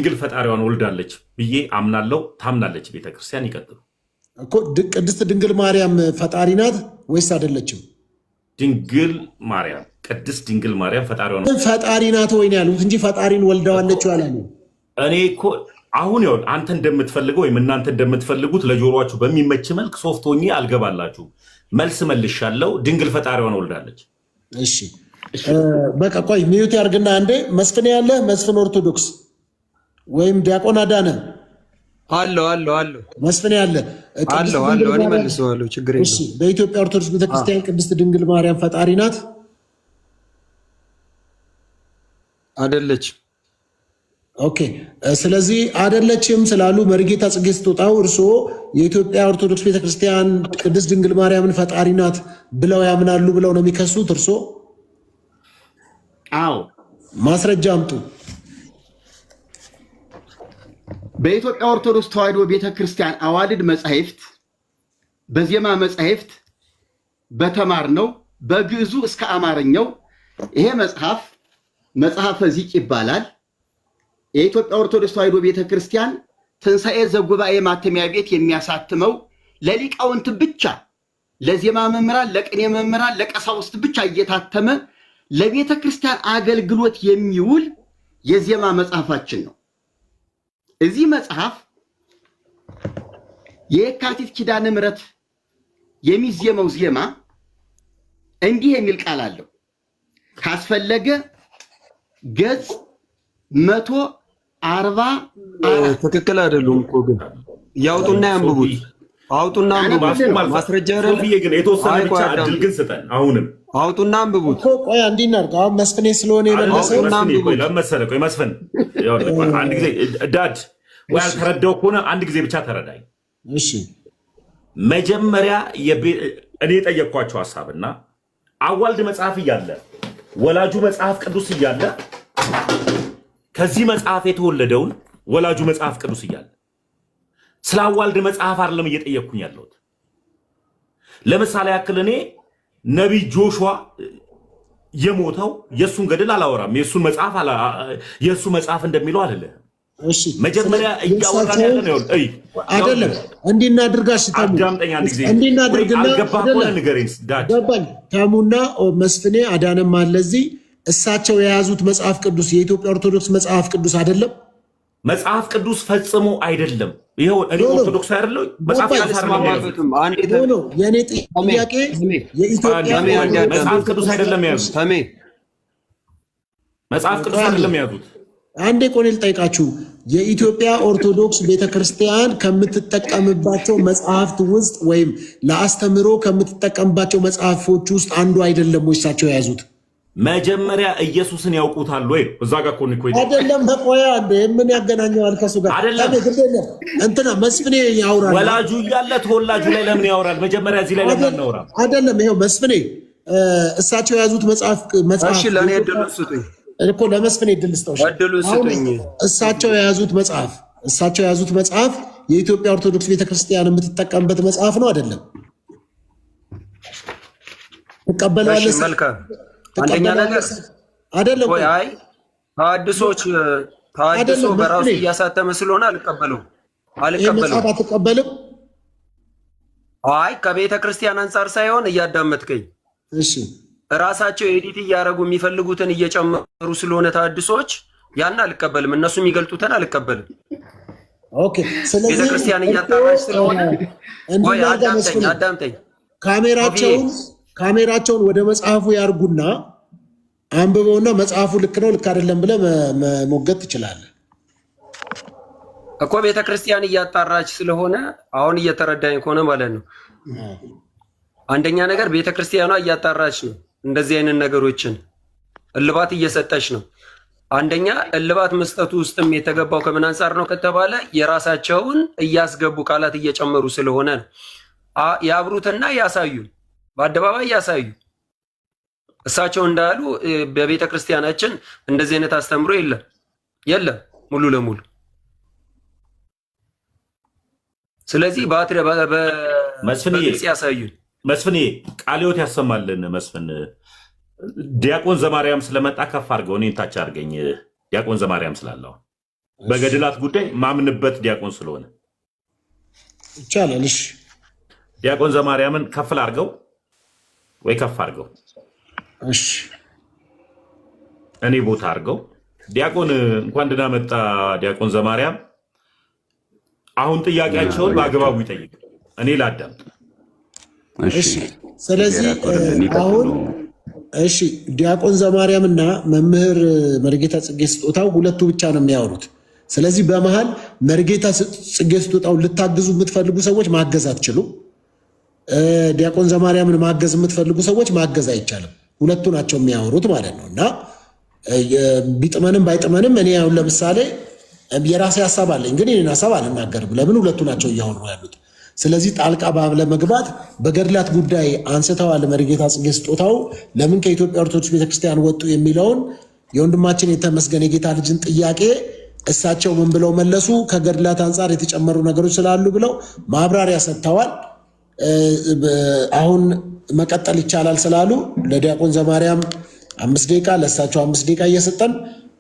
ድንግል ፈጣሪዋን ወልዳለች ብዬ አምናለሁ። ታምናለች ቤተክርስቲያን። ይቀጥሉ እኮ ቅድስት ድንግል ማርያም ፈጣሪ ናት ወይስ አይደለችም? ድንግል ማርያም ቅድስት ድንግል ማርያም ፈጣሪ ናት ወይ ነው ያሉት እንጂ ፈጣሪን ወልደዋለች አላሉ። እኔ እኮ አሁን ይኸውልህ አንተ እንደምትፈልገው ወይም እናንተ እንደምትፈልጉት ለጆሮአችሁ በሚመች መልክ ሶፍት ሆኜ አልገባላችሁ። መልስ መልሻለሁ። ድንግል ፈጣሪዋን ወልዳለች። እሺ በቃ ቆይ ሚዩት ያርግና አንዴ መስፍን ያለ መስፍን ኦርቶዶክስ ወይም ዲያቆን አዳነ አሎ መስፍን ያለ አሎ እኔ መልሰዋለሁ። ችግር የለም። እሺ በኢትዮጵያ ኦርቶዶክስ ቤተክርስቲያን ቅድስት ድንግል ማርያም ፈጣሪ ናት አይደለች? ኦኬ ስለዚህ አይደለችም ስላሉ መርጌታ ጽጌ ስትወጣው እርስዎ የኢትዮጵያ ኦርቶዶክስ ቤተክርስቲያን ቅድስት ድንግል ማርያምን ፈጣሪ ናት ብለው ያምናሉ ብለው ነው የሚከሱት እርስዎ? አዎ ማስረጃ አምጡ። በኢትዮጵያ ኦርቶዶክስ ተዋሕዶ ቤተክርስቲያን አዋልድ መጻሕፍት፣ በዜማ መጻሕፍት በተማርነው በግዕዙ እስከ አማርኛው ይሄ መጽሐፈ ዚቅ ይባላል። የኢትዮጵያ ኦርቶዶክስ ተዋሕዶ ቤተክርስቲያን ትንሣኤ ዘጉባኤ ማተሚያ ቤት የሚያሳትመው ለሊቃውንት ብቻ፣ ለዜማ መምህራን፣ ለቅኔ መምህራን፣ ለቀሳውስት ብቻ እየታተመ ለቤተክርስቲያን አገልግሎት የሚውል የዜማ መጽሐፋችን ነው። እዚህ መጽሐፍ የካቲት ኪዳነ ምሕረት የሚዜመው ዜማ እንዲህ የሚል ቃል አለው። ካስፈለገ ገጽ 140 ትክክል አይደሉም እኮ ግን ያውጡና ያንብቡት። አውጡና አንብቡት። ማስረጃ አይደለም ግን የተወሰነ ብቻ እድል ግን ስጠን። አሁንም አውጡና አንብቡት። ቆይ እንዲናርጋ አሁን መስፍኔ ስለሆነ የመለሰው ለመሰለህ ቆይ መስፍን አንድ ጊዜ ዳድ ወይ አልተረዳው ከሆነ አንድ ጊዜ ብቻ ተረዳኝ። እሺ መጀመሪያ እኔ የጠየቅኳቸው ሐሳብና አዋልድ መጽሐፍ እያለ ወላጁ መጽሐፍ ቅዱስ እያለ ከዚህ መጽሐፍ የተወለደውን ወላጁ መጽሐፍ ቅዱስ እያለ ስለ አዋልድ መጽሐፍ አይደለም እየጠየቅኩኝ ያለሁት። ለምሳሌ ያክል እኔ ነቢይ ጆሹዋ የሞተው የእሱን ገድል አላወራም። የእሱ መጽሐፍ እንደሚለው አይደለም። እሺ መጀመሪያ እያወራን ያለ ነው አይደለም። እንዲናድርጋሽ አዳምጠኛ አንድ ጊዜ እንዲናድርግና አልገባህ ንገረኝ። ዳድ ገባኝ። ታሙና መስፍኔ አዳነም አለ እዚህ እሳቸው የያዙት መጽሐፍ ቅዱስ የኢትዮጵያ ኦርቶዶክስ መጽሐፍ ቅዱስ አይደለም። መጽሐፍ ቅዱስ ፈጽሞ አይደለም። ይሄው እኔ ኦርቶዶክስ አይደለም መጽሐፍ ቅዱስ አልሰማማበትም። አንዴ ነው የኔ ጥያቄ። የኢትዮጵያ መጽሐፍ ቅዱስ አይደለም ያዙት። መጽሐፍ ቅዱስ አይደለም ያዙት። አንዴ ቆኔ ልጠይቃችሁ። የኢትዮጵያ ኦርቶዶክስ ቤተክርስቲያን ከምትጠቀምባቸው መጽሐፍት ውስጥ ወይም ለአስተምሮ ከምትጠቀምባቸው መጽሐፎች ውስጥ አንዱ አይደለም ወይ እሳቸው የያዙት? መጀመሪያ ኢየሱስን ያውቁታል ወይ? እዛ ጋር እኮ ነው አይደለም። በቆያ እንደ ምን ያገናኘዋል ከሱ ጋር? አይደለም እንትና መስፍኔ ያውራል። ወላጁ እያለ ተወላጁ ላይ ለምን ያወራል? መጀመሪያ እዚህ ላይ ለምን እናወራም? አይደለም። ይሄው መስፍኔ እሳቸው የያዙት መጽሐፍ እሺ፣ ለኔ እድል ስጡኝ እኮ ለመስፍኔ እድል ስጠው። እሳቸው የያዙት መጽሐፍ የኢትዮጵያ ኦርቶዶክስ ቤተክርስቲያን የምትጠቀምበት መጽሐፍ ነው አይደለም? ትቀበላለህ? አንደኛ ነገር አይደለም። አይ ተሐድሶ በራሱ እያሳተመ ስለሆነ አልቀበለውም። አትቀበልም? አይ ከቤተ ክርስቲያን አንጻር ሳይሆን እያዳመጥከኝ። እሺ ራሳቸው ኤዲት እያደረጉ የሚፈልጉትን እየጨመሩ ስለሆነ ተሐድሶች ያን አልቀበልም። እነሱ የሚገልጡትን አልቀበልም። ኦኬ። ስለዚህ ቤተክርስቲያን እያጣራች ስለሆነ ወይ አዳምጠኝ። ካሜራቸውን ወደ መጽሐፉ ያርጉና አንብበውና መጽሐፉ ልክ ነው ልክ አይደለም ብለህ መሞገት ትችላለህ እኮ። ቤተክርስቲያን እያጣራች ስለሆነ አሁን እየተረዳኝ ከሆነ ማለት ነው። አንደኛ ነገር ቤተክርስቲያኗ እያጣራች ነው። እንደዚህ አይነት ነገሮችን እልባት እየሰጠች ነው። አንደኛ እልባት መስጠቱ ውስጥም የተገባው ከምን አንጻር ነው ከተባለ የራሳቸውን እያስገቡ ቃላት እየጨመሩ ስለሆነ ነው። ያብሩትና ያሳዩን፣ በአደባባይ ያሳዩ። እሳቸው እንዳሉ በቤተ ክርስቲያናችን እንደዚህ አይነት አስተምሮ የለም ሙሉ ለሙሉ። ስለዚህ ባትሪ በግልጽ ያሳዩን። መስፍኔ ቃለ ሕይወት ያሰማልን። መስፍን ዲያቆን ዘማርያም ስለመጣ ከፍ አድርገው እኔን ታች አድርገኝ። ዲያቆን ዘማርያም ስላለው በገድላት ጉዳይ ማምንበት ዲያቆን ስለሆነ ይቻላል። እሺ ዲያቆን ዘማርያምን ከፍል አድርገው ወይ ከፍ አድርገው፣ እሺ እኔ ቦታ አድርገው። ዲያቆን እንኳን ደህና መጣ ዲያቆን ዘማርያም። አሁን ጥያቄያቸውን በአግባቡ ይጠይቅ፣ እኔ ላዳምጥ። እሺ ስለዚህ አሁን እሺ ዲያቆን ዘማርያምና መምህር መርጌታ ጽጌ ስጦታው ሁለቱ ብቻ ነው የሚያወሩት። ስለዚህ በመሃል መርጌታ ጽጌ ስጦታው ልታግዙ የምትፈልጉ ሰዎች ማገዝ አትችሉም። ዲያቆን ዘማርያምን ማገዝ የምትፈልጉ ሰዎች ማገዝ አይቻልም። ሁለቱ ናቸው የሚያወሩት ማለት ነው። እና ቢጥመንም ባይጥመንም እኔ አሁን ለምሳሌ የራሴ ሀሳብ አለኝ፣ ግን ይህን ሀሳብ አልናገርም። ለምን? ሁለቱ ናቸው እያወሩ ያሉት። ስለዚህ ጣልቃ ለመግባት በገድላት ጉዳይ አንስተዋል መርጌታ ጽጌ ስጦታው ለምን ከኢትዮጵያ ኦርቶዶክስ ቤተክርስቲያን ወጡ የሚለውን የወንድማችን የተመስገን የጌታ ልጅን ጥያቄ እሳቸው ምን ብለው መለሱ? ከገድላት አንጻር የተጨመሩ ነገሮች ስላሉ ብለው ማብራሪያ ሰጥተዋል። አሁን መቀጠል ይቻላል ስላሉ ለዲያቆን ዘማርያም 5 ደቂቃ ለእሳቸው 5 ደቂቃ እየሰጠን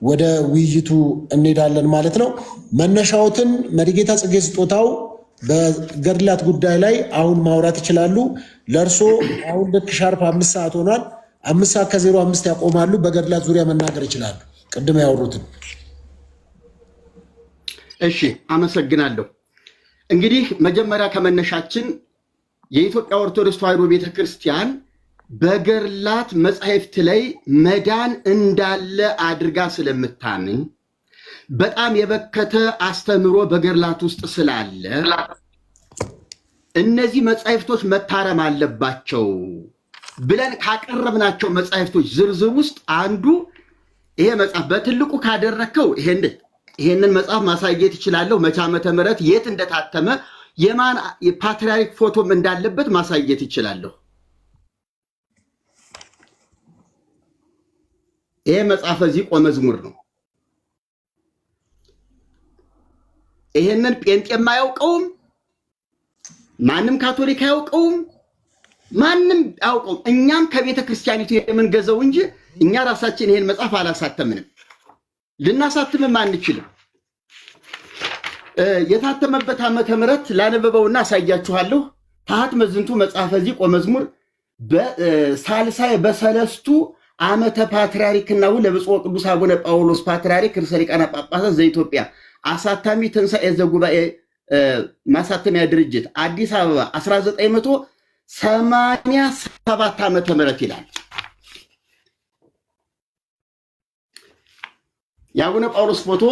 ወደ ውይይቱ እንሄዳለን ማለት ነው። መነሻዎትን መርጌታ ጽጌ ስጦታው በገድላት ጉዳይ ላይ አሁን ማውራት ይችላሉ። ለእርሶ አሁን ልክ ሻርፕ 5 ሰዓት ሆኗል። 5 ሰዓት ከ05 ያቆማሉ። በገድላት ዙሪያ መናገር ይችላሉ፣ ቅድም ያወሩትን። እሺ አመሰግናለሁ። እንግዲህ መጀመሪያ ከመነሻችን የኢትዮጵያ ኦርቶዶክስ ተዋሕዶ ቤተክርስቲያን በገድላት መጻሕፍት ላይ መዳን እንዳለ አድርጋ ስለምታምን በጣም የበከተ አስተምሮ በገድላት ውስጥ ስላለ እነዚህ መጻሕፍቶች መታረም አለባቸው ብለን ካቀረብናቸው መጻሕፍቶች ዝርዝር ውስጥ አንዱ ይሄ መጽሐፍ በትልቁ ካደረከው ይሄንን መጽሐፍ ማሳየት ይችላለሁ። መቼ ዓመተ ምህረት የት እንደታተመ የማን የፓትርያርክ ፎቶም እንዳለበት ማሳየት ይችላለሁ። ይሄ መጽሐፍ ዚቆ መዝሙር ነው። ይሄንን ጴንጤም አያውቀውም፣ ማንም ካቶሊክ አያውቀውም፣ ማንም አያውቀውም። እኛም ከቤተ ክርስቲያኒቱ የምንገዛው እንጂ እኛ ራሳችን ይሄን መጽሐፍ አላሳተምንም፣ ልናሳትምም አንችልም። የታተመበት ዓመተ ምህረት ላነበበውና አሳያችኋለሁ። ታህትመ ዝንቱ መጽሐፈ ዚቆ መዝሙር በሳልሳይ በሰለስቱ ዓመተ ፓትርያርክናሁ ለብፁዕ ቅዱስ አቡነ ጳውሎስ ፓትርያርክ ርእሰ ሊቃነ ጳጳሳት ዘኢትዮጵያ አሳታሚ ትንሣኤ ዘጉባኤ ማሳተሚያ ድርጅት አዲስ አበባ 1987 ዓመተ ምህረት ይላል። የአቡነ ጳውሎስ ፎቶ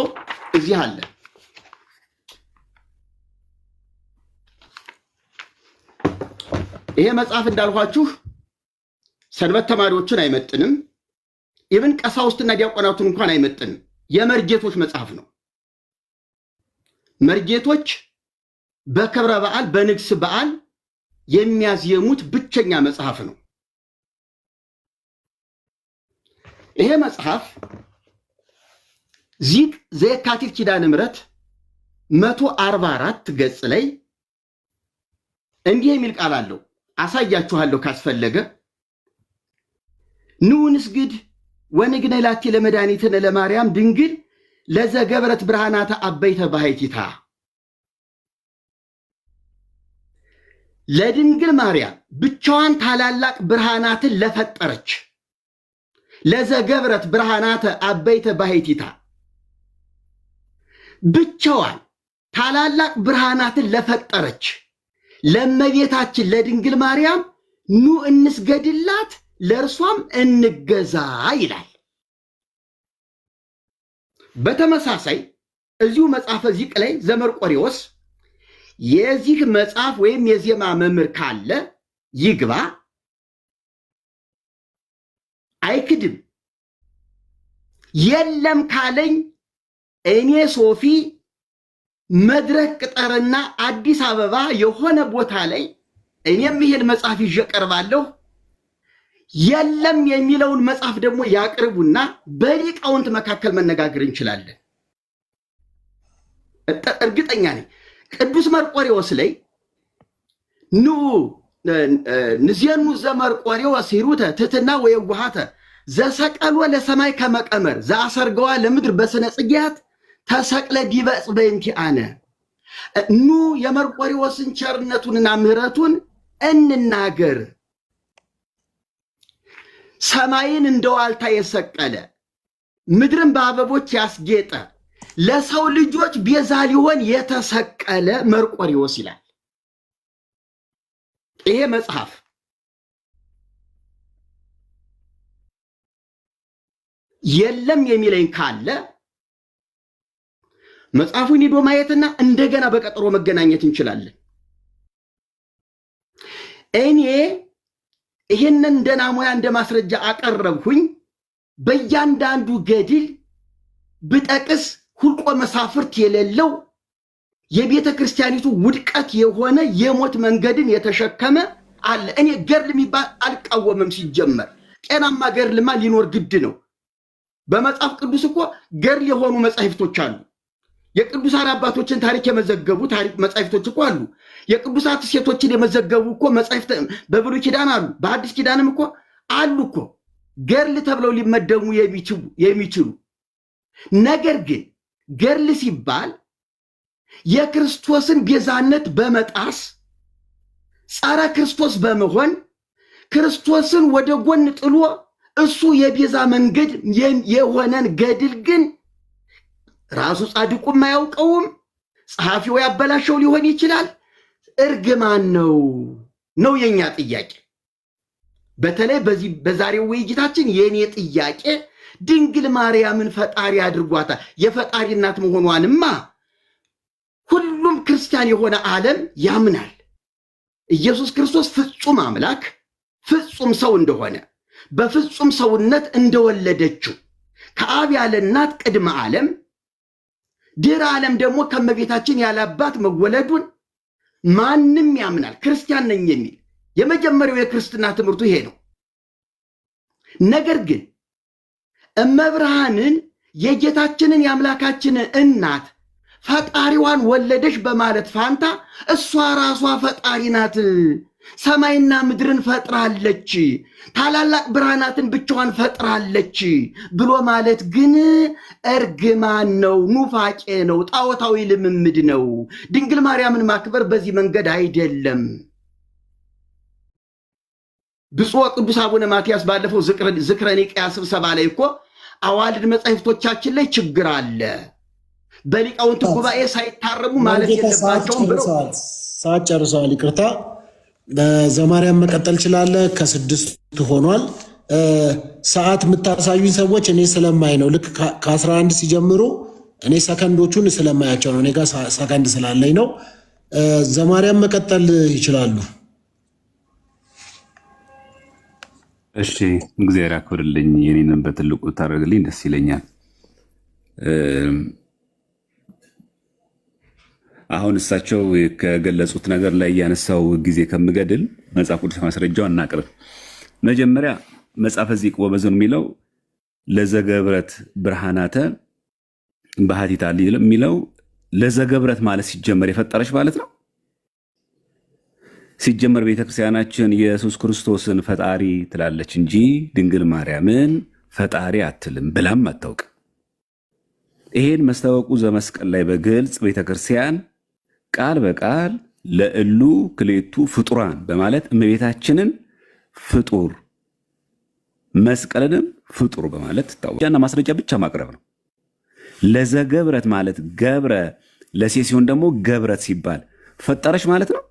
እዚህ አለ። ይሄ መጽሐፍ እንዳልኳችሁ ሰንበት ተማሪዎችን አይመጥንም። ኢብን ቀሳውስትና ዲያቆናቱን እንኳን አይመጥንም። የመርጌቶች መጽሐፍ ነው። መርጌቶች በክብረ በዓል በንግስ በዓል የሚያዝየሙት ብቸኛ መጽሐፍ ነው። ይሄ መጽሐፍ ዚቅ ዘየካቲት ኪዳነ ምህረት 144 ገጽ ላይ እንዲህ የሚል ቃል አለው። አሳያችኋለሁ ካስፈለገ። ኑ ንስግድ ወንግነይ ላቲ ለመድኃኒትነ ለማርያም ድንግል ለዘገብረት ብርሃናተ አበይተ ባሕቲታ። ለድንግል ማርያም ብቻዋን ታላላቅ ብርሃናትን ለፈጠረች ለዘገብረት ብርሃናተ አበይተ ባሕቲታ፣ ብቻዋን ታላላቅ ብርሃናትን ለፈጠረች ለእመቤታችን ለድንግል ማርያም ኑ እንስገድላት ለእርሷም እንገዛ ይላል። በተመሳሳይ እዚሁ መጽሐፈ ዚቅ ላይ ዘመርቆሬዎስ የዚህ መጽሐፍ ወይም የዜማ መምህር ካለ ይግባ፣ አይክድም። የለም ካለኝ እኔ ሶፊ መድረክ ቅጠርና አዲስ አበባ የሆነ ቦታ ላይ እኔም ይሄን መጽሐፍ ይዤ ቀርባለሁ። የለም የሚለውን መጽሐፍ ደግሞ ያቅርቡና በሊቃውንት መካከል መነጋገር እንችላለን። እርግጠኛ ነኝ ቅዱስ መርቆሬዎስ ላይ ኑ ንዜኑ ዘመርቆሬዎስ ሂሩተ ትሕትና ወየዋሃተ ዘሰቀሎ ለሰማይ ከመቀመር ዘአሰርገዋ ለምድር በስነ ጽጌያት ተሰቅለ ዲበ ዕፅ በእንቲአነ ኑ የመርቆሬዎስን ቸርነቱንና ምሕረቱን እንናገር። ሰማይን እንደ ዋልታ የሰቀለ ምድርን በአበቦች ያስጌጠ ለሰው ልጆች ቤዛ ሊሆን የተሰቀለ መርቆሬዎስ ይላል ይሄ መጽሐፍ። የለም የሚለኝ ካለ መጽሐፉን ሄዶ ማየትና እንደገና በቀጠሮ መገናኘት እንችላለን። እኔ ይህንን እንደ ናሙና እንደ ማስረጃ አቀረብኩኝ። በእያንዳንዱ ገድል ብጠቅስ ሁልቆ መሳፍርት የሌለው የቤተ ክርስቲያኒቱ ውድቀት የሆነ የሞት መንገድን የተሸከመ አለ። እኔ ገድል የሚባል አልቃወምም። ሲጀመር ጤናማ ገድልማ ሊኖር ግድ ነው። በመጽሐፍ ቅዱስ እኮ ገድል የሆኑ መጻሕፍቶች አሉ። የቅዱሳን አባቶችን ታሪክ የመዘገቡ መጻሕፍቶች እኮ አሉ። የቅዱሳት ሴቶችን የመዘገቡ እኮ መጻሕፍት በብሉይ ኪዳን አሉ። በአዲስ ኪዳንም እኮ አሉ እኮ ገድል ተብለው ሊመደቡ የሚችሉ። ነገር ግን ገድል ሲባል የክርስቶስን ቤዛነት በመጣስ ጸረ ክርስቶስ በመሆን ክርስቶስን ወደ ጎን ጥሎ እሱ የቤዛ መንገድ የሆነን ገድል ግን ራሱ ጻድቁም አያውቀውም፣ ጸሐፊው ያበላሸው ሊሆን ይችላል። እርግማን ነው የኛ ጥያቄ። በተለይ በዛሬው ውይይታችን የኔ ጥያቄ ድንግል ማርያምን ፈጣሪ አድርጓታል። የፈጣሪ እናት መሆኗንማ ሁሉም ክርስቲያን የሆነ ዓለም ያምናል። ኢየሱስ ክርስቶስ ፍጹም አምላክ ፍጹም ሰው እንደሆነ በፍጹም ሰውነት እንደወለደችው ከአብ ያለ እናት ቅድመ ዓለም ድህረ ዓለም ደግሞ ከመቤታችን ያላባት መወለዱን ማንም ያምናል። ክርስቲያን ነኝ የሚል የመጀመሪያው የክርስትና ትምህርቱ ይሄ ነው። ነገር ግን እመብርሃንን የጌታችንን የአምላካችንን እናት ፈጣሪዋን ወለደች በማለት ፋንታ እሷ ራሷ ፈጣሪ ናት፣ ሰማይና ምድርን ፈጥራለች፣ ታላላቅ ብርሃናትን ብቻዋን ፈጥራለች ብሎ ማለት ግን እርግማን ነው፣ ኑፋቄ ነው፣ ጣዖታዊ ልምምድ ነው። ድንግል ማርያምን ማክበር በዚህ መንገድ አይደለም። ብፁዕ ቅዱስ አቡነ ማትያስ ባለፈው ዝክረ ኒቅያ ስብሰባ ላይ እኮ አዋልድ መጻሕፍቶቻችን ላይ ችግር አለ፣ በሊቃውንት ጉባኤ ሳይታረሙ ማለት የለባቸውም ብለው ሰዓት ጨርሰዋል። ይቅርታ ዘማርያም መቀጠል ችላለ። ከ6 ሆኗል። ሰዓት የምታሳዩኝ ሰዎች እኔ ስለማይ ነው። ልክ ከ11 ሲጀምሩ እኔ ሰከንዶቹን ስለማያቸው ነው። እኔ ጋር ሰከንድ ስላለኝ ነው። ዘማርያም መቀጠል ይችላሉ። እሺ፣ እግዚአብሔር ያክብርልኝ። የኔንም በትልቁ ታደርግልኝ ደስ ይለኛል። አሁን እሳቸው ከገለጹት ነገር ላይ ያነሳው ጊዜ ከምገድል መጽሐፍ ቅዱስ ማስረጃው እናቅርብ። መጀመሪያ መጽሐፈ ዚቅ ወመዝሙር የሚለው ለዘገብረት ብርሃናተ ባህቲታ የሚለው ለዘገብረት ማለት ሲጀመር የፈጠረች ማለት ነው። ሲጀመር ቤተክርስቲያናችን ኢየሱስ ክርስቶስን ፈጣሪ ትላለች እንጂ ድንግል ማርያምን ፈጣሪ አትልም ብላም አታውቅም። ይሄን መስታወቁ ዘመስቀል ላይ በግልጽ ቤተክርስቲያን ቃል በቃል ለእሉ ክሌቱ ፍጡራን በማለት እመቤታችንን ፍጡር መስቀልንም ፍጡር በማለት ታውቃና ማስረጃ ብቻ ማቅረብ ነው። ለዘገብረት ማለት ገብረ ለሴት ሲሆን ደግሞ ገብረት ሲባል ፈጠረች ማለት ነው።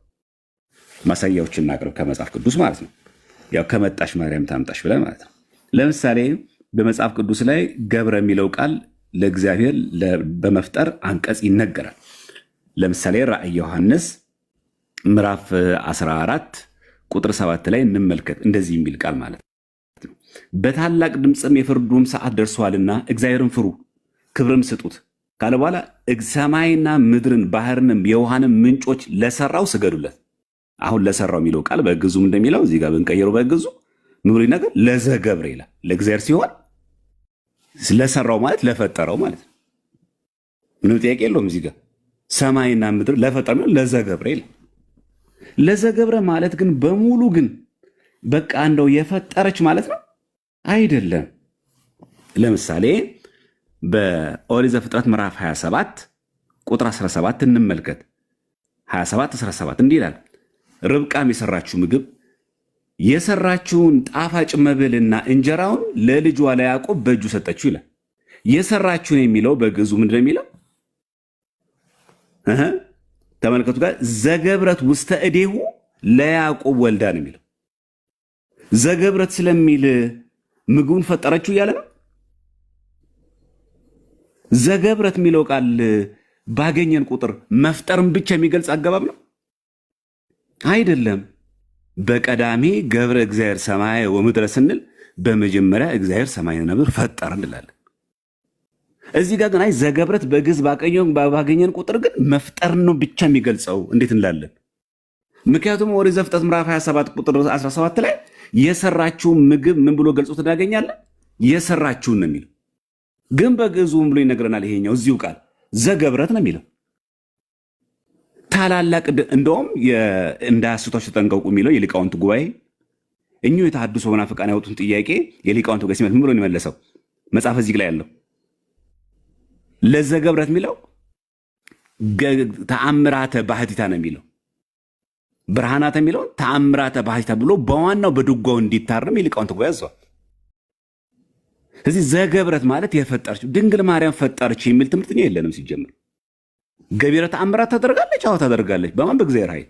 ማሳያዎችን እናቅርብ ከመጽሐፍ ቅዱስ ማለት ነው። ያው ከመጣሽ ማርያም ታምጣሽ ብለን ማለት ነው። ለምሳሌ በመጽሐፍ ቅዱስ ላይ ገብረ የሚለው ቃል ለእግዚአብሔር በመፍጠር አንቀጽ ይነገራል። ለምሳሌ ራእይ ዮሐንስ ምዕራፍ 14 ቁጥር 7 ላይ እንመልከት። እንደዚህ የሚል ቃል ማለት ነው። በታላቅ ድምፅም የፍርዱም ሰዓት ደርሷልና እግዚአብሔርን ፍሩ ክብርም ስጡት ካለ በኋላ ሰማይና ምድርን ባህርንም የውሃንም ምንጮች ለሰራው ስገዱለት። አሁን ለሰራው የሚለው ቃል በግዙም እንደሚለው እዚህ ጋር ብንቀይረው በግዙ ኑሪ ነገር ለዘገብረ ይላል። ለእግዚአብሔር ሲሆን ለሰራው ማለት ለፈጠረው ማለት ነው። ምንም ጥያቄ የለውም። እዚህ ጋር ሰማይና ምድር ለፈጠረው ለዘገብረ ይላል። ለዘገብረ ማለት ግን በሙሉ ግን በቃ እንደው የፈጠረች ማለት ነው አይደለም። ለምሳሌ በኦሪት ዘፍጥረት ምዕራፍ 27 ቁጥር 17 እንመልከት። 27-17 እንዲህ ይላል፣ ርብቃም የሰራችው ምግብ የሰራችውን ጣፋጭ መብልና እንጀራውን ለልጇ ለያዕቆብ በእጁ ሰጠችው ይላል። የሰራችውን የሚለው በግዕዙ ምንድን ነው የሚለው? ተመልከቱ ጋር ዘገብረት ውስተ እዴሁ ለያዕቆብ ወልዳ ነው የሚለው። ዘገብረት ስለሚል ምግቡን ፈጠረችው እያለ ነው። ዘገብረት የሚለው ቃል ባገኘን ቁጥር መፍጠርን ብቻ የሚገልጽ አገባብ ነው አይደለም። በቀዳሜ ገብረ እግዚአብሔር ሰማየ ወምድረ ስንል በመጀመሪያ እግዚአብሔር ሰማይና ምድር ፈጠረ እንላለን። እዚህ ጋር ግን አይ ዘገብረት በግዕዝ ባገኘን ቁጥር ግን መፍጠርን ነው ብቻ የሚገልጸው እንዴት እንላለን? ምክንያቱም ኦሪት ዘፍጥረት ምዕራፍ 27 ቁጥር 17 ላይ የሰራችውን ምግብ ምን ብሎ ገልጾት እናገኛለን? የሰራችውን ነው የሚለው። ግን በግዕዙ ምን ብሎ ይነግረናል? ይሄኛው እዚሁ ቃል ዘገብረት ነው የሚለው። ታላላቅ እንደውም እንዳያስቷችሁ ተጠንቀቁ የሚለው የሊቃውንት ጉባኤ እኚሁ የተሐድሶ መናፍቃን ያወጡትን ጥያቄ የሊቃውንት ጉባኤ ሲመልስ ምን ብሎ ነው የመለሰው? መጽሐፈ እዚህ ላይ ያለው ለዘገብረት የሚለው ተአምራተ ባህቲታ ነው የሚለው። ብርሃናተ የሚለው ተአምራተ ባህቲታ ብሎ በዋናው በድጓው እንዲታረም የሊቃውንት ጉባኤ ያዘዋል። ስለዚህ ዘገብረት ማለት የፈጠረች ድንግል ማርያም ፈጠረች የሚል ትምህርት የለንም ሲጀምር። ገቢረ ተአምራት ታደርጋለች፣ አዎ ታደርጋለች። በማን? በእግዚአብሔር ኃይል።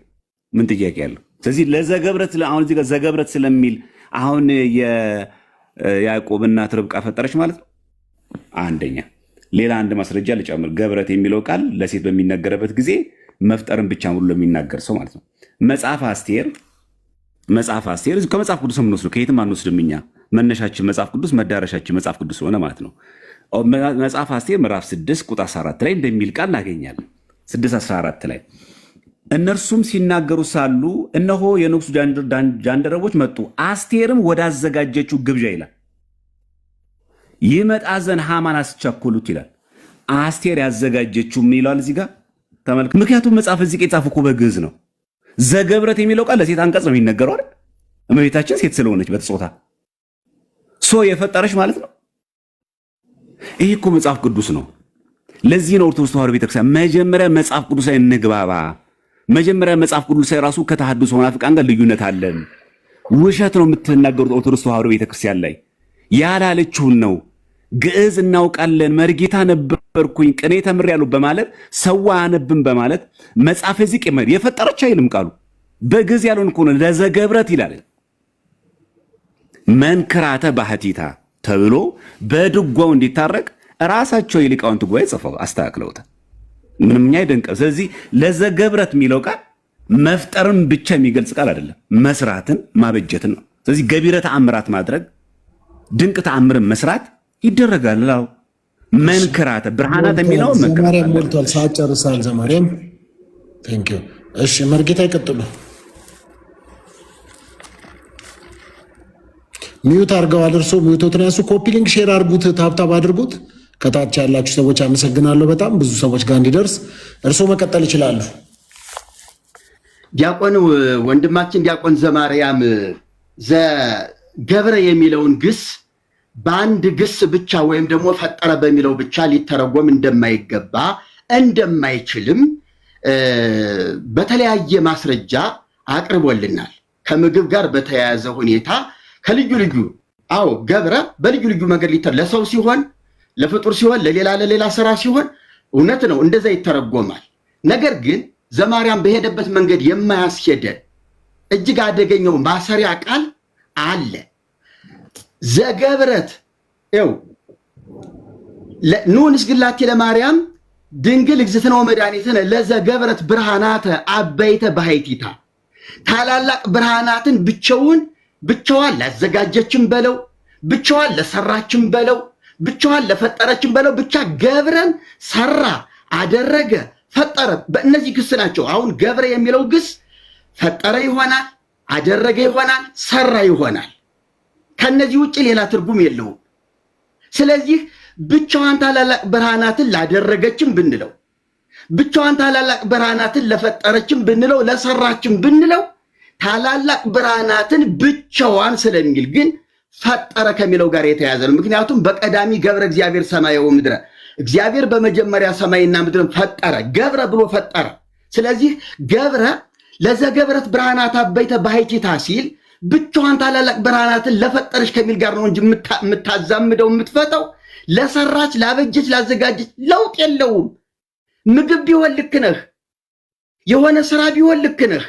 ምን ጥያቄ ያለው? ስለዚህ ለዘገብረት አሁን እዚህ ጋር ዘገብረት ስለሚል አሁን የያዕቆብ እናት ርብቃ ፈጠረች ማለት ነው። አንደኛ ሌላ አንድ ማስረጃ ልጨምር። ገብረት የሚለው ቃል ለሴት በሚነገርበት ጊዜ መፍጠርን ብቻ ሙሉ ለሚናገር ሰው ማለት ነው። መጽሐፍ አስቴር ከመጽሐፍ ቅዱስ የምንወስዱ ከየትም አንወስድም እኛ። መነሻችን መጽሐፍ ቅዱስ፣ መዳረሻችን መጽሐፍ ቅዱስ ሆነ ማለት ነው። መጽሐፍ አስቴር ምዕራፍ 6 ቁጥር 14 ላይ እንደሚል ቃል እናገኛለን። 6:14 ላይ እነርሱም ሲናገሩ ሳሉ እነሆ የንጉሡ ጃንደረቦች መጡ፣ አስቴርም ወዳዘጋጀችው ግብዣ ይላል ይመጣ ዘንድ ሃማን አስቸኮሉት ይላል። አስቴር ያዘጋጀችው ምን ይላል እዚህ ጋር ተመልከቱ። ምክንያቱም መጽሐፍ እዚህ የጻፈው እኮ በግዕዝ ነው። ዘገብረት የሚለው ቃል ለሴት አንቀጽ ነው የሚነገረው አይደል? እመቤታችን ሴት ስለሆነች በተጾታ የፈጠረች ማለት ነው። ይህ እኮ መጽሐፍ ቅዱስ ነው። ለዚህ ነው ኦርቶዶክስ ተዋሕዶ ቤተክርስቲያን መጀመሪያ መጽሐፍ ቅዱስ ላይ እንግባባ። መጀመሪያ መጽሐፍ ቅዱስ ላይ ራሱ ከተሐድሶ መናፍቃን ጋር ልዩነት አለን። ውሸት ነው የምትናገሩት ኦርቶዶክስ ተዋሕዶ ቤተክርስቲያን ላይ ያላለችውን ነው። ግዕዝ እናውቃለን፣ መርጌታ ነበርኩኝ፣ ቅኔ ተምሬያለሁ በማለት ሰው አያነብም በማለት መጽሐፈ ዚቅ የፈጠረች አይልም ቃሉ። በግዕዝ ያለውን እኮ ነው ለዘገብረት ይላል። መንክራተ ባህቲታ ተብሎ በድጓው እንዲታረቅ ራሳቸው የሊቃውንት ጉባኤ ጽፈው አስተካክለውታል። ምንም አይደንቅም። ስለዚህ ለዘገብረት የሚለው ቃል መፍጠርን ብቻ የሚገልጽ ቃል አይደለም፣ መስራትን ማበጀትን ነው። ስለዚህ ገቢረ ተአምራት ማድረግ ድንቅ ተአምርን መስራት ይደረጋል። ላው መንክራተ ብርሃናት የሚለው ዘማሪያም ሞልቷል። ሰዓት ጨርሳል ዘማሪያም። ቴንክ ዩ። እሺ መርጌታ ይቀጥሉ። ሚዩት አድርገዋል። እርሶ ሚዩቶትን ያሱ። ኮፒ ሊንክ ሼር አድርጉት፣ ታብታብ አድርጉት። ከታች ያላችሁ ሰዎች አመሰግናለሁ። በጣም ብዙ ሰዎች ጋር እንዲደርስ እርሶ መቀጠል ይችላሉ። ዲያቆን ወንድማችን ዲያቆን ዘማርያም ዘገብረ የሚለውን ግስ በአንድ ግስ ብቻ ወይም ደግሞ ፈጠረ በሚለው ብቻ ሊተረጎም እንደማይገባ እንደማይችልም በተለያየ ማስረጃ አቅርቦልናል። ከምግብ ጋር በተያያዘ ሁኔታ ከልዩ ልዩ ገብረ በልዩ ልዩ መንገድ ለሰው ሲሆን፣ ለፍጡር ሲሆን፣ ለሌላ ስራ ሲሆን እውነት ነው እንደዛ ይተረጎማል። ነገር ግን ዘማርያም በሄደበት መንገድ የማያስሄደን እጅግ አደገኛው ማሰሪያ ቃል አለ። ዘገብረት ኑ ንስግላቴ ለማርያም ድንግል እግዝእትነ ወመድኃኒትነ ለዘገብረት ብርሃናተ አበይተ ባህቲታ። ታላላቅ ብርሃናትን ብቻዋን ላዘጋጀችን በለው፣ ብቻዋን ለሰራችን በለው፣ ብቻዋን ለፈጠረችን በለው፣ ብቻ ገብረን ሰራ፣ አደረገ፣ ፈጠረ። በእነዚህ ግስ ናቸው። አሁን ገብረ የሚለው ግስ ፈጠረ ይሆናል፣ አደረገ ይሆናል፣ ሰራ ይሆናል። ከነዚህ ውጭ ሌላ ትርጉም የለውም። ስለዚህ ብቻዋን ታላላቅ ብርሃናትን ላደረገችን ብንለው፣ ብቻዋን ታላላቅ ብርሃናትን ለፈጠረችን ብንለው፣ ለሰራችን ብንለው ታላላቅ ብርሃናትን ብቻዋን ስለሚል ግን ፈጠረ ከሚለው ጋር የተያዘ ነው። ምክንያቱም በቀዳሚ ገብረ እግዚአብሔር ሰማየ ወምድረ፣ እግዚአብሔር በመጀመሪያ ሰማይና ምድርን ፈጠረ፣ ገብረ ብሎ ፈጠረ። ስለዚህ ገብረ ለዘገብረት ብርሃናት አበይተ ባሕቲታ ሲል ብቻዋን ታላላቅ ብርሃናትን ለፈጠረች ከሚል ጋር ነው እንጂ የምታዛምደው የምትፈተው ለሰራች ላበጀች ላዘጋጀች ለውጥ የለውም። ምግብ ቢሆን ልክ ነህ፣ የሆነ ስራ ቢሆን ልክ ነህ፣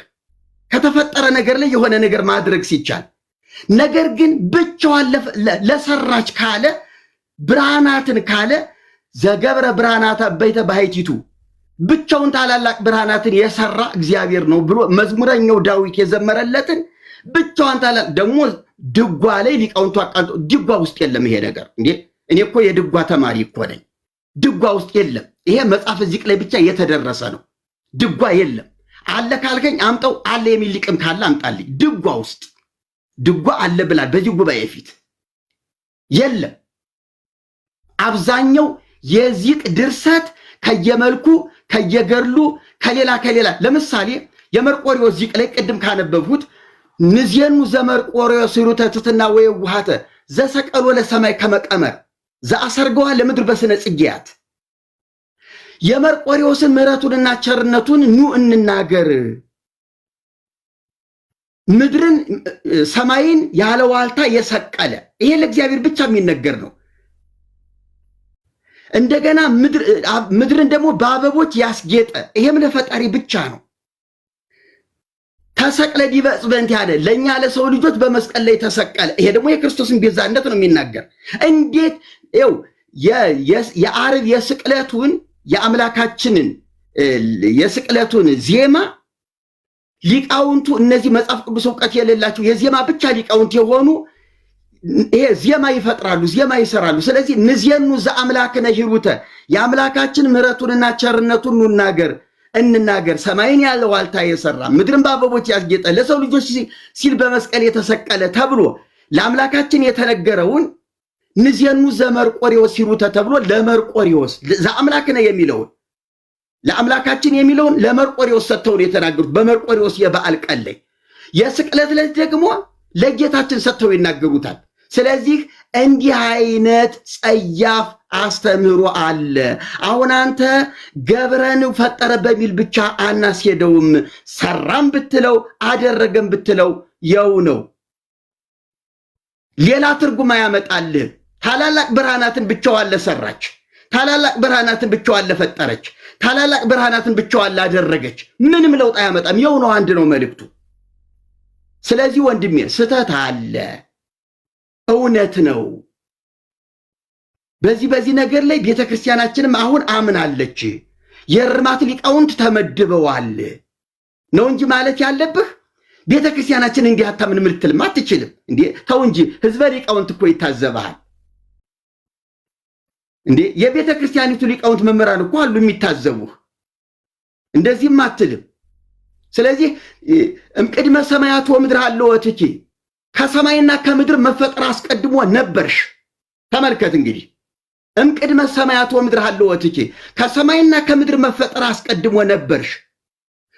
ከተፈጠረ ነገር ላይ የሆነ ነገር ማድረግ ሲቻል። ነገር ግን ብቻዋን ለሰራች ካለ ብርሃናትን ካለ ዘገብረ ብርሃናት አበይተ ባሕቲቱ ብቻውን ታላላቅ ብርሃናትን የሰራ እግዚአብሔር ነው ብሎ መዝሙረኛው ዳዊት የዘመረለትን ብቻዋን ታላላቅ ደግሞ ድጓ ላይ ሊቃውንቱ አቃንቶ ድጓ ውስጥ የለም ይሄ ነገር እንዴ! እኔ እኮ የድጓ ተማሪ እኮ ነኝ። ድጓ ውስጥ የለም ይሄ መጽሐፍ ዚቅ ላይ ብቻ የተደረሰ ነው። ድጓ የለም። አለ ካልከኝ አምጠው፣ አለ የሚል ሊቅም ካለ አምጣልኝ። ድጓ ውስጥ ድጓ አለ ብላል በዚህ ጉባኤ ፊት የለም። አብዛኛው የዚቅ ድርሰት ከየመልኩ ከየገርሉ ከሌላ ለምሳሌ የመርቆሪዎስ ዚቅ ላይ ቅድም ካነበብሁት ንዜኑ ዘመርቆሪዎስ ሩተ ትሕትና ወየዋሃተ ዘሰቀሎ ለሰማይ ከመቀመር ዘአሰርገዋ ለምድር በስነ ጽጌያት የመርቆሪዎስን ምሕረቱንና ቸርነቱን ኑ እንናገር። ምድርን ሰማይን ያለ ዋልታ የሰቀለ ይሄ ለእግዚአብሔር ብቻ የሚነገር ነው። እንደገና ምድርን ደግሞ በአበቦች ያስጌጠ ይሄም ለፈጣሪ ብቻ ነው። ተሰቅለ ዲበ ዕፀ በእንተ ያለ ለኛ ለሰው ልጆች በመስቀል ላይ ተሰቀለ። ይሄ ደግሞ የክርስቶስን ቤዛነት ነው የሚናገር። እንዴት ይው የዓርብ የስቅለቱን የአምላካችንን የስቅለቱን ዜማ ሊቃውንቱ እነዚህ መጽሐፍ ቅዱስ ዕውቀት የሌላቸው የዜማ ብቻ ሊቃውንት የሆኑ ይሄ ዜማ ይፈጥራሉ፣ ዜማ ይሰራሉ። ስለዚህ ንዜኑ ዘአምላክነ ሂሩተ የአምላካችን ምሕረቱንና ቸርነቱን እንናገር። ሰማይን ያለ ዋልታ የሰራ ምድርን በአበቦች ያስጌጠ ለሰው ልጆች ሲል በመስቀል የተሰቀለ ተብሎ ለአምላካችን የተነገረውን ንዜኑ ዘመርቆሪዎስ ሂሩተ ተብሎ ለመርቆሪዎስ ዘአምላክነ የሚለውን ለአምላካችን የሚለውን ለመርቆሪዎስ ሰጥተውን የተናገሩት በመርቆሪዎስ የበዓል ቀን ላይ የስቅለት ዕለት ደግሞ ለጌታችን ሰጥተው ይናገሩታል። ስለዚህ እንዲህ አይነት ጸያፍ አስተምህሮ አለ። አሁን አንተ ገብረን ፈጠረ በሚል ብቻ አናስሄደውም። ሰራም ብትለው አደረገም ብትለው የው ነው፣ ሌላ ትርጉም ያመጣልህ። ታላላቅ ብርሃናትን ብቻዋን ለሰራች፣ ታላላቅ ብርሃናትን ብቻዋን ለፈጠረች፣ ታላላቅ ብርሃናትን ብቻዋን ላደረገች ምንም ለውጥ አያመጣም። የው ነው፣ አንድ ነው መልእክቱ። ስለዚህ ወንድሜ ስተት አለ፣ እውነት ነው። በዚህ ነገር ላይ ቤተክርስቲያናችንም አሁን አምናለች። የእርማት ሊቃውንት ተመድበዋል ነው እንጂ ማለት ያለብህ ቤተክርስቲያናችን እንዲህ አታምንም ልትልም አትችልም። እንዴ ተው እንጂ ህዝበ ሊቃውንት እኮ ይታዘባል። እንዴ የቤተክርስቲያኒቱ ሊቃውንት መምህራን እኮ አሉ የሚታዘቡህ። እንደዚህም አትልም። ስለዚህ እምቅድመ ሰማያት ወምድር ሀለወትኪ ከሰማይና ከምድር መፈጠር አስቀድሞ ነበርሽ። ተመልከት እንግዲህ እምቅድመ ሰማያት ወምድር ሀለወትኪ ከሰማይና ከምድር መፈጠር አስቀድሞ ነበርሽ።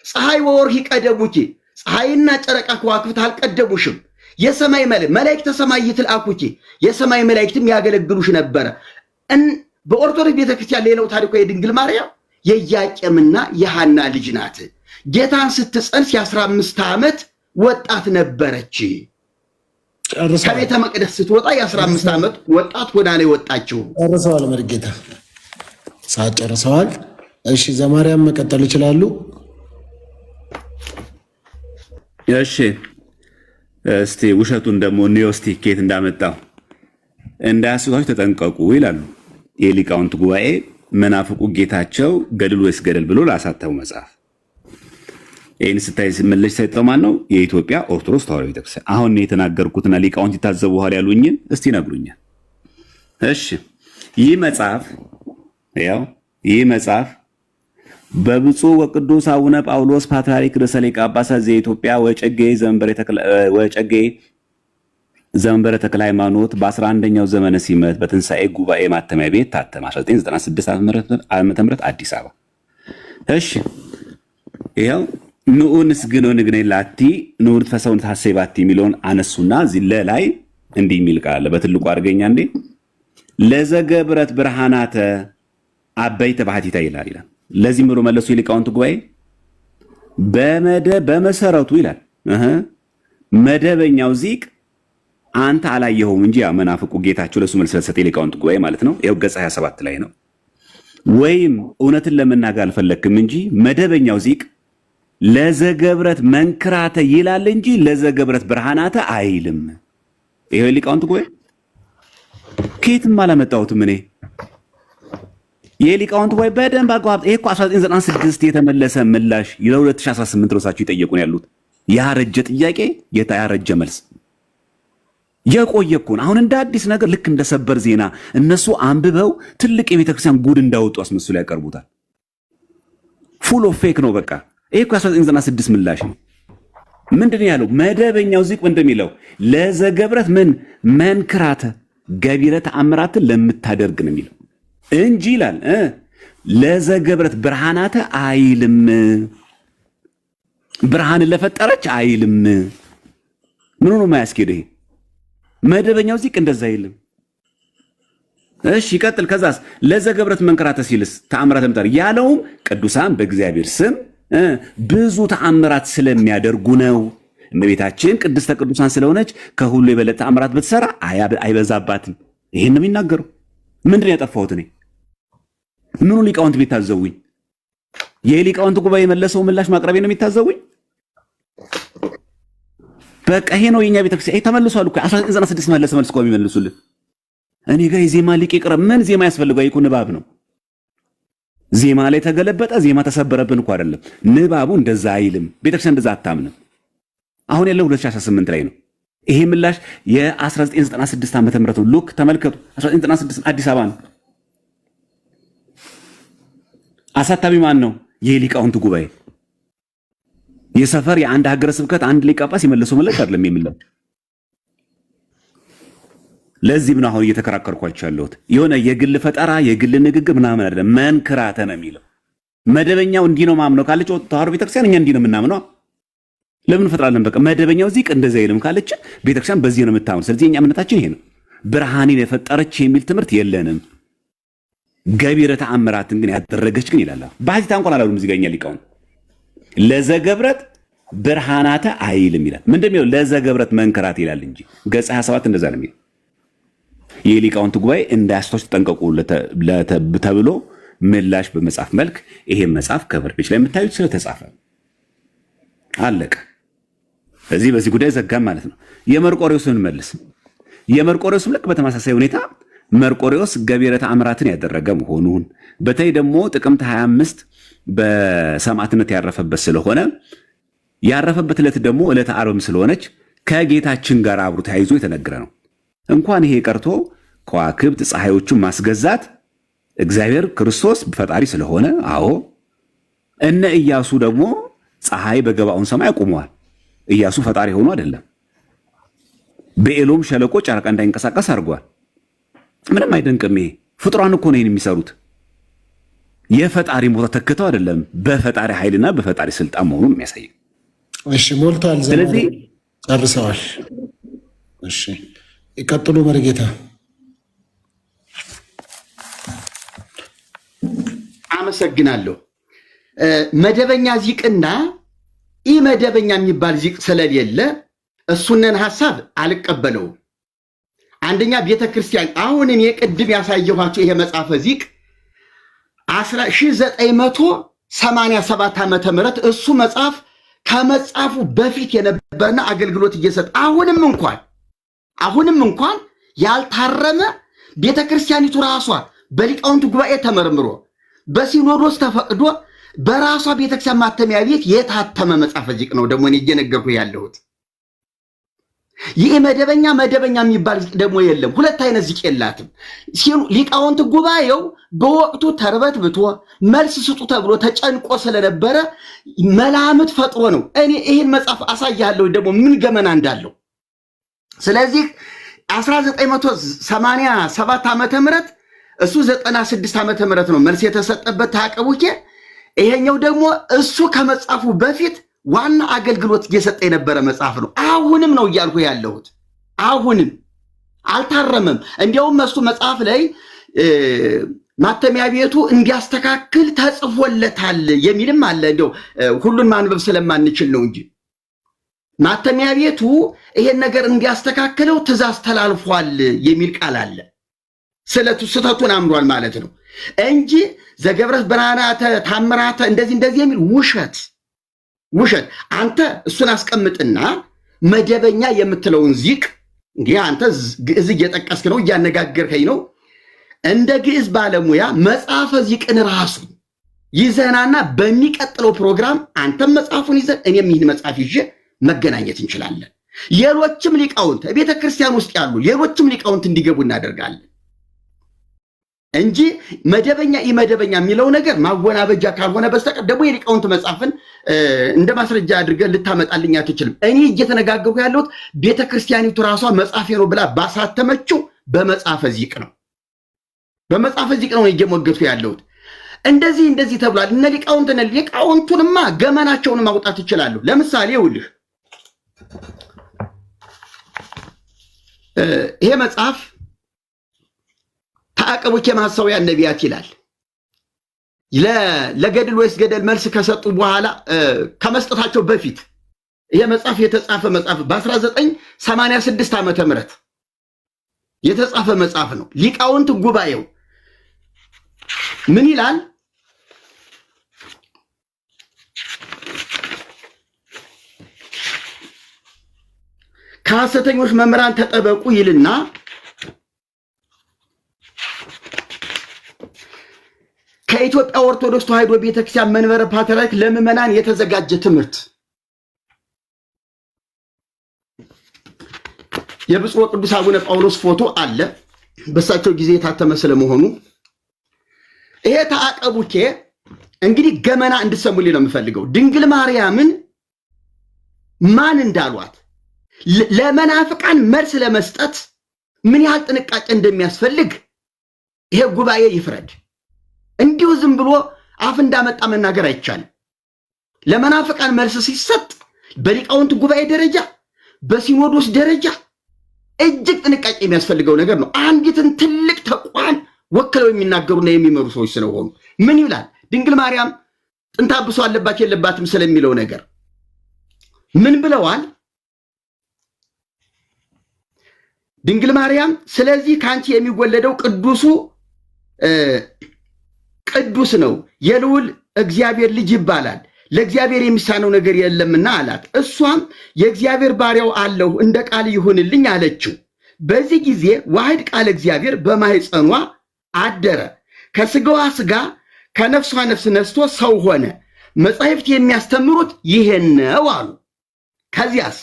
ፀሐይ ወወርኅ ይቀደሙኪ ፀሐይና ጨረቃ ከዋክብት አልቀደሙሽም። የሰማይ መላእክተ ሰማይ ይትልአኩኪ የሰማይ መላእክትም ያገለግሉሽ ነበረ። በኦርቶዶክስ ቤተክርስቲያን ሌላው ታሪኳ የድንግል ማርያም የኢያቄምና የሐና ልጅ ናት። ጌታን ስትጸንስ የ15 ዓመት ወጣት ነበረች። ከቤተ መቅደስ ስትወጣ የ15 ዓመት ወጣት ሆና ነው የወጣችው። ጨርሰዋል። መርጌታ ሰዓት ጨርሰዋል። እሺ ዘማርያም መቀጠል ይችላሉ። እሺ እስቲ ውሸቱን ደግሞ ኒዮስቲኬት እንዳመጣው እንዳያስቷችሁ ተጠንቀቁ ይላሉ የሊቃውንት ጉባኤ። መናፍቁ ጌታቸው ገድል ወይስ ገደል ብሎ ላሳተው መጽሐፍ ይህን ስታይ ሲመለስ ሳይጠው ማን ነው? የኢትዮጵያ ኦርቶዶክስ ተዋሕዶ ቤተክርስቲያን። አሁን የተናገርኩትና ሊቃውንት ይታዘቡሃል ያሉኝን እስቲ ነግሩኛል። እሺ ይህ መጽሐፍ በብፁዕ ወቅዱስ አቡነ ጳውሎስ ፓትርያርክ ርእሰ ሊቃነ ጳጳሳት ዘኢትዮጵያ ወጨጌ ዘመንበረ ተክለ ሃይማኖት በ11ኛው ዘመነ ሲመት በትንሣኤ ጉባኤ ማተሚያ ቤት ታተመ 1996 ዓ.ም አዲስ አበባ። እሺ ይኸው ንዑንስ ግን ንግኔ ላቲ ንዑድ ፈሰውን ታሰባቲ የሚለውን አነሱና እዚህ ላይ እንዲህ የሚል ቃል በትልቁ አድርገኛ እንዴ ለዘገብረት ብርሃናተ አበይተ ባህቲታ ይላል። ለዚህ ምሮ መለሱ የሊቃውንት ጉባኤ በመሰረቱ ይላል መደበኛው ዚቅ አንተ አላየኸውም እንጂ ያ መናፍቁ ጌታቸው ለሱ መልስ ሰጠ የሊቃውንት ጉባኤ ማለት ነው። ይኸው ገጽ 27 ላይ ነው። ወይም እውነትን ለመናገር አልፈለክም እንጂ መደበኛው ዚቅ ለዘገብረት መንክራተ ይላል እንጂ ለዘገብረት ብርሃናተ አይልም። ይሄው ሊቃውንት ጉባኤ ከየትም አላመጣሁትም እኔ የሊቃውንት ጉባኤ በደንብ አቋም። ይሄ እኮ 1996 የተመለሰ ምላሽ ለ2018 ራሳቸው ይጠየቁን ያሉት ያረጀ ጥያቄ ያረጀ መልስ የቆየ እኮ ነው። አሁን እንደ አዲስ ነገር ልክ እንደ ሰበር ዜና እነሱ አንብበው ትልቅ የቤተክርስቲያን ጉድ እንዳወጡ አስመስሎ ያቀርቡታል። ፉል ኦፍ ፌክ ነው በቃ። ይሄ እኮ 1996 ምላሽ ነው። ምንድን ያለው መደበኛው ዚቅ እንደሚለው ለዘገብረት ምን መንክራተ ገቢረ ተአምራትን ለምታደርግ ነው የሚለው እንጂ ይላል ለዘገብረት ብርሃናተ አይልም። ብርሃንን ለፈጠረች አይልም። ምን ነው ማያስኬድ? ይሄ መደበኛው ዚቅ እንደዛ አይልም። እሺ ይቀጥል። ከዛስ ለዘገብረት መንክራተ ሲልስ ተአምራት ለምታር ያለውም ቅዱሳን በእግዚአብሔር ስም ብዙ ተአምራት ስለሚያደርጉ ነው። እመቤታችን ቅድስተ ቅዱሳን ስለሆነች ከሁሉ የበለጠ ተአምራት ብትሰራ አይበዛባትም። ይሄን ነው የሚናገረው። ምንድን ያጠፋሁት እኔ? ምኑ ሊቃውንት ቢታዘቡኝ? የሊቃውንት ጉባኤ የመለሰው ምላሽ ማቅረቤ ነው የሚታዘቡኝ? በቃ ይሄ ነው የኛ ቤተክርስቲያን። ይሄ ተመልሷል እኮ 1996 መለሰ መልስ እኮ የሚመልሱልን። እኔ ጋር የዜማ ሊቅ ይቅረብ። ምን ዜማ ያስፈልገው? ይኩ ንባብ ነው። ዜማ ላይ ተገለበጠ፣ ዜማ ተሰበረብን እኮ አይደለም። ንባቡ እንደዛ አይልም። ቤተክርስቲያን እንደዛ አታምንም። አሁን ያለው 2018 ላይ ነው። ይሄ ምላሽ የ1996 ዓመተ ምህረት ሉክ ተመልከቱ። 1996 አዲስ አበባ ነው። አሳታሚ ማን ነው? የሊቃውንት ጉባኤ። የሰፈር የአንድ ሀገረ ስብከት አንድ ሊቀ ጳጳስ የመለሰው ምላሽ አይደለም የሚለው። ለዚህ ምን አሁን እየተከራከርኳቸው ያለሁት የሆነ የግል ፈጠራ የግል ንግግር ምናምን አይደለም። መንክራተ ነው የሚለው። መደበኛው እንዲህ ነው ማምነው ካለች ተዋሕዶ ቤተክርስቲያን እኛ እንዲህ ነው የምናምነው። ለምን ፈጥራለን? በቃ መደበኛው ዚቅ እንደዛ ይልም ካለች ቤተክርስቲያን በዚህ ነው የምታምነው። ስለዚህ እኛ እምነታችን ይሄ ነው። ብርሃንን የፈጠረች የሚል ትምህርት የለንም። ገቢረ ተአምራትን ግን ያደረገች ግን ይላል። ባህቲታ እንኳን አላሉም። እዚህ ጋር እኛ ሊቃውንት ለዘገብረት ብርሃናተ አይልም ይላል። ምንድን ነው ለዘገብረት መንክራት ይላል እንጂ ገጽ 27 እንደዛ ነው የሚለው። የሊቃውንት ጉባኤ እንዳያስቷች ተጠንቀቁ ተብሎ ምላሽ በመጽሐፍ መልክ ይሄን መጽሐፍ ከቨር ፔጅ ላይ የምታዩት ስለተጻፈ አለቀ። በዚህ ጉዳይ ዘጋም ማለት ነው። የመርቆሬዎስን መልስ። የመርቆሬዎስም ልክ በተመሳሳይ ሁኔታ መርቆሬዎስ ገቢረ ተአምራትን ያደረገ መሆኑን በተለይ ደግሞ ጥቅምት 25 በሰማዕትነት ያረፈበት ስለሆነ ያረፈበት ዕለት ደግሞ ዕለተ ዓርብም ስለሆነች ከጌታችን ጋር አብሮ ተያይዞ የተነገረ ነው። እንኳን ይሄ ቀርቶ ከዋክብት ፀሐዮቹን ማስገዛት እግዚአብሔር ክርስቶስ ፈጣሪ ስለሆነ አዎ፣ እነ ኢያሱ ደግሞ ፀሐይ በገባኦን ሰማይ አቁመዋል። ኢያሱ ፈጣሪ ሆኖ አይደለም። በኤሎም ሸለቆ ጨረቃ እንዳይንቀሳቀስ አድርጓል። ምንም አይደንቅም። ይሄ ፍጡራን እኮ ነው ይሄን የሚሰሩት። የፈጣሪ ቦታ ተክተው አይደለም፣ በፈጣሪ ኃይልና በፈጣሪ ስልጣን መሆኑን የሚያሳይ። እሺ ሞልቷል። ስለዚህ ጨርሰዋል። እሺ ይቀጥሉ መርጌታ። አመሰግናለሁ። መደበኛ ዚቅና ኢ መደበኛ የሚባል ዚቅ ስለሌለ እሱንን ሐሳብ አልቀበለውም። አንደኛ ቤተክርስቲያን አሁን እኔ ቅድም ያሳየኋቸው ይሄ መጽሐፈ ዚቅ 1987 ዓመተ ምህረት እሱ መጽሐፍ ከመጽሐፉ በፊት የነበረና አገልግሎት እየሰጠ አሁንም እንኳን ያልታረመ ቤተክርስቲያኒቱ ራሷ በሊቃውንቱ ጉባኤ ተመርምሮ በሲኖዶስ ተፈቅዶ በራሷ ቤተክርስቲያን ማተሚያ ቤት የታተመ መጽሐፈ ዚቅ ነው። ደግሞ እኔ እየነገርኩ ያለሁት ይህ መደበኛ የሚባል ዚቅ ደግሞ የለም። ሁለት አይነት ዚቅ የላትም። ሊቃውንት ጉባኤው በወቅቱ ተርበትብቶ መልስ ስጡ ተብሎ ተጨንቆ ስለነበረ መላምት ፈጥሮ ነው። እኔ ይህን መጽሐፍ አሳያለሁ ደግሞ ምን ገመና እንዳለው። ስለዚህ 1987 ዓመተ ምህረት እሱ 96 ዓመተ ምህረት ነው መልስ የተሰጠበት ታቀቡኬ። ይሄኛው ደግሞ እሱ ከመጽሐፉ በፊት ዋና አገልግሎት እየሰጠ የነበረ መጽሐፍ ነው። አሁንም ነው እያልኩ ያለሁት። አሁንም አልታረመም። እንዲያውም እሱ መጽሐፍ ላይ ማተሚያ ቤቱ እንዲያስተካክል ተጽፎለታል የሚልም አለ። እንዲያው ሁሉን ማንበብ ስለማንችል ነው እንጂ ማተሚያ ቤቱ ይሄን ነገር እንዲያስተካክለው ትእዛዝ ተላልፏል የሚል ቃል አለ። ስህተቱን አምሯል ማለት ነው እንጂ ዘገብረት ብርሃናተ ታምራተ እንደዚህ የሚል ውሸት። አንተ እሱን አስቀምጥና መደበኛ የምትለውን ዚቅ እንግዲህ አንተ ግዕዝ እየጠቀስክ ነው፣ እያነጋገርከኝ ነው። እንደ ግዕዝ ባለሙያ መጽሐፈ ዚቅን ራሱ ይዘናና በሚቀጥለው ፕሮግራም አንተም መጽሐፉን ይዘን እኔም ይህን መጽሐፍ ይዤ መገናኘት እንችላለን። ሌሎችም ሊቃውንት ቤተ ክርስቲያን ውስጥ ያሉ ሌሎችም ሊቃውንት እንዲገቡ እናደርጋለን እንጂ መደበኛ ኢመደበኛ የሚለው ነገር ማወናበጃ ካልሆነ በስተቀር ደግሞ የሊቃውንት መጽሐፍን እንደ ማስረጃ አድርገን ልታመጣልኝ አትችልም። እኔ እየተነጋገርኩ ያለሁት ቤተ ክርስቲያኒቱ ራሷ መጽሐፌ ነው ብላ ባሳተመችው በመጽሐፈ ዚቅ ነው። በመጽሐፈ ዚቅ ነው እየሞገቱ ያለሁት። እንደዚህ ተብሏል። ሊቃውንቱንማ ገመናቸውን ማውጣት ይችላሉ። ለምሳሌ ይኸውልህ ይሄ መጽሐፍ ተአቀቡኬ ማኅፀውያ ነቢያት ይላል። ለገድል ወይስ ገደል መልስ ከሰጡ በኋላ ከመስጠታቸው በፊት ይሄ መጽሐፍ የተጻፈ መጽሐፍ በ1986 ዓመተ ምህረት የተጻፈ መጽሐፍ ነው። ሊቃውንት ጉባኤው ምን ይላል? ከሐሰተኞች መምህራን ተጠበቁ ይልና ከኢትዮጵያ ኦርቶዶክስ ተዋሕዶ ቤተክርስቲያን መንበረ ፓትርያርክ ለምዕመናን የተዘጋጀ ትምህርት የብፁዕ ቅዱስ አቡነ ጳውሎስ ፎቶ አለ። በሳቸው ጊዜ የታተመ ስለመሆኑ ይሄ ተአቀቡኬ እንግዲህ ገመና እንድሰሙልኝ ነው የምፈልገው። ድንግል ማርያምን ማን እንዳሏት ለመናፍቃን መልስ ለመስጠት ምን ያህል ጥንቃቄ እንደሚያስፈልግ ይሄ ጉባኤ ይፍረድ። እንዲሁ ዝም ብሎ አፍ እንዳመጣ መናገር አይቻልም። ለመናፍቃን መልስ ሲሰጥ በሊቃውንት ጉባኤ ደረጃ በሲኖዶስ ደረጃ እጅግ ጥንቃቄ የሚያስፈልገው ነገር ነው። አንዲትን ትልቅ ተቋም ወክለው የሚናገሩና የሚመሩ ሰዎች ስለሆኑ ምን ይላል? ድንግል ማርያም ጥንተ አብሶ አለባት የለባትም ስለሚለው ነገር ምን ብለዋል? ድንግል ማርያም ስለዚህ ካንቺ የሚወለደው ቅዱስ ነው፣ የልዑል እግዚአብሔር ልጅ ይባላል፣ ለእግዚአብሔር የሚሳነው ነገር የለምና አላት። እሷም የእግዚአብሔር ባሪያው አለሁ እንደ ቃል ይሁንልኝ አለችው። በዚህ ጊዜ ዋሕድ ቃል እግዚአብሔር በማኅፀኗ አደረ፣ ከስጋዋ ስጋ ከነፍሷ ነፍስ ነስቶ ሰው ሆነ። መጻሕፍት የሚያስተምሩት ይሄን ነው አሉ። ከዚያስ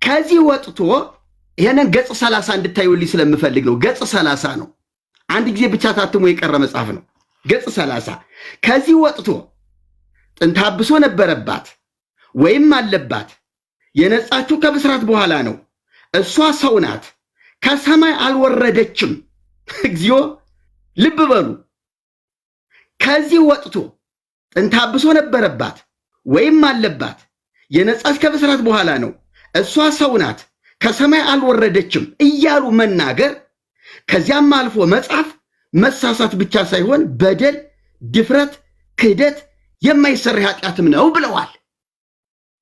ከዚህ ወጥቶ ይሄንን ገጽ 30 እንድታዩልኝ ስለምፈልግ ነው። ገጽ 30 ነው። አንድ ጊዜ ብቻ ታትሞ የቀረ መጽሐፍ ነው። ገጽ 30 ከዚህ ወጥቶ ጥንተ አብሶ ነበረባት ወይም አለባት፣ የነጻችው ከብስራት በኋላ ነው። እሷ ሰው ናት፣ ከሰማይ አልወረደችም። እግዚኦ ልብ በሉ። ከዚህ ወጥቶ ጥንተ አብሶ ነበረባት ወይም አለባት፣ የነጻች ከብስራት በኋላ ነው። እሷ ሰው ናት፣ ከሰማይ አልወረደችም እያሉ መናገር፣ ከዚያም አልፎ መጻፍ መሳሳት ብቻ ሳይሆን በደል፣ ድፍረት፣ ክህደት የማይሰራ ኃጢአትም ነው ብለዋል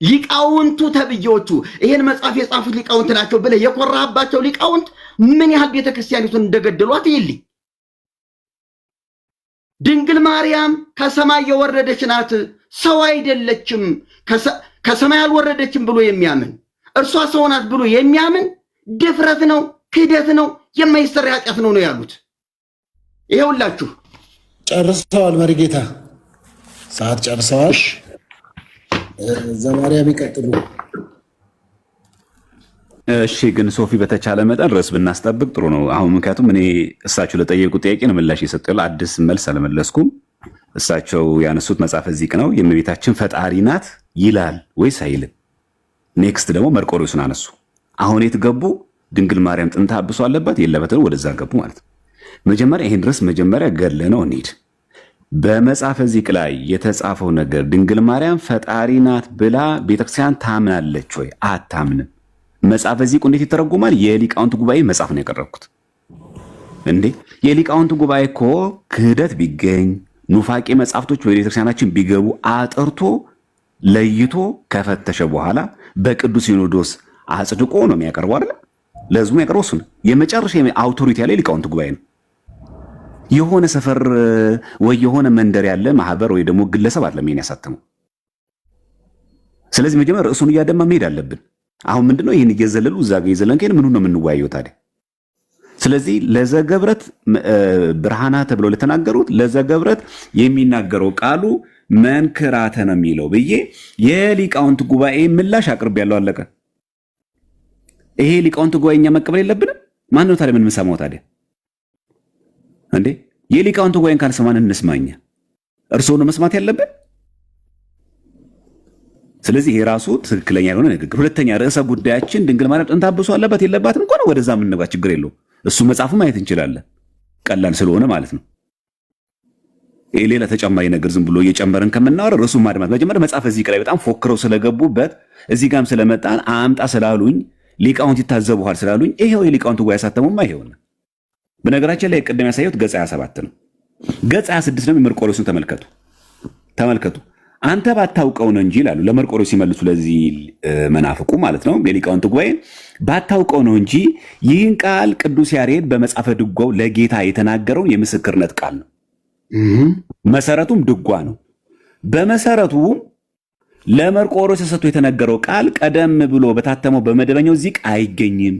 ሊቃውንቱ ተብዬዎቹ። ይሄን መጽሐፍ የጻፉት ሊቃውንት ናቸው ብለህ የኮራህባቸው ሊቃውንት ምን ያህል ቤተክርስቲያኒቱን እንደገደሏት ይልኝ። ድንግል ማርያም ከሰማይ የወረደች ናት፣ ሰው አይደለችም። ከሰማይ አልወረደችም ብሎ የሚያምን እርሷ ሰው ናት ብሎ የሚያምን ድፍረት ነው፣ ክህደት ነው፣ የማይሰራ ኃጢአት ነው ያሉት። ይሄውላችሁ ጨርሰዋል። መሪጌታ ሰዓት ጨርሰዋል። ዘማርያም ይቀጥሉ። እሺ፣ ግን ሶፊ በተቻለ መጠን ርዕስ ብናስጠብቅ ጥሩ ነው። አሁን ምክንያቱም እኔ እሳቸው ለጠየቁ ጥያቄ ነው ምላሽ የሰጠው፣ አዲስ መልስ አልመለስኩም። እሳቸው ያነሱት መጽሐፈ ዚቅ ነው። የእመቤታችን ፈጣሪ ናት ይላል ወይስ አይልም? ኔክስት ደግሞ መርቆሬዎስን አነሱ። አሁን የት ገቡ? ድንግል ማርያም ጥንተ አብሶ አለባት የለበትም፣ ወደዛ ገቡ ማለት ነው። መጀመሪያ ይሄን ድረስ መጀመሪያ ገለ ነው እንሂድ። በመጽሐፈ ዚቅ ላይ የተጻፈው ነገር ድንግል ማርያም ፈጣሪ ናት ብላ ቤተክርስቲያን ታምናለች ወይ? አታምንም። መጽሐፈ ዚቁ እንዴት ይተረጎማል? የሊቃውንት ጉባኤ መጽሐፍ ነው ያቀረብኩት። እንዴ የሊቃውንት ጉባኤ እኮ ክህደት ቢገኝ ኑፋቄ መጽሐፍቶች ወደ ቤተክርስቲያናችን ቢገቡ አጥርቶ ለይቶ ከፈተሸ በኋላ በቅዱስ ሲኖዶስ አጽድቆ ነው የሚያቀርበው አይደል? ለህዝቡ የሚያቀርበው እሱ ነው። የመጨረሻ አውቶሪቲ ያለ ሊቃውንት ጉባኤ ነው። የሆነ ሰፈር ወይ የሆነ መንደር ያለ ማህበር ወይ ደግሞ ግለሰብ አይደለም ይሄን ያሳተመው። ስለዚህ መጀመሪያ ርዕሱን እያደማ መሄድ አለብን። አሁን ምንድነው ይሄን እየዘለሉ እዛ ጋር ይዘለን ከሄን ምኑን ነው የምንወያየው ታዲያ? ስለዚህ ለዘገብረት ብርሃና ተብሎ ለተናገሩት ለዘገብረት የሚናገረው ቃሉ መንክራተ ነው የሚለው ብዬ የሊቃውንት ጉባኤ ምላሽ አቅርብ ያለው አለቀ። ይሄ ሊቃውንት ጉባኤኛ መቀበል የለብንም። ማን ነው ታዲያ ምን የምንሰማው ታዲያ? እንዴ የሊቃውንት ጉባኤን ካልሰማን እንስማኛ? እርስዎ ነው መስማት ያለብን። ስለዚህ ይሄ ራሱ ትክክለኛ የሆነ ንግግር። ሁለተኛ ርዕሰ ጉዳያችን ድንግል ማርያም ጥንተ አብሶ አለባት የለባትም እንኳን ወደዛ የምንገባ ችግር የለውም። እሱ መጽሐፉ ማየት እንችላለን፣ ቀላል ስለሆነ ማለት ነው። ይሄ ሌላ ተጨማሪ ነገር ዝም ብሎ እየጨመረን ከምናወራ ርዕሱ ማድማት መጀመሪያ መጽሐፈ ዚቅ ላይ በጣም ፎክረው ስለገቡበት እዚህ ጋርም ስለመጣን አምጣ ስላሉኝ ሊቃውንት ይታዘቡሃል ስላሉኝ ይሄው የሊቃውንት ጉባኤ ያሳተሙማ ይሄውና። በነገራችን ላይ ቅድም ያሳየሁት ገጽ 27 ነው። ገጽ 26 ነው። መርቆሬዎስን ተመልከቱ። አንተ ባታውቀው ነው እንጂ ይላሉ ለመርቆሬዎስ ሲመልሱ፣ ለዚህ መናፍቁ ማለት ነው የሊቃውንት ጉባኤ ባታውቀው ነው እንጂ ይህን ቃል ቅዱስ ያሬድ በመጽሐፈ ድጓው ለጌታ የተናገረው የምስክርነት ቃል ነው። መሰረቱም ድጓ ነው። በመሰረቱ ለመርቆሬዎስ ተሰጥቶ የተነገረው ቃል ቀደም ብሎ በታተመው በመደበኛው ዚቅ አይገኝም።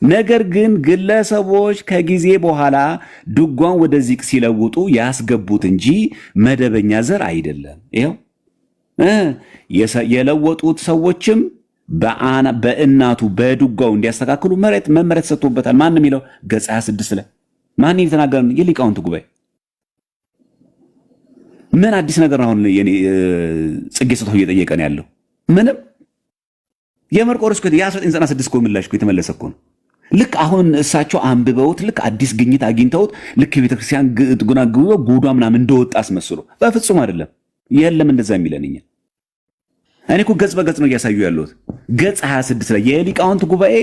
ነገር ግን ግለሰቦች ከጊዜ በኋላ ድጓን ወደ ዚቅ ሲለውጡ ያስገቡት እንጂ መደበኛ ዘር አይደለም። ይኸው የለወጡት ሰዎችም በእናቱ በድጓው እንዲያስተካክሉ መመሪያ ተሰጥቶበታል። ማን የሚለው ገጽ 26 ላይ ማን የተናገረ? የሊቃውንት ጉባኤ። ምን አዲስ ነገር አሁን ጽጌ ስጦታው እየጠየቀን ያለው ምንም። የመርቆሬዎስ የ1996 እኮ ምላሽ እኮ የተመለሰ እኮ ነው። ልክ አሁን እሳቸው አንብበውት ልክ አዲስ ግኝት አግኝተውት ልክ የቤተክርስቲያን ጉዷ ምናምን እንደወጣ አስመስሎ፣ በፍጹም አይደለም። የለም እንደዛ የሚለን እኛ። እኔ እኮ ገጽ በገጽ ነው እያሳዩ ያለሁት። ገጽ 26 ላይ የሊቃውንት ጉባኤ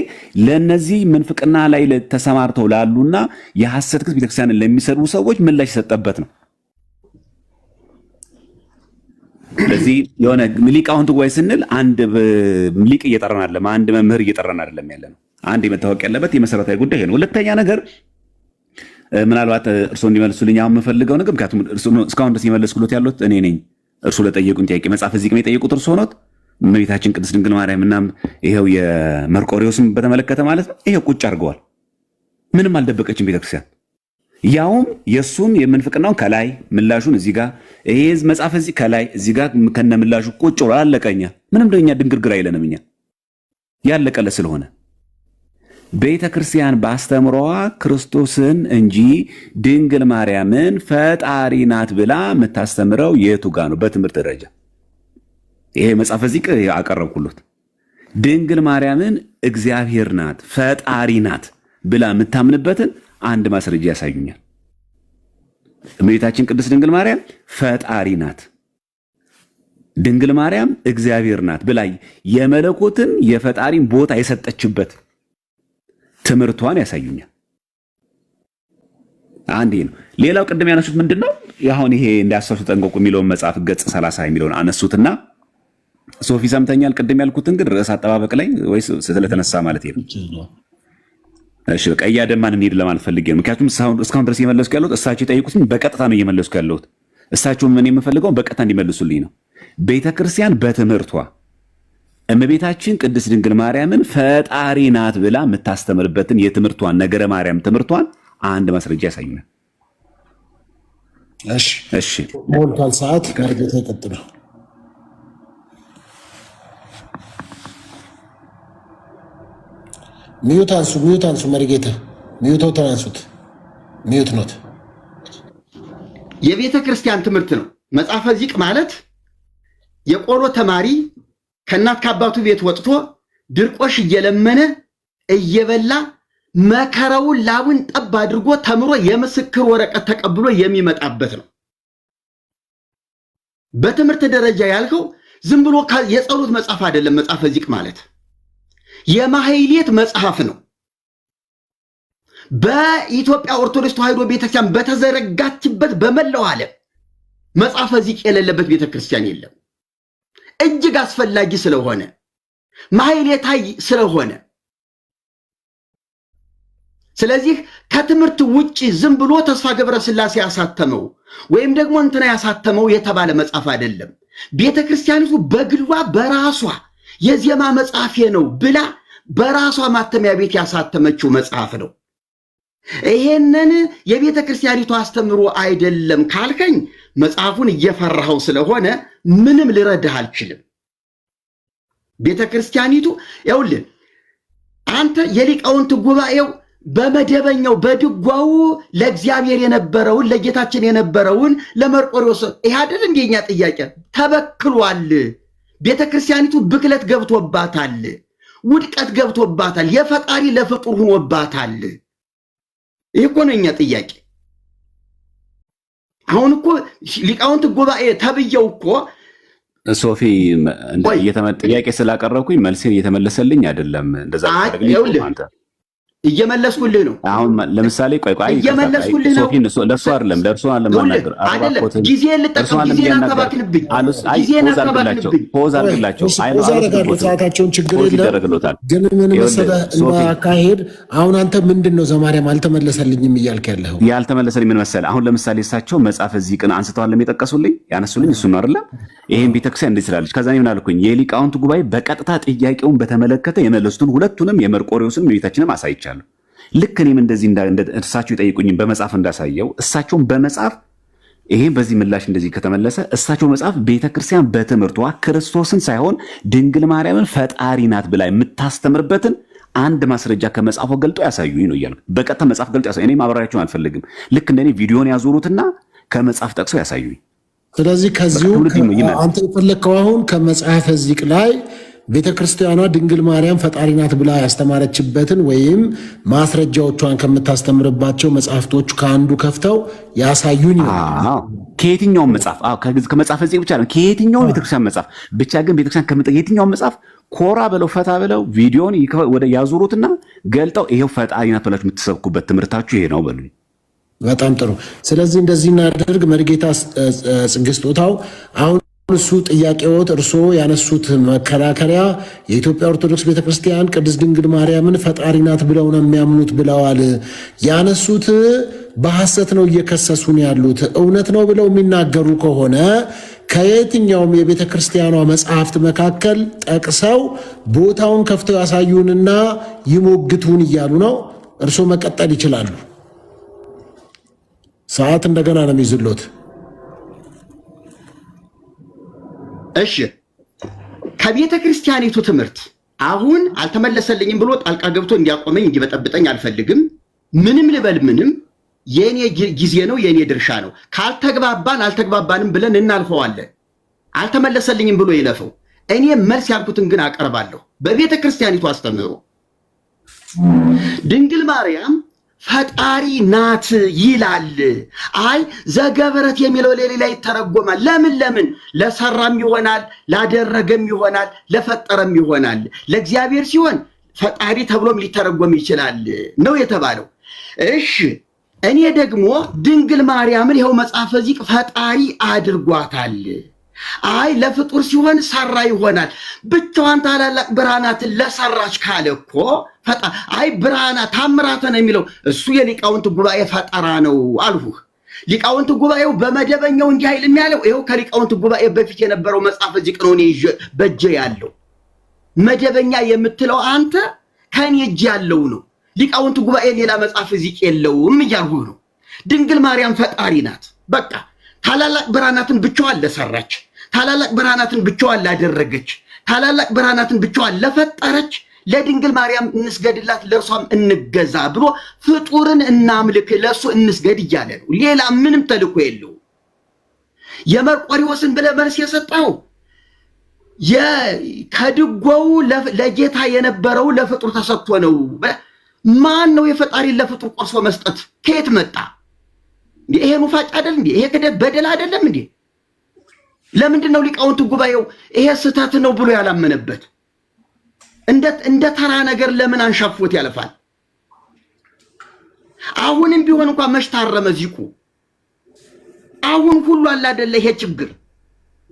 ለነዚህ ምንፍቅና ላይ ተሰማርተው ላሉና የሐሰት ክስ ቤተክርስቲያንን ለሚሰሩ ሰዎች ምላሽ የሰጠበት ነው። ስለዚህ የሆነ ሊቃውንት ጉባኤ ስንል አንድ ሊቅ እየጠራን አይደለም፣ አንድ መምህር እየጠራን አይደለም ያለ ነው። አንድ መታወቅ ያለበት የመሰረታዊ ጉዳይ ነው። ሁለተኛ ነገር ምናልባት እርስዎ እንዲመልሱልኝ አሁን የምፈልገው ነገር፣ ምክንያቱም እስካሁን ድረስ የመለስኩሎት ያሉት እኔ ነኝ። እርስዎ ለጠየቁኝ ጥያቄ መጽሐፈ ዚቅ የጠየቁት እርስዎ ኖት። እመቤታችን ቅድስት ድንግል ማርያም እና ይሄው የመርቆሬዎስን በተመለከተ ማለት ነው። ይሄው ቁጭ አድርገዋል። ምንም አልደበቀችም ቤተክርስቲያን። ያውም የሱን የምንፍቅናውን ከላይ ምላሹን እዚህ ጋር ይሄ መጽሐፈ ዚቅ ከላይ እዚህ ጋር ከነ ምላሹ ቁጭ ብሎ አለቀኛ። ምንም ደኛ ድንግርግር አይለንም እኛ ያለቀለ ስለሆነ ቤተ ክርስቲያን ባስተምሮዋ ክርስቶስን እንጂ ድንግል ማርያምን ፈጣሪ ናት ብላ የምታስተምረው የቱ ጋ ነው? በትምህርት ደረጃ ይሄ መጽሐፈ ዚቅ አቀረብኩሎት። ድንግል ማርያምን እግዚአብሔር ናት ፈጣሪ ናት ብላ የምታምንበትን አንድ ማስረጃ ያሳዩኛል። እመቤታችን ቅድስት ድንግል ማርያም ፈጣሪ ናት፣ ድንግል ማርያም እግዚአብሔር ናት ብላ የመለኮትን የፈጣሪን ቦታ የሰጠችበት ትምህርቷን ያሳዩኛል። አንዴ ነው። ሌላው ቅድም ያነሱት ምንድነው? አሁን ይሄ እንዳያሳሱ ጠንቀቁ የሚለውን መጽሐፍ ገጽ 30 የሚለውን አነሱትና ሶፊ ሰምተኛል። ቅድም ያልኩትን ግን ርዕስ አጠባበቅ ላይ ወይስ ስለተነሳ ማለት ነው። እሺ በቃ እያደማን እንሂድ ለማለት ፈልጌ ነው። ምክንያቱም እስካሁን ድረስ እየመለስኩ ያለሁት እሳቸው የጠየቁትን በቀጥታ ነው እየመለስኩ ያለሁት። እሳቸውም ምን የምፈልገው በቀጥታ እንዲመልሱልኝ ነው። ቤተክርስቲያን በትምህርቷ እመቤታችን ቅድስት ድንግል ማርያምን ፈጣሪ ናት ብላ የምታስተምርበትን የትምህርቷን ነገረ ማርያም ትምህርቷን አንድ ማስረጃ ያሳዩናል። እሺ ሞልቷል። ሰዓት ከርቤት ይቀጥሉ። ሚዩት አንሱ መሪጌታ ሚዩተው ተናንሱት። ሚዩት ኖት የቤተ ክርስቲያን ትምህርት ነው። መጽሐፈ ዚቅ ማለት የቆሎ ተማሪ ከእናት ከአባቱ ቤት ወጥቶ ድርቆሽ እየለመነ እየበላ መከራውን ላቡን ጠብ አድርጎ ተምሮ የምስክር ወረቀት ተቀብሎ የሚመጣበት ነው። በትምህርት ደረጃ ያልከው ዝም ብሎ የጸሎት መጽሐፍ አይደለም። መጽሐፈ ዚቅ ማለት የማህሌት መጽሐፍ ነው። በኢትዮጵያ ኦርቶዶክስ ተዋሕዶ ቤተክርስቲያን በተዘረጋችበት በመላው ዓለም መጽሐፈ ዚቅ የሌለበት ቤተክርስቲያን የለም። እጅግ አስፈላጊ ስለሆነ ማህሌታይ ስለሆነ ስለዚህ ከትምህርት ውጪ ዝም ብሎ ተስፋ ገብረ ሥላሴ ያሳተመው ወይም ደግሞ እንትና ያሳተመው የተባለ መጽሐፍ አይደለም። ቤተክርስቲያኒቱ በግሏ በራሷ የዜማ መጽሐፌ ነው ብላ በራሷ ማተሚያ ቤት ያሳተመችው መጽሐፍ ነው። ይሄንን የቤተክርስቲያኒቱ አስተምሮ አይደለም ካልከኝ መጽሐፉን እየፈራኸው ስለሆነ ምንም ልረዳህ አልችልም። ቤተክርስቲያኒቱ ይኸውልህ አንተ የሊቃውንት ጉባኤው በመደበኛው በድጓው ለእግዚአብሔር የነበረውን ለጌታችን የነበረውን ለመርቆሬዎስ ይሄ አይደል እንደኛ ጥያቄ ተበክሏል። ቤተክርስቲያኒቱ ብክለት ገብቶባታል፣ ውድቀት ገብቶባታል፣ የፈጣሪ ለፍጡር ሆኖባታል። ይሄ እኮ ነው የኛ ጥያቄ። አሁን እኮ ሊቃውንት ጉባኤ ተብየው እኮ ሶፊ ጥያቄ ስላቀረብኩኝ መልሴን እየተመለሰልኝ አይደለም። እንደዛ አንተ እየመለስኩልህ ነው። አሁን ለምሳሌ ቆይ እየመለስኩልህ ነው። ሶፊ ለእርሱ አይደለም ማናገር አይደለም። ጊዜን ልጠቀም፣ ጊዜን አታባክንብኝ። ፖዝ አድርግላቸው። ሰዓታቸውን ችግር የለም ግን ምን መሰለህ አካሄድ አሁን አንተ ምንድን ነው ዘማርያም አልተመለሰልኝም እያልክ ያለኸው? ያልተመለሰልኝ ምን መሰለህ አሁን ለምሳሌ እሳቸው መጽሐፈ ዚቅን አንስተዋል የሚጠቀሱልኝ ያነሱልኝ እሱ ነው አይደለ? ይሄን ቤተክርስቲያን እንዴት ስላለች ከዛ ምን አልኩኝ የሊቃውንት ጉባኤ በቀጥታ ጥያቄውን በተመለከተ የመለሱትን ሁለቱንም የመርቆሬዎስን ቤታችንም አሳይቻለሁ። ልክ እኔም እንደዚህ እሳቸው ይጠይቁኝም በመጽሐፍ እንዳሳየው እሳቸውን በመጽሐፍ ይሄን በዚህ ምላሽ እንደዚህ ከተመለሰ እሳቸው መጽሐፍ ቤተክርስቲያን በትምህርቷ ክርስቶስን ሳይሆን ድንግል ማርያምን ፈጣሪ ናት ብላ የምታስተምርበትን አንድ ማስረጃ ከመጽሐፉ ገልጦ ያሳዩኝ ነው እያልኩ በቀጥታ መጽሐፍ ገልጦ ያሳዩኝ። እኔ ማብራሪያቸውን አልፈልግም። ልክ እንደኔ ቪዲዮን ያዞሩትና ከመጽሐፍ ጠቅሰው ያሳዩኝ። ስለዚህ ከዚሁ አንተ የፈለግከው አሁን ከመጽሐፈ ዚቅ ላይ ቤተክርስቲያኗ ድንግል ማርያም ፈጣሪ ናት ብላ ያስተማረችበትን ወይም ማስረጃዎቿን ከምታስተምርባቸው መጽሐፍቶች ከአንዱ ከፍተው ያሳዩኝ ነው። ከየትኛውም መጽሐፍ ከመጽሐፈ ዚቅ ብቻ ነው፣ ከየትኛውም ቤተክርስቲያን መጽሐፍ ብቻ ግን ቤተክርስቲያን ከየትኛውም መጽሐፍ ኮራ ብለው ፈታ ብለው ቪዲዮን ወደ ያዙሩትና ገልጠው ይሄው ፈጣሪ ናት ብላችሁ የምትሰብኩበት ትምህርታችሁ ይሄ ነው በሉኝ። በጣም ጥሩ። ስለዚህ እንደዚህ እናደርግ። መርጌታ ጽጌ ስጦታው አሁን እሱ ጥያቄዎት እርስዎ ያነሱት መከራከሪያ የኢትዮጵያ ኦርቶዶክስ ቤተክርስቲያን ቅድስት ድንግል ማርያምን ፈጣሪ ናት ብለው ነው የሚያምኑት ብለዋል። ያነሱት በሐሰት ነው እየከሰሱን ያሉት። እውነት ነው ብለው የሚናገሩ ከሆነ ከየትኛውም የቤተ ክርስቲያኗ መጽሐፍት መካከል ጠቅሰው ቦታውን ከፍተው ያሳዩንና ይሞግቱን እያሉ ነው። እርስዎ መቀጠል ይችላሉ። ሰዓት እንደገና ነው የሚይዝሎት። እሺ ከቤተ ክርስቲያኒቱ ትምህርት አሁን አልተመለሰልኝም ብሎ ጣልቃ ገብቶ እንዲያቆመኝ እንዲበጠብጠኝ አልፈልግም። ምንም ልበል ምንም የኔ ጊዜ ነው፣ የኔ ድርሻ ነው። ካልተግባባን አልተግባባንም ብለን እናልፈዋለን። አልተመለሰልኝም ብሎ ይለፈው። እኔ መልስ ያልኩትን ግን አቀርባለሁ። በቤተ ክርስቲያኒቱ አስተምህሮ ድንግል ማርያም ፈጣሪ ናት ይላል። አይ ዘገብረት የሚለው ሌላ ይተረጎማል። ለምን ለሰራም ይሆናል፣ ላደረገም ይሆናል፣ ለፈጠረም ይሆናል። ለእግዚአብሔር ሲሆን ፈጣሪ ተብሎም ሊተረጎም ይችላል ነው የተባለው። እሺ እኔ ደግሞ ድንግል ማርያምን ይኸው መጽሐፈ ዚቅ ፈጣሪ አድርጓታል። አይ ለፍጡር ሲሆን ሰራ ይሆናል። ብቻዋን ታላላቅ ብርሃናትን ለሰራች ካለ እኮ አይ ብርሃናት ታምራተ ነው የሚለው እሱ የሊቃውንት ጉባኤ ፈጠራ ነው አልሁህ። ሊቃውንት ጉባኤው በመደበኛው እንዲህ አይልም ያለው ይኸው ከሊቃውንት ጉባኤ በፊት የነበረው መጽሐፈ ዚቅ ነው እኔ በእጄ ያለው። መደበኛ የምትለው አንተ ከኔ እጅ ያለው ነው። ሊቃውንት ጉባኤ ሌላ መጽሐፈ ዚቅ የለውም እያልሁህ ነው። ድንግል ማርያም ፈጣሪ ናት። በቃ ታላላቅ ብርሃናትን ብቻዋን ለሰራች፣ ታላላቅ ብርሃናትን ብቻዋን ላደረገች፣ ታላላቅ ብርሃናትን ብቻዋን ለፈጠረች ለድንግል ማርያም እንስገድላት፣ ለእርሷም እንገዛ ብሎ ፍጡርን እናምልክ፣ ለእሱ እንስገድ እያለ ነው። ሌላ ምንም ተልኮ የለው። የመርቆሬዎስን ብለህ መልስ የሰጠው ከድጓው ለጌታ የነበረው ለፍጡር ተሰጥቶ ነው። ማን ነው የፈጣሪን ለፍጡር ቆርሶ መስጠት? ከየት መጣ? ይሄ ሙፋጭ አይደል እንዴ? ይሄ በደል አይደለም እንዴ? ለምንድን ነው ሊቃውንት ጉባኤው ይሄ ስህተት ነው ብሎ ያላመነበት? እንደ ተራ ነገር ለምን አንሻፎት ያለፋል? አሁንም ቢሆን እንኳን መች ታረመ ዚቁ? አሁን ሁሉ አላደለ ይሄ ችግር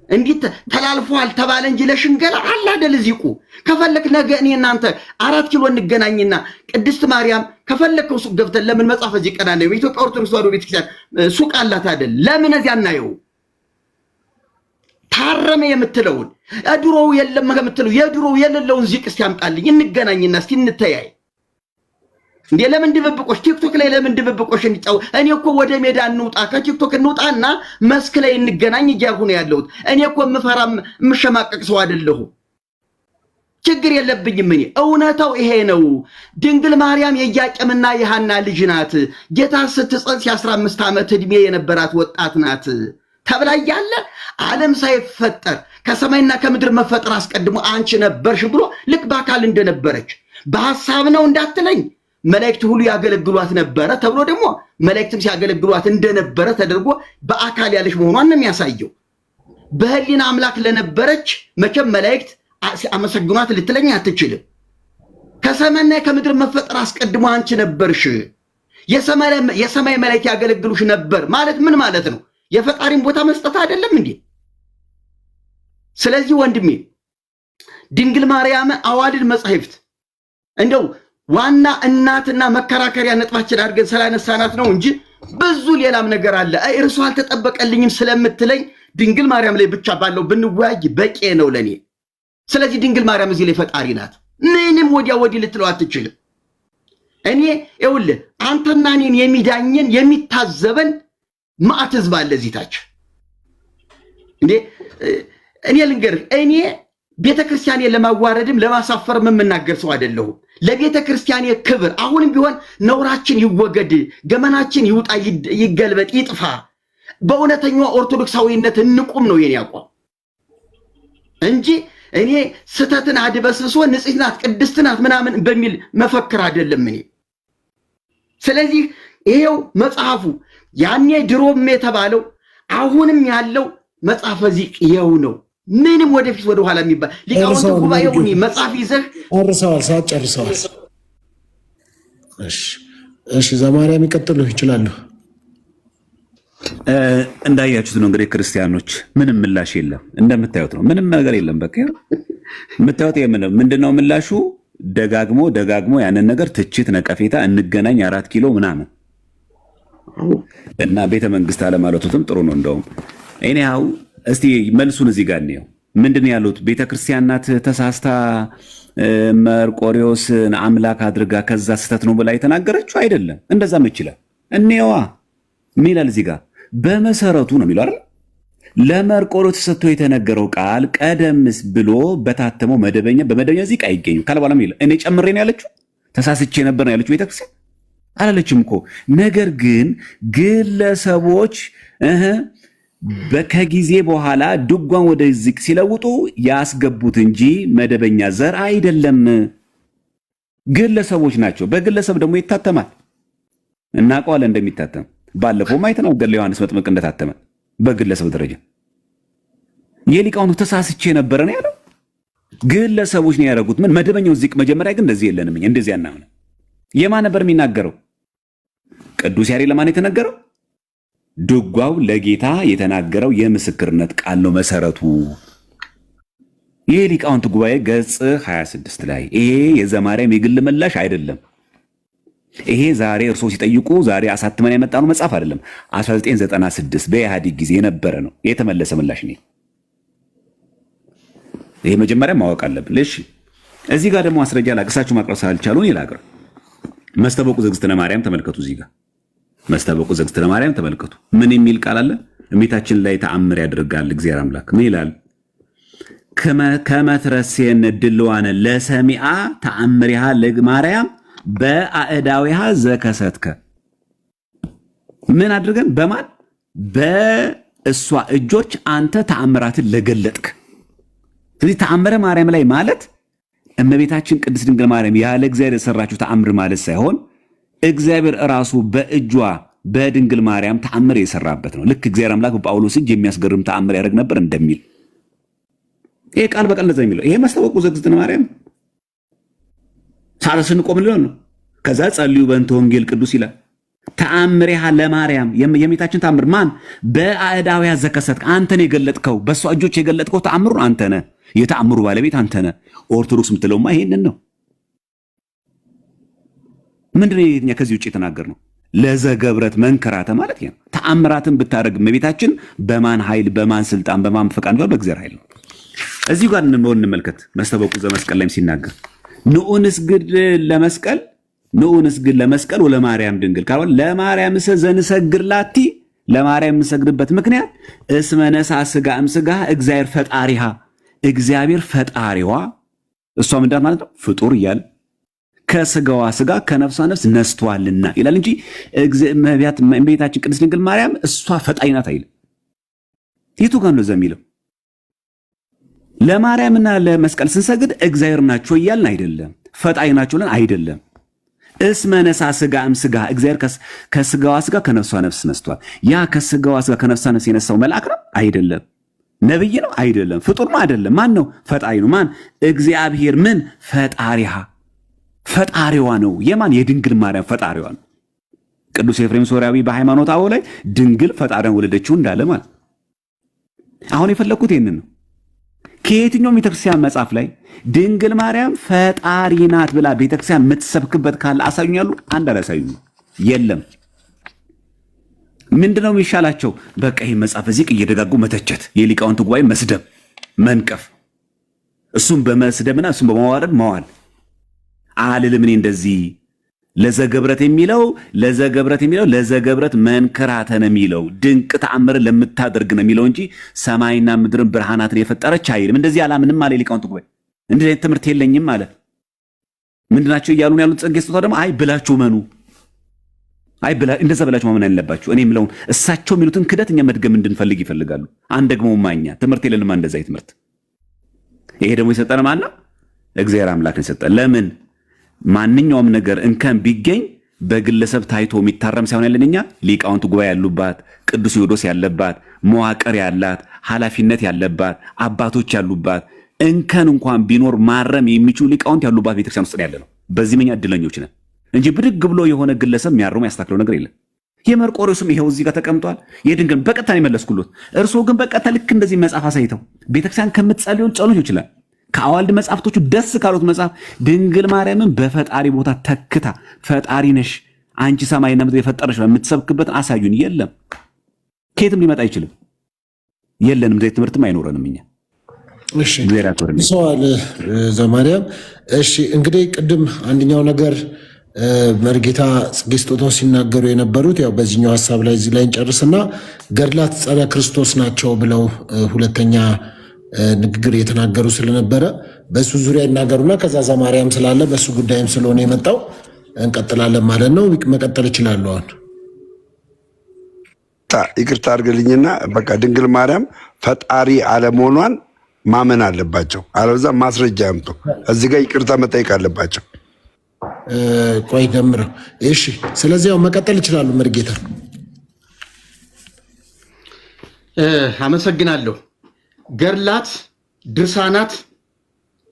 እንዲህ ተላልፏል ተባለ እንጂ ለሽንገላ አላደለ ዚቁ። ከፈለክ ነገ እኔ እናንተ 4 ኪሎ እንገናኝና ቅድስት ማርያም ከፈለከው ሱቅ ገብተን ለምን መጽሐፈ ዚህ ቀና ነው የኢትዮጵያ ኦርቶዶክስ ተዋሕዶ ቤተክርስቲያን ሱቅ አላት አይደል? ለምን እዚያ እናየው? ታረመ የምትለውን ድሮው የለም ከምትለው የድሮው የሌለውን ዚቅ እስቲ ያምጣልኝ እንገናኝና እስቲ እንተያይ። እንዴ ለምን ድብብቆሽ ቲክቶክ ላይ ለምን ድብብቆሽ እንጫው? እኔ እኮ ወደ ሜዳ እንውጣ ከቲክቶክ እንውጣና መስክ ላይ እንገናኝ እያልኩ ነው ያለሁት። እኔ እኮ የምፈራም የምሸማቀቅ ሰው አይደለሁ። ችግር የለብኝም። እኔ እውነታው ይሄ ነው። ድንግል ማርያም የኢያቄምና የሐና ልጅ ናት። ጌታ ስትጸንስ የ15 ዓመት ዕድሜ የነበራት ወጣት ናት ተብላ እያለ ዓለም ሳይፈጠር ከሰማይና ከምድር መፈጠር አስቀድሞ አንቺ ነበርሽ ብሎ ልክ በአካል እንደነበረች በሐሳብ ነው እንዳትለኝ መላእክት ሁሉ ያገለግሏት ነበረ ተብሎ ደግሞ መላእክትም ሲያገለግሏት እንደነበረ ተደርጎ በአካል ያለች መሆኗን ነው የሚያሳየው። በህሊና አምላክ ለነበረች መቼም መላእክት አመሰግኗት ልትለኝ አትችልም። ከሰማይና ከምድር መፈጠር አስቀድሞ አንቺ ነበርሽ፣ የሰማይ መላእክት ያገለግሉሽ ነበር ማለት ምን ማለት ነው? የፈጣሪን ቦታ መስጠት አይደለም እንዴ? ስለዚህ ወንድሜ ድንግል ማርያም አዋልድ መጻሕፍት እንደው ዋና እናትና መከራከሪያ ነጥባችን አድርገን ስላነሳናት ነው እንጂ ብዙ ሌላም ነገር አለ። እርሱ አልተጠበቀልኝም ስለምትለኝ ድንግል ማርያም ላይ ብቻ ባለው ብንወያይ በቂ ነው ለኔ። ስለዚህ ድንግል ማርያም እዚህ ላይ ፈጣሪ ናት። ምንም ወዲያ ወዲህ ልትለው አትችልም። እኔ ይኸውልህ አንተና እኔን የሚዳኘን የሚታዘበን ማዕት ህዝብ አለ እዚህ ታች። እንዴ እኔ ልንገርህ፣ እኔ ቤተ ክርስቲያኔ ለማዋረድም ለማሳፈርም የምናገር ሰው አይደለሁም። ለቤተ ክርስቲያኔ ክብር አሁንም ቢሆን ነውራችን ይወገድ፣ ገመናችን ይውጣ፣ ይገልበጥ፣ ይጥፋ፣ በእውነተኛው ኦርቶዶክሳዊነት እንቁም ነው የኔ አቋም እንጂ እኔ ስተትን አድበስብሶ ንጽሕት ናት ቅድስት ናት ምናምን በሚል መፈክር አይደለም እኔ። ስለዚህ ይሄው መጽሐፉ ያኔ ድሮም የተባለው አሁንም ያለው መጽሐፈ ዚቅ ይኸው ነው። ምንም ወደፊት ወደ ኋላ የሚባል ሊቃውንት ጉባኤውን መጽሐፍ ይዘህ ጨርሰዋል። ሰዓት ጨርሰዋል። እሺ ዘማርያም ይቀጥሉ ይችላሉ። እንዳያችሁት ነው እንግዲህ ክርስቲያኖች ምንም ምላሽ የለም። እንደምታዩት ነው ምንም ነገር የለም። በቃ የምታዩት ምንድነው ምላሹ? ደጋግሞ ያንን ነገር ትችት፣ ነቀፌታ፣ እንገናኝ 4 ኪሎ ምናምን እና ቤተ መንግስት አለማለቱትም ጥሩ ነው። እንደውም እኔው እስቲ መልሱን እዚህ ጋር ነው። ምንድነው ያሉት? ቤተክርስቲያን ናት ተሳስታ መርቆሪዎስን አምላክ አድርጋ ከዛ ስተት ነው ብላ የተናገረችው አይደለም። እንደዛም ይችላል እኔዋ ሚላል እዚህ ጋር በመሰረቱ ነው የሚለው አይደል? ለመርቆሪዎስ ተሰጥቶ የተነገረው ቃል ቀደምስ ብሎ በታተመው በመደበኛ ዚቅ አይገኝም ካለ በኋላ ሚል እኔ ጨምሬ ነው ያለችው። ተሳስቼ ነበር ነው ያለችው ቤተክርስቲያን አላለችም እኮ። ነገር ግን ግለሰቦች ከጊዜ በኋላ ድጓን ወደ ዚቅ ሲለውጡ ያስገቡት እንጂ መደበኛ ዘር አይደለም። ግለሰቦች ናቸው። በግለሰብ ደግሞ ይታተማል። እናውቀዋለን እንደሚታተም። ባለፈው አይተናል ገድለ ዮሐንስ መጥምቅ እንደታተመ በግለሰብ ደረጃ። የሊቃውንቱ ተሳስቼ ነበረ ነው ያለው። ግለሰቦች ነው ያደረጉት። ምን መደበኛው ዚቅ መጀመሪያ ግን እንደዚህ የለንም እኛ እንደዚህ ያናምን። የማን ነበር የሚናገረው? ቅዱስ ያሬድ ለማን የተነገረው? ድጓው ለጌታ የተናገረው የምስክርነት ቃል ነው መሰረቱ። ይህ ሊቃውንት ጉባኤ ገጽ 26 ላይ ይሄ የዘማርያም የግል ምላሽ አይደለም። ይሄ ዛሬ እርሶ ሲጠይቁ ዛሬ አሳትመን ያመጣነው መጽሐፍ አይደለም። 1996 በኢህአዴግ ጊዜ የነበረ ነው የተመለሰ ምላሽ ነው። ይሄ መጀመሪያ ማወቅ አለብን። እሺ እዚህ ጋር ደግሞ ማስረጃ ላቅሳችሁ ማቅረብ ሳልቻሉን ይላቀር መስተበቁ ዘግዝትነ ማርያም ተመልከቱ። እዚህ ጋር መስተበቁ ዘግዝትነ ማርያም ተመልከቱ። ምን የሚል ቃል አለ? እመቤታችን ላይ ተአምር ያደርጋል እግዚአብሔር አምላክ። ምን ይላል? ከመትረሴን ድልዋነ ለሰሚአ ተአምሪሃ ለማርያም በአእዳዊሃ ዘከሰትከ። ምን አድርገን? በማን በእሷ እጆች አንተ ተአምራትን ለገለጥክ። ስለዚህ ተአምረ ማርያም ላይ ማለት እመቤታችን ቅድስት ድንግል ማርያም ያለ እግዚአብሔር የሰራችው ተአምር ማለት ሳይሆን እግዚአብሔር ራሱ በእጇ በድንግል ማርያም ተአምር የሰራበት ነው። ልክ እግዚአብሔር አምላክ በጳውሎስ እጅ የሚያስገርም ተአምር ያደርግ ነበር እንደሚል ይሄ ቃል በቃል እንደዛ የሚለው ይሄ ማስታወቁ ዘግዝትን ማርያም ሳልስን ቆም ሊሆን ነው። ከዛ ጸልዩ በእንተ ወንጌል ቅዱስ ይላል። ተአምሪሃ ለማርያም የእመቤታችን ተአምር ማን በአእዳውያ ዘከሰት አንተን የገለጥከው በእሷ እጆች የገለጥከው ተአምሩን አንተ ነህ። የተአምሩ ባለቤት አንተ ነህ። ኦርቶዶክስ የምትለውማ ይሄንን ነው። ምንድነው የኛ ከዚህ ውጭ የተናገር ነው? ለዘገብረት መንከራተ ማለት ነው። ተአምራትን ብታደርግ እመቤታችን በማን ኃይል በማን ስልጣን በማን ፈቃድ ነው? በእግዚአብሔር ኃይል ነው። እዚህ ጋር እንመልከት መስተበቁ ዘመስቀል ላይም ሲናገር ንዑንስግድ ለመስቀል ወለማርያም ድንግል ካልሆነ ለማርያም ዘንሰግድ ላቲ ለማርያም የምንሰግድበት ምክንያት እስመ ነሣ ሥጋ እምሥጋ እግዚአብሔር ፈጣሪሃ እግዚአብሔር ፈጣሪዋ እሷ ምንድን ማለት ነው? ፍጡር እያለ ከስጋዋ ስጋ ከነፍሷ ነፍስ ነስቷልና ይላል እንጂ እመቤታችን ቅድስት ድንግል ማርያም እሷ ፈጣሪ ናት አይልም። የቱ ጋር ነው የሚለው? ለማርያምና ለመስቀል ስንሰግድ እግዚአብሔር ናቸው እያልን አይደለም፣ ፈጣሪ ናቸው ለን አይደለም። እስመ ነሣ ሥጋ እምሥጋ እግዚአብሔር ከስጋዋ ስጋ ከነፍሷ ነፍስ ነስቷል። ያ ከስጋዋ ስጋ ከነፍሷ ነፍስ የነሳው መልአክ ነው አይደለም። ነብይ ነው አይደለም። ፍጡር ነው አይደለም። ማን ነው? ፈጣሪ ነው። ማን? እግዚአብሔር ምን ፈጣሪሃ ፈጣሪዋ ነው። የማን? የድንግል ማርያም ፈጣሪዋ ነው። ቅዱስ ኤፍሬም ሶርያዊ በሃይማኖት አበው ላይ ድንግል ፈጣሪዋን ወለደችው እንዳለ ማለት። አሁን የፈለኩት ይሄንን ነው። ከየትኛውም ቤተክርስቲያን መጽሐፍ ላይ ድንግል ማርያም ፈጣሪ ናት ብላ ቤተክርስቲያን የምትሰብክበት ካለ አሳዩኛሉ። አንድ አላሳዩኝ። የለም። ምንድነው የሚሻላቸው? በቃ ይሄ መጽሐፍ እዚህ እየደጋጉ መተቸት፣ የሊቃውንት ጉባኤ መስደብ፣ መንቀፍ፣ እሱም በመስደብና እሱም በማዋረድ መዋል። አልልም እኔ እንደዚህ ለዘገብረት የሚለው ለዘገብረት መንከራተን የሚለው ድንቅ ተአምርን ለምታደርግ ነው የሚለው እንጂ ሰማይና ምድርን ብርሃናትን የፈጠረች አይልም። እንደዚህ አላምንም አለ ሊቃውንት ጉባኤ። እንደዚህ አይነት ትምህርት የለኝም አለ። ምንድናቸው እያሉ ነው ያሉት? ጸጌ ስጦታ ደግሞ አይ ብላችሁ መኑ፣ አይ እንደዛ ብላችሁ ማመን አለባችሁ። እኔ የምለውን እሳቸው የሚሉትን ክደት እኛ መድገም እንድንፈልግ ይፈልጋሉ። አንድ ደግሞ ማኛ ትምህርት የለንም እንደዛ ትምህርት። ይሄ ደግሞ የሰጠን ማን ነው? እግዚአብሔር አምላክን የሰጠን። ለምን ማንኛውም ነገር እንከን ቢገኝ በግለሰብ ታይቶ የሚታረም ሳይሆን ያለን እኛ ሊቃውንት ጉባኤ ያሉባት፣ ቅዱስ ሲኖዶስ ያለባት፣ መዋቅር ያላት፣ ኃላፊነት ያለባት፣ አባቶች ያሉባት፣ እንከን እንኳን ቢኖር ማረም የሚችሉ ሊቃውንት ያሉባት ቤተክርስቲያን ውስጥ ያለ ነው። በዚህ እኛ እድለኞች ነን እንጂ ብድግ ብሎ የሆነ ግለሰብ የሚያርሙ ያስተካክለው ነገር የለም። የመርቆሬዎስም ይሄው እዚህ ጋር ተቀምጧል። የድንግል በቀጥታ የመለስኩሎት። እርስዎ ግን በቀጥታ ልክ እንደዚህ መጽሐፍ አሳይተው ቤተክርስቲያን ከምትጸልዩን ጸሎት ይችላል ከአዋልድ መጽሐፍቶቹ ደስ ካሉት መጽሐፍ ድንግል ማርያምን በፈጣሪ ቦታ ተክታ ፈጣሪ ነሽ አንቺ ሰማይና ምድር የፈጠረሽ የምትሰብክበትን አሳዩን። የለም፣ ከየትም ሊመጣ አይችልም። የለንም፣ እንደዚህ ትምህርትም አይኖረንም እኛ። እሺ ሰዋል ዘማርያም። እሺ እንግዲህ ቅድም አንደኛው ነገር መርጌታ ጽጌ ስጦታው ሲናገሩ የነበሩት ያው በዚህኛው ሀሳብ ላይ እዚህ ላይ እንጨርስና ገድላት ጸረ ክርስቶስ ናቸው ብለው ሁለተኛ ንግግር የተናገሩ ስለነበረ በሱ ዙሪያ ይናገሩና ከዛ ዘማርያም ስላለ በሱ ጉዳይም ስለሆነ የመጣው እንቀጥላለን ማለት ነው። መቀጠል ይችላሉ። አሁን ይቅርታ አድርግልኝና በቃ ድንግል ማርያም ፈጣሪ አለመሆኗን ማመን አለባቸው። አለበዛ ማስረጃ ያምጡ። እዚህ ጋር ይቅርታ መጠየቅ አለባቸው። ቆይ ደምረው። እሺ ስለዚህ ያው መቀጠል ይችላሉ። መርጌታ አመሰግናለሁ። ገድላት፣ ድርሳናት፣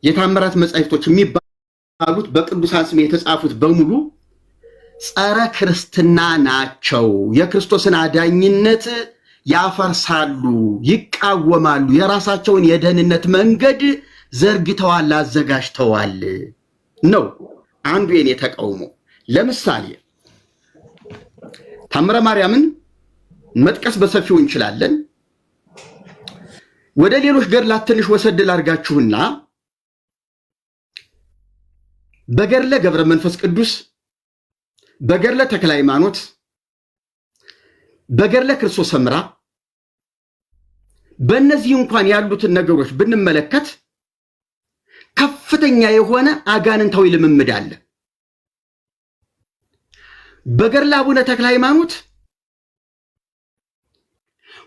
የታምራት መጻሕፍቶች የሚባሉት በቅዱሳን ስም የተጻፉት በሙሉ ጸረ ክርስትና ናቸው። የክርስቶስን አዳኝነት ያፈርሳሉ፣ ይቃወማሉ። የራሳቸውን የደህንነት መንገድ ዘርግተዋል፣ አዘጋጅተዋል ነው አንዱ የኔ ተቃውሞ። ለምሳሌ ታምረ ማርያምን መጥቀስ በሰፊው እንችላለን። ወደ ሌሎች ገድላት ትንሽ ወሰድ ላድርጋችሁና በገድለ ገብረ መንፈስ ቅዱስ፣ በገድለ ተክለ ሃይማኖት፣ በገድለ ክርስቶስ ሰምራ በእነዚህ እንኳን ያሉትን ነገሮች ብንመለከት ከፍተኛ የሆነ አጋንንታዊ ልምምድ አለ። በገድለ አቡነ ተክለ ሃይማኖት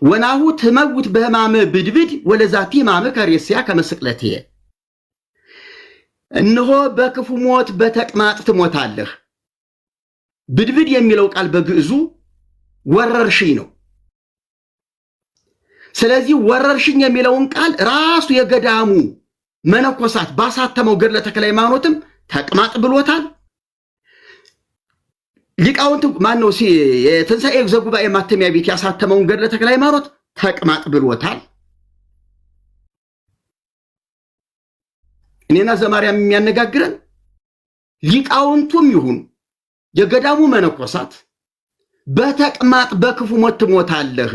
ወናሁ ትመውት በሕማመ ብድብድ ወለዛቲ ሕማመ ከሬስያ ከመስቅለቴ፣ እነሆ በክፉ ሞት በተቅማጥ ትሞታለህ። ብድብድ የሚለው ቃል በግዕዙ ወረርሽኝ ነው። ስለዚህ ወረርሽኝ የሚለውን ቃል ራሱ የገዳሙ መነኮሳት ባሳተመው ገድለ ተክለ ሃይማኖትም ተቅማጥ ብሎታል። ሊቃውንት ማነው የትንሣኤ ዘጉባኤ ማተሚያ ቤት ያሳተመውን ገድለ ተክለ ሃይማኖት ተቅማጥ ብሎታል። እኔና ዘማርያም የሚያነጋግረን ሊቃውንቱም ይሁን የገዳሙ መነኮሳት በተቅማጥ በክፉ ሞት ትሞታለህ፣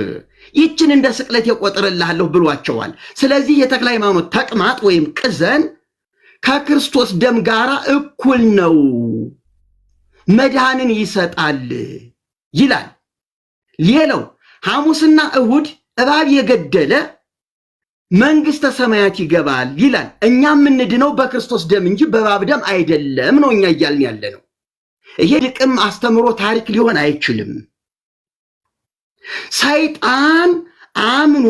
ይችን እንደ ስቅለት የቆጥርልሃለሁ ብሏቸዋል። ስለዚህ የተክለ ሃይማኖት ተቅማጥ ወይም ቅዘን ከክርስቶስ ደም ጋር እኩል ነው፣ መድኃንን ይሰጣል ይላል። ሌላው ሐሙስና እሁድ እባብ የገደለ መንግስተ ሰማያት ይገባል ይላል። እኛ የምንድነው በክርስቶስ ደም እንጂ በእባብ ደም አይደለም ነው እኛ እያልን ያለ ነው። ይሄ ድቅም አስተምሮ ታሪክ ሊሆን አይችልም። ሰይጣን አምኖ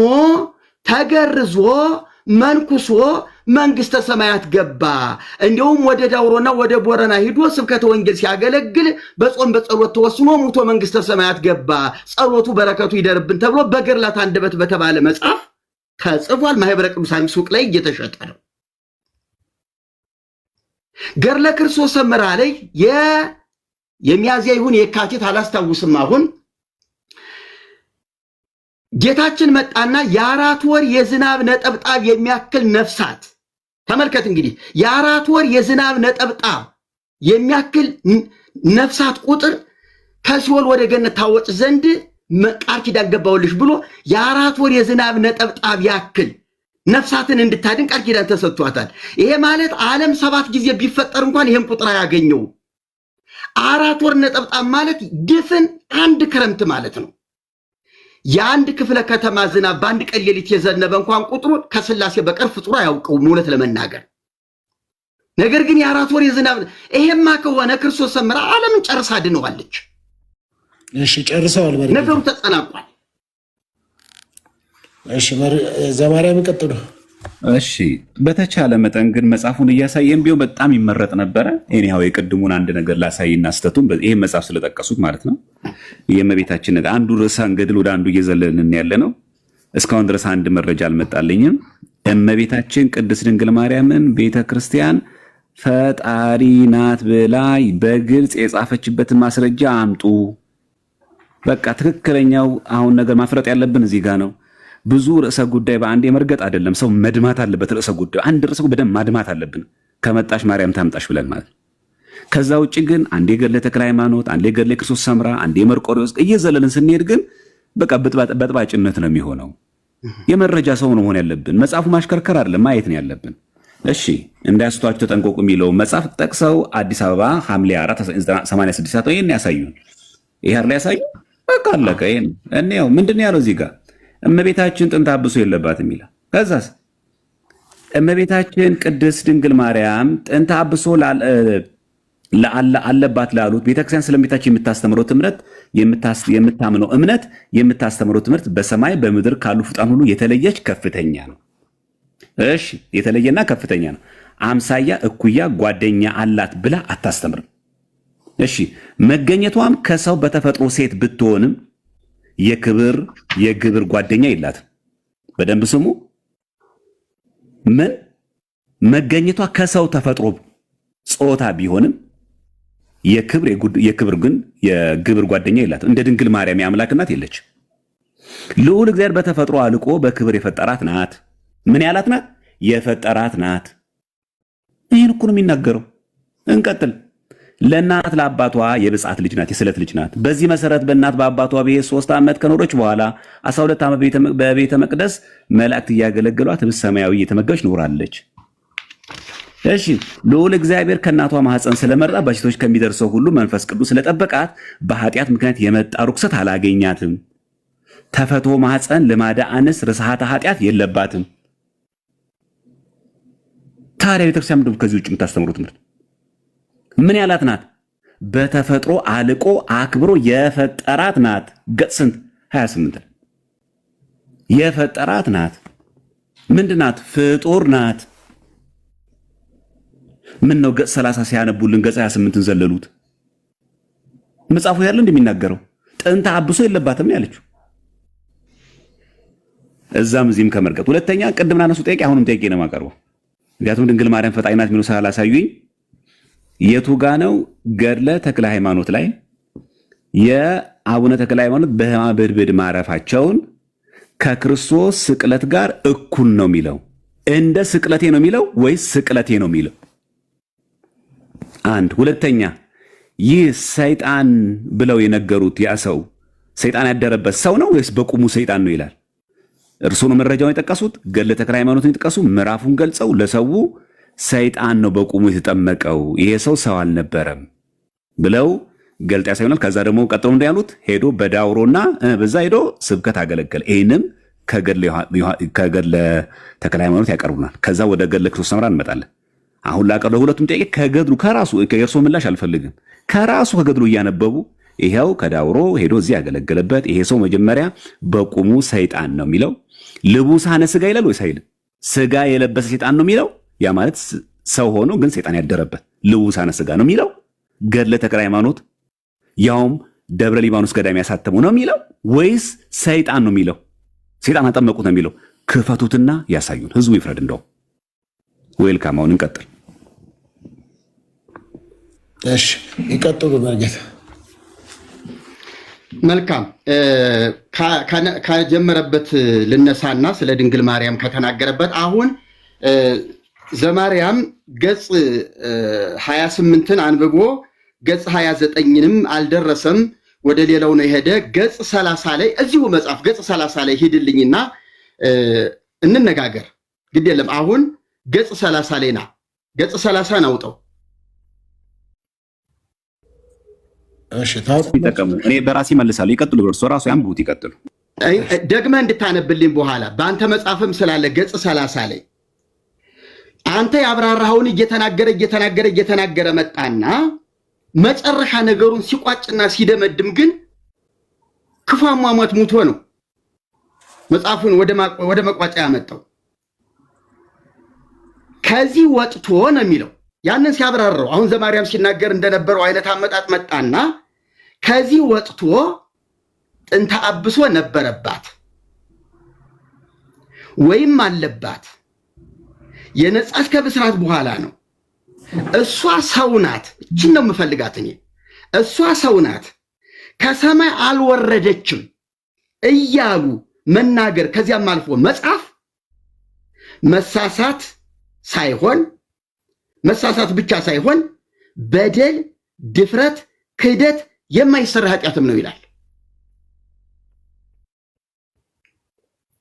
ተገርዞ መንኩሶ መንግስተ ሰማያት ገባ። እንዲሁም ወደ ዳውሮና ወደ ቦረና ሂዶ ስብከተ ወንጌል ሲያገለግል በጾም በጸሎት ተወስኖ ሙቶ መንግስተ ሰማያት ገባ። ጸሎቱ በረከቱ ይደርብን ተብሎ በገድላት አንደበት በተባለ መጽሐፍ ተጽፏል። ማህበረ ቅዱሳን ሱቅ ላይ እየተሸጠ ነው። ገድለ ክርስቶስ ሰምራ ላይ የሚያዝያ ይሁን የካቲት አላስታውስም። አሁን ጌታችን መጣና የ4 ወር የዝናብ ነጠብጣብ የሚያክል ነፍሳት ተመልከት። እንግዲህ የ4 ወር የዝናብ ነጠብጣብ የሚያክል ነፍሳት ቁጥር ከሲኦል ወደ ገነት ታወጭ ዘንድ ቃል ኪዳን ገባሁልሽ ብሎ የ4 ወር የዝናብ ነጠብጣብ ያክል ነፍሳትን እንድታድን ቃል ኪዳን ተሰጥቷታል። ይሄ ማለት ዓለም 7 ጊዜ ቢፈጠር እንኳን ይሄን ቁጥር አያገኘው። 4 ወር ነጠብጣብ ማለት ድፍን አንድ ክረምት ማለት ነው። የአንድ ክፍለ ከተማ ዝናብ በአንድ ቀን ሌሊት የዘነበ እንኳን ቁጥሩ ከስላሴ በቀር ፍጡር አያውቀውም እውነት ለመናገር። ነገር ግን የ4 ወር የዝናብ ይሄማ ከሆነ ክርስቶስ ሰምራ ዓለምን ጨርሳ ድነዋለች። እሺ ጨርሰዋል። ነገሩ ተጠናቋል። እሺ ዘማርያም ቀጥሉ። እሺ በተቻለ መጠን ግን መጽሐፉን እያሳየን ቢሆን በጣም ይመረጥ ነበረ። እኔው የቅድሙን አንድ ነገር ላሳይና ስተቱን ይሄ መጽሐፍ ስለጠቀሱት ማለት ነው። የእመቤታችን ነገር አንዱ ርዕሰ ገድል ወደ አንዱ እየዘለልን ያለ ነው። እስካሁን ድረስ አንድ መረጃ አልመጣልኝም። እመቤታችን ቅድስት ድንግል ማርያምን ቤተክርስቲያን ፈጣሪ ናት ብላ በግልጽ የጻፈችበትን ማስረጃ አምጡ። በቃ ትክክለኛው አሁን ነገር ማፍረጥ ያለብን እዚህ ጋር ነው። ብዙ ርዕሰ ጉዳይ በአንድ የመርገጥ አይደለም። ሰው መድማት አለበት። ርዕሰ ጉዳይ አንድ ርዕሰ በደንብ ማድማት አለብን። ከመጣሽ ማርያም ታምጣሽ ብለን ማለት። ከዛ ውጭ ግን አንዴ ገድለ ተክለ ሃይማኖት፣ አንዴ ገድለ ክርስቶስ ሰምራ፣ አንዴ መርቆሬዎስ እየዘለልን ስንሄድ ግን በቃ በጥባጭነት ነው የሚሆነው። የመረጃ ሰው ነው መሆን ያለብን። መጽሐፉ ማሽከርከር አይደለም ማየት ነው ያለብን። እሺ እንዳያስቷችሁ ተጠንቀቁ የሚለው መጽሐፍ ጠቅሰው አዲስ አበባ ሐምሌ 4 86 ይሄን ያሳዩን። ይሄ አይደል ያሳዩ። በቃ አለቀ። ይሄን እኔው ምንድነው ያለው እዚህ ጋር እመቤታችን ጥንተ አብሶ የለባትም ይላል። ከዛስ እመቤታችን ቅድስት ድንግል ማርያም ጥንተ አብሶ አለባት ላሉት ቤተክርስቲያን ስለእመቤታችን የምታስተምረው ትምህርት የምታምነው እምነት የምታስተምረው ትምህርት በሰማይ በምድር ካሉ ፍጡራን ሁሉ የተለየች ከፍተኛ ነው። እሺ የተለየና ከፍተኛ ነው። አምሳያ እኩያ ጓደኛ አላት ብላ አታስተምርም። እሺ መገኘቷም ከሰው በተፈጥሮ ሴት ብትሆንም የግብር ጓደኛ የላትም። በደንብ ስሙ። ምን መገኘቷ ከሰው ተፈጥሮ ጾታ ቢሆንም የግብር ጓደኛ የላትም። እንደ ድንግል ማርያም የአምላክ እናት የለች። ልዑል እግዚአብሔር በተፈጥሮ አልቆ በክብር የፈጠራት ናት። ምን ያላት ናት? የፈጠራት ናት። ይህን እኮ ነው የሚናገረው። እንቀጥል። ለእናት ለአባቷ የብፅዓት ልጅ ናት፣ የስለት ልጅ ናት። በዚህ መሰረት በእናት በአባቷ ቤት 3 ዓመት ከኖረች በኋላ 12 ዓመት በቤተ መቅደስ መላእክት እያገለገሏት ህብስተ ሰማያዊ እየተመገበች ኖራለች። እሺ ልዑል እግዚአብሔር ከእናቷ ማህፀን ስለመረጣ በሴቶች ከሚደርሰው ሁሉ መንፈስ ቅዱስ ስለጠበቃት በኃጢአት ምክንያት የመጣ ርኩሰት አላገኛትም። ተፈቶ ማህፀን ልማደ አንስ ርስሐተ ኃጢአት የለባትም። ታዲያ ቤተክርስቲያን ምንድን ነው ከዚህ ውጭ የምታስተምሩ ትምህርት? ምን ያላት ናት? በተፈጥሮ አልቆ አክብሮ የፈጠራት ናት። ገጽ ስንት? 28 የፈጠራት ናት። ምንድን ናት? ፍጡር ናት። ምን ነው ገጽ 30 ሲያነቡልን ገጽ 28ን ዘለሉት? መጽሐፉ ያለው እንደሚናገረው ጥንተ አብሶ የለባትም ያለችው እዛም እዚህም ከመርቀት። ሁለተኛ ቅድም ናነሱ ጠይቄ አሁንም ጠይቄ ነው የማቀርበው። ምክንያቱም ድንግል ማርያም ፈጣሪ ናት የሚሉ ስላላሳዩኝ የቱ ጋ ነው ገድለ ተክለ ሃይማኖት ላይ የአቡነ ተክለ ሃይማኖት በሕማመ ብድብድ ማረፋቸውን ከክርስቶስ ስቅለት ጋር እኩል ነው የሚለው? እንደ ስቅለቴ ነው የሚለው ወይስ ስቅለቴ ነው የሚለው? አንድ። ሁለተኛ ይህ ሰይጣን ብለው የነገሩት ያ ሰው ሰይጣን ያደረበት ሰው ነው ወይስ በቁሙ ሰይጣን ነው ይላል? እርሱ ነው መረጃውን የጠቀሱት፣ ገድለ ተክለ ሃይማኖትን የጠቀሱ ምዕራፉን ገልጸው ለሰው ሰይጣን ነው በቁሙ የተጠመቀው ይሄ ሰው አልነበረም ብለው ገልጣ ያሳዩናል። ከዛ ደግሞ ቀጥሎ እንዳሉት ሄዶ በዳውሮና በዛ ሄዶ ስብከት አገለገለ። ይህንም ከገድለ ተክለ ሃይማኖት ያቀርቡናል። ከዛ ወደ ገድለ ክርስቶስ ሰምራ እንመጣለን። አሁን ላቀርበው ሁለቱም ጥያቄ ከገድሉ ከራሱ የእርሶ ምላሽ አልፈልግም። ከራሱ ከገድሉ እያነበቡ ይሄው ከዳውሮ ሄዶ እዚህ ያገለገለበት ይሄ ሰው መጀመሪያ በቁሙ ሰይጣን ነው የሚለው ልቡሳነ ስጋ ይላል ወይስ አይልም? ስጋ የለበሰ ሰይጣን ነው የሚለው ያ ማለት ሰው ሆኖ ግን ሰይጣን ያደረበት ልቡሳነ ስጋ ነው የሚለው ገድለ ተክለ ሃይማኖት ያውም ደብረ ሊባኖስ ገዳም ያሳተሙ ነው የሚለው ወይስ ሰይጣን ነው የሚለው? ሰይጣን አጠመቁት ነው የሚለው? ክፈቱትና ያሳዩን፣ ህዝቡ ይፍረድ። እንደው ዌልካም። አሁን እንቀጥል። እሺ ይቀጥሉ በጌታ። መልካም ከጀመረበት ልነሳና ስለ ድንግል ማርያም ከተናገረበት አሁን ዘማርያም ገጽ 28ን አንብቦ ገጽ 29ንም አልደረሰም፣ ወደ ሌላው ነው የሄደ። ገጽ 30 ላይ እዚሁ መጽሐፍ ገጽ 30 ላይ ሂድልኝና እንነጋገር። ግድ የለም አሁን ገጽ 30 ላይ ና፣ ገጽ 30 አውጣው። እሺ ታውቁ ይጠቀሙ። እኔ በራሴ መልሳለሁ። ይቀጥሉ፣ እርሶ ራሱ ያንብቡት፣ ይቀጥሉ። ደግመህ እንድታነብልኝ በኋላ በአንተ መጽሐፍም ስላለ ገጽ 30 ላይ አንተ ያብራራኸውን እየተናገረ መጣና መጨረሻ ነገሩን ሲቋጭና ሲደመድም ግን ክፉ አሟሟት ሙቶ ነው መጽሐፉን ወደ መቋጫ ያመጣው። ከዚህ ወጥቶ ነው የሚለው ያንን ሲያብራራው አሁን ዘማርያም ሲናገር እንደነበረው አይነት አመጣጥ መጣና ከዚህ ወጥቶ ጥንተ አብሶ ነበረባት ወይም አለባት የነጻት ከብስራት በኋላ ነው። እሷ ሰው ናት። እቺን ነው የምፈልጋት እኔ። እሷ ሰው ናት ከሰማይ አልወረደችም እያሉ መናገር ከዚያም አልፎ መጻፍ መሳሳት ብቻ ሳይሆን በደል፣ ድፍረት፣ ክህደት የማይሰራ ኃጢአትም ነው ይላል።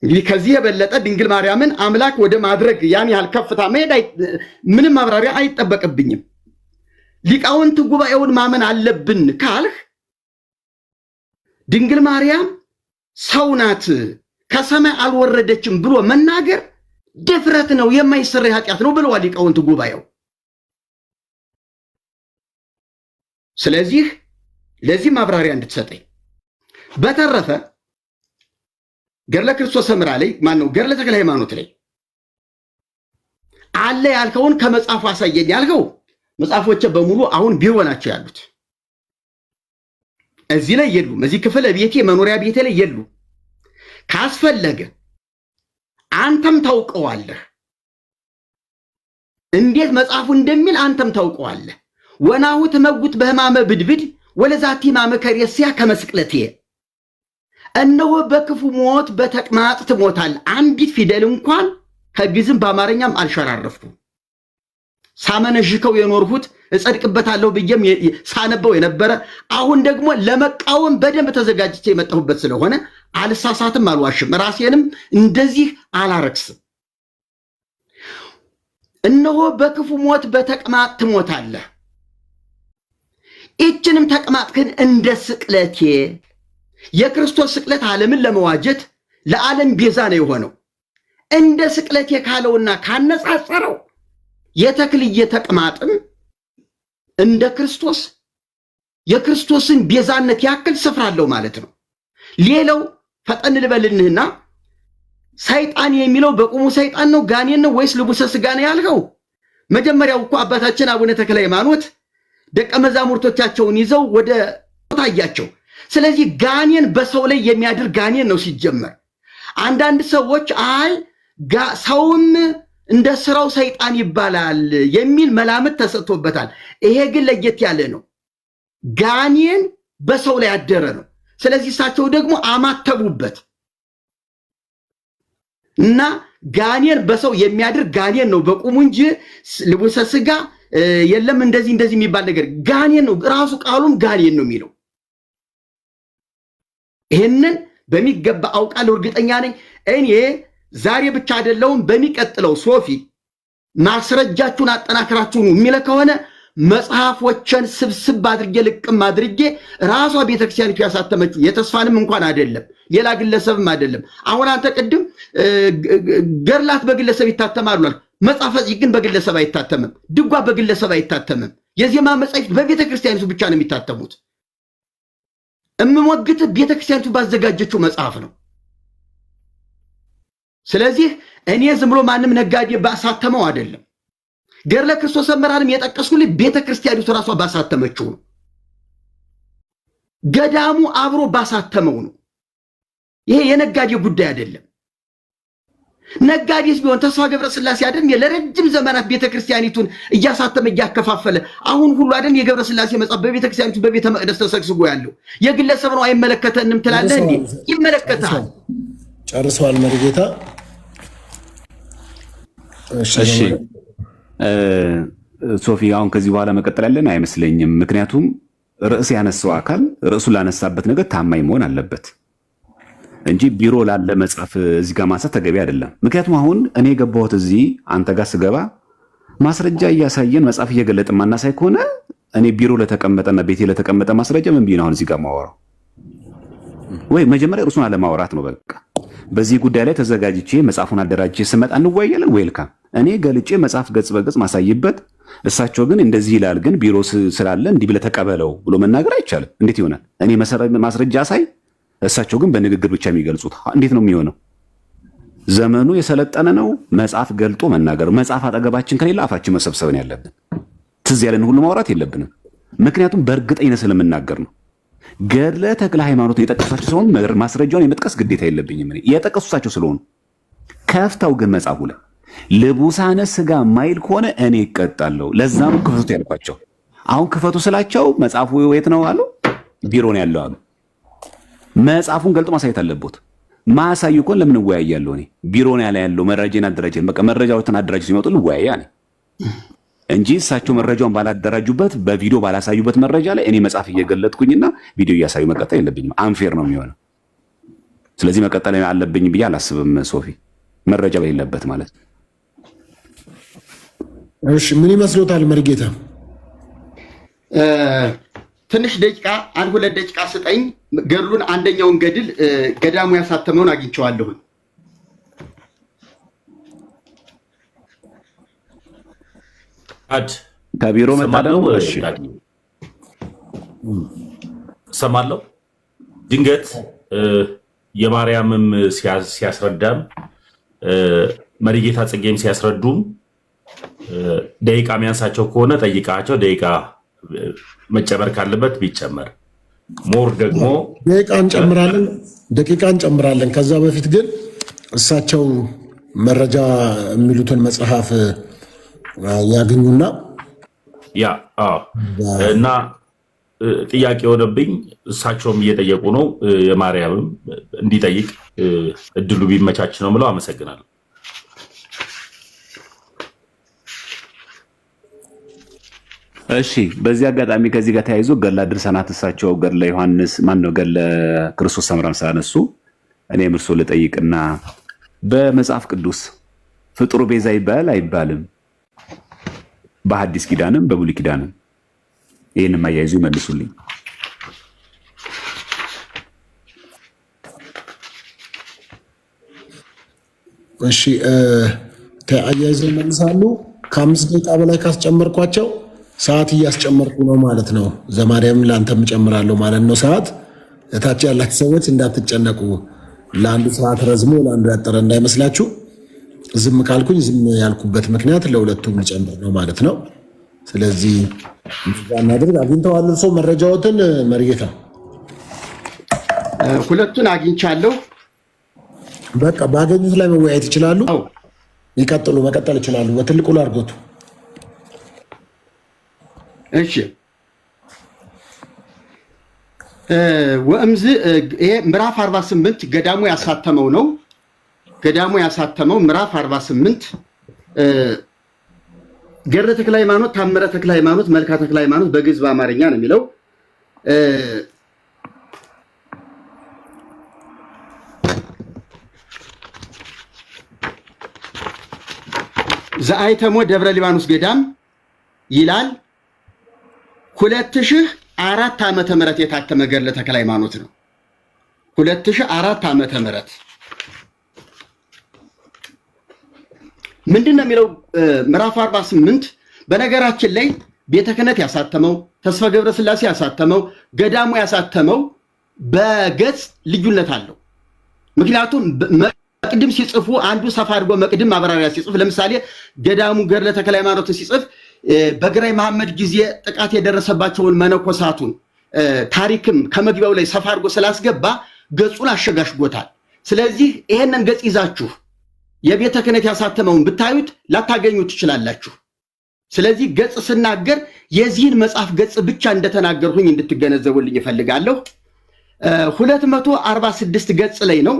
እንግዲህ ከዚህ የበለጠ ድንግል ማርያምን አምላክ ወደ ማድረግ ያን ያህል ከፍታ መሄድ ምንም ማብራሪያ አይጠበቅብኝም። ሊቃውንት ጉባኤውን ማመን አለብን ካልህ ድንግል ማርያም ሰው ናት ከሰማይ አልወረደችም ብሎ መናገር ድፍረት ነው፣ የማይሰራ ኃጢአት ነው ብለዋል ሊቃውንት ጉባኤው። ስለዚህ ለዚህ ማብራሪያ እንድትሰጠኝ። በተረፈ ገድለ ክርስቶስ ሰምራ ላይ ገድለ ተክለ ሃይማኖት ላይ አለ ያልከውን ከመጽሐፉ አሳየኝ ያልከው መጽሐፎች በሙሉ አሁን ቢሮ ናቸው ያሉት። እዚህ ላይ የሉም። እዚህ ክፍለ ቤቴ መኖሪያ ቤቴ ላይ የሉም። ካስፈለገ አንተም ታውቀዋለህ፣ እንዴት መጽሐፉ እንደሚል አንተም ታውቀዋለህ። ወናሁ ትመጉት በሕማመ ብድብድ ወለዛቲ ሕማመ ከሬስያ ከመስቅለቴ፣ እነሆ በክፉ ሞት በተቅማጥ ትሞታለህ። አንዲት ፊደል እንኳን ከግዕዝም በአማርኛም አልሸራረፍኩም። ሳመነዥከው የኖርሁት እጸድቅበታለሁ ብዬም ሳነበው የነበረ አሁን ደግሞ ለመቃወም በደንብ ተዘጋጅቼ የመጣሁበት ስለሆነ አልሳሳትም፣ አልዋሽም፣ ራሴንም እንደዚህ አላረክስም። እነሆ በክፉ ሞት በተቅማጥ ትሞታለህ። ይህችንም ተቅማጥህን እንደ ስቅለቴ፣ የክርስቶስ ስቅለት ዓለምን ለመዋጀት ለዓለም ቤዛ ነው የሆነው። እንደ ስቅለቴ ካለውና ካነጻጸረው የተክልየ ተቅማጥም እንደ ክርስቶስ የክርስቶስን ቤዛነት ያክል ስፍራ አለው ማለት ነው። ሌላው ፈጠን ልበልንህና ሰይጣን የሚለው በቁሙ ሰይጣን ነው ጋኔን ነው ወይስ ልቡሰ ሥጋ ነው ያልከው? መጀመሪያው እኮ አባታችን አቡነ ተክለ ሃይማኖት ደቀ መዛሙርቶቻቸውን ይዘው ወደ ታያቸው ስለዚህ ጋኔን በሰው ላይ የሚያድር ጋኔን ነው ሲጀመር። አንዳንድ ሰዎች አይ ሰውም እንደ ስራው ሰይጣን ይባላል የሚል መላምት ተሰጥቶበታል። ይሄ ግን ለየት ያለ ነው። ጋኔን በሰው ላይ ያደረ ነው። ስለዚህ እሳቸው ደግሞ አማተቡበት እና ጋኔን በሰው የሚያድር ጋኔን ነው በቁሙ እንጂ ልቡሰ ስጋ የለም እንደዚህ የሚባል ነገር ጋኔን ነው። ራሱ ቃሉም ጋኔን ነው የሚለው። ይሄንን በሚገባ አውቃለሁ፣ እርግጠኛ ነኝ። እኔ ዛሬ ብቻ አይደለሁም፣ በሚቀጥለው ሶፊ ማስረጃችሁን አጠናክራችሁ የሚለ ከሆነ መጽሐፎችን ስብስብ አድርጌ ልቅም አድርጌ ራሷ ቤተክርስቲያኒቱ ያሳተመችው የተስፋንም እንኳን አይደለም ሌላ ግለሰብም አይደለም። አሁን አንተ ቅድም ገርላት በግለሰብ ይታተማሉ አልክ። መጽሐፈ ግን በግለሰብ አይታተምም። ድጓ በግለሰብ አይታተምም። የዜማ መጻሕፍት በቤተክርስቲያኒቱ ብቻ ነው የሚታተሙት። እምሞግት ቤተክርስቲያኒቱ ባዘጋጀችው መጽሐፍ ነው። ስለዚህ እኔ ዝም ብሎ ማንም ነጋዴ ባሳተመው አይደለም። ገድለ ክርስቶስ ሰምራንም የጠቀስኩልኝ ቤተክርስቲያኒቱ ራሷ ባሳተመችው ነው። ገዳሙ አብሮ ባሳተመው ነው። ይሄ የነጋዴ ጉዳይ አይደለም። ነጋዴስ ቢሆን ተስፋ ገብረ ሥላሴ አይደል ለረጅም ዘመናት ቤተክርስቲያኒቱን እያሳተመ እያከፋፈለ አሁን ሁሉ አይደል የገብረ ሥላሴ መጽሐፍ በቤተክርስቲያኒቱ በቤተ መቅደስ ተሰግስጎ ያለው የግለሰብ ነው። አይመለከተንም ትላለህ እንዴ? ይመለከታል። ጨርሰዋል መርጌታ። እሺ ሶፊ፣ አሁን ከዚህ በኋላ መቀጠል ያለን አይመስለኝም። ምክንያቱም ርዕስ ያነሳው አካል ርዕሱ ላነሳበት ነገር ታማኝ መሆን አለበት እንጂ ቢሮ ላለ መጽሐፍ እዚህ ጋር ማንሳት ተገቢ አይደለም። ምክንያቱም አሁን እኔ የገባሁት እዚህ አንተ ጋር ስገባ ማስረጃ እያሳየን መጽሐፍ እየገለጥን ማናሳይ ከሆነ እኔ ቢሮ ለተቀመጠና ቤቴ ለተቀመጠ ማስረጃ ምን ቢሆን አሁን እዚህ ጋር ማወራው? ወይ መጀመሪያ ርዕሱን አለማውራት ነው በቃ። በዚህ ጉዳይ ላይ ተዘጋጅቼ መጽሐፉን አደራጅቼ ስመጣ እንወያያለን። ዌልካም። እኔ ገልጬ መጽሐፍ ገጽ በገጽ ማሳይበት፣ እሳቸው ግን እንደዚህ ይላል ግን ቢሮ ስላለ እንዲህ ብለህ ተቀበለው ብሎ መናገር አይቻልም። እንዴት ይሆናል? እኔ ማስረጃ ሳይ እሳቸው ግን በንግግር ብቻ የሚገልጹት እንዴት ነው የሚሆነው? ዘመኑ የሰለጠነ ነው። መጽሐፍ ገልጦ መናገር። መጽሐፍ አጠገባችን ከሌላ አፋችን መሰብሰብን ያለብን። ትዝ ያለን ሁሉ ማውራት የለብንም። ምክንያቱም በእርግጠኝነት ስለምናገር ነው። ገድለ ተክለ ሃይማኖትን የጠቀሳቸው ስለሆኑ ማስረጃውን የመጥቀስ ግዴታ የለብኝም። የጠቀሱሳቸው ስለሆኑ ከፍተው ግን መጽሐፉ ላይ ልቡሳነ ስጋ ማይል ከሆነ እኔ ይቀጣለሁ። ለዛ ነው ክፈቱ ያልኳቸው። አሁን ክፈቱ ስላቸው መጽሐፉ የት ነው አሉ? ቢሮ ነው ያለው አሉ። መጽሐፉን ገልጦ ማሳየት አለበት። ማሳዩ እኮ ለምን እወያያለሁ? እኔ ቢሮ ነው ያለው መረጃን አደራጀን። በቃ መረጃዎችን አደራጅ ሲመጡ ልወያያ ነኝ እንጂ እሳቸው መረጃውን ባላደራጁበት በቪዲዮ ባላሳዩበት መረጃ ላይ እኔ መጽሐፍ እየገለጥኩኝና ቪዲዮ እያሳዩ መቀጠል የለብኝም። አንፌር ነው የሚሆነው። ስለዚህ መቀጠል አለብኝ ብዬ አላስብም። ሶፊ መረጃ በሌለበት ማለት ነው። እሺ ምን ይመስሎታል መርጌታ? ትንሽ ደቂቃ 1-2 ደቂቃ ስጠኝ። ገድሉን አንደኛውን ገድል ገዳሙ ያሳተመውን አግኝቼዋለሁ። ከቢሮ መጣለው። እሺ ሰማለው። ድንገት የማርያምም ሲያስረዳም መሪጌታ ጽጌም ሲያስረዱም ደቂቃ የሚያንሳቸው ከሆነ ጠይቃቸው፣ ደቂቃ መጨመር ካለበት ቢጨመር ሞር ደግሞ ደቂቃ እንጨምራለን። ከዛ በፊት ግን እሳቸው መረጃ የሚሉትን መጽሐፍ ያገኙና እና ጥያቄ የሆነብኝ እሳቸውም እየጠየቁ ነው። የማርያምም እንዲጠይቅ እድሉ ቢመቻች ነው ምለው። አመሰግናለሁ። እሺ በዚህ አጋጣሚ ከዚህ ጋር ተያይዞ ገድለ ድርሳናት እሳቸው ገድለ ዮሐንስ ማነው ገድለ ክርስቶስ ሰምራን ስላነሱ እኔም እርሶ ልጠይቅና በመጽሐፍ ቅዱስ ፍጡር ቤዛ ይባል አይባልም? በሐዲስ ኪዳንም በብሉይ ኪዳንም ይህንም አያይዙ ይመልሱልኝ። እሺ አያይዘው ይመልሳሉ። ከ5 ደቂቃ በላይ ካስጨመርኳቸው ሰዓት እያስጨመርኩ ነው ማለት ነው። ዘማርያም ለአንተም እጨምራለሁ ማለት ነው። ሰዓት እታች ያላችሁ ሰዎች እንዳትጨነቁ። ለአንዱ ሰዓት ረዝሞ ለአንዱ ያጠረ እንዳይመስላችሁ። ዝም ካልኩኝ ዝም ያልኩበት ምክንያት ለሁለቱም ጨምር ነው ማለት ነው። ስለዚህ እናድርግ። አግኝተዋል እርሶ መረጃዎትን መርጌታ? ሁለቱን አግኝቻለሁ። በቃ ባገኙት ላይ መወያየት ይችላሉ። አዎ ይቀጥሉ፣ መቀጠል ይችላሉ። በትልቁ ላድርጎቱ። እሺ ወእምዝ ይሄ ምዕራፍ 48 ገዳሙ ያሳተመው ነው። ገዳሙ ያሳተመው ምዕራፍ 48 ገድለ ተክለ ሃይማኖት፣ ታምረ ተክለ ሃይማኖት፣ መልካ ተክለ ሃይማኖት በግዕዝ በአማርኛ ነው የሚለው። ዘአይተሞ ደብረ ሊባኖስ ገዳም ይላል። 2004 ዓመተ ምህረት የታተመ ገድለ ተክለ ሃይማኖት ነው። 2004 ዓመተ ምህረት ምንድን ነው የሚለው? ምዕራፍ 48 በነገራችን ላይ ቤተ ክህነት ያሳተመው፣ ተስፋ ገብረ ሥላሴ ያሳተመው፣ ገዳሙ ያሳተመው በገጽ ልዩነት አለው። ምክንያቱም መቅድም ሲጽፉ አንዱ ሰፋ አድርጎ መቅድም ማብራሪያ ሲጽፍ፣ ለምሳሌ ገዳሙ ገድለ ተክለ ሃይማኖትን ሲጽፍ በግራኝ መሐመድ ጊዜ ጥቃት የደረሰባቸውን መነኮሳቱን ታሪክም ከመግቢያው ላይ ሰፋ አድርጎ ስላስገባ ገጹን አሸጋሽጎታል። ስለዚህ ይሄንን ገጽ ይዛችሁ የቤተ ክህነት ያሳተመውን ብታዩት ላታገኙ ትችላላችሁ። ስለዚህ ገጽ ስናገር የዚህን መጽሐፍ ገጽ ብቻ እንደተናገርሁኝ እንድትገነዘቡልኝ እፈልጋለሁ። 246 ገጽ ላይ ነው።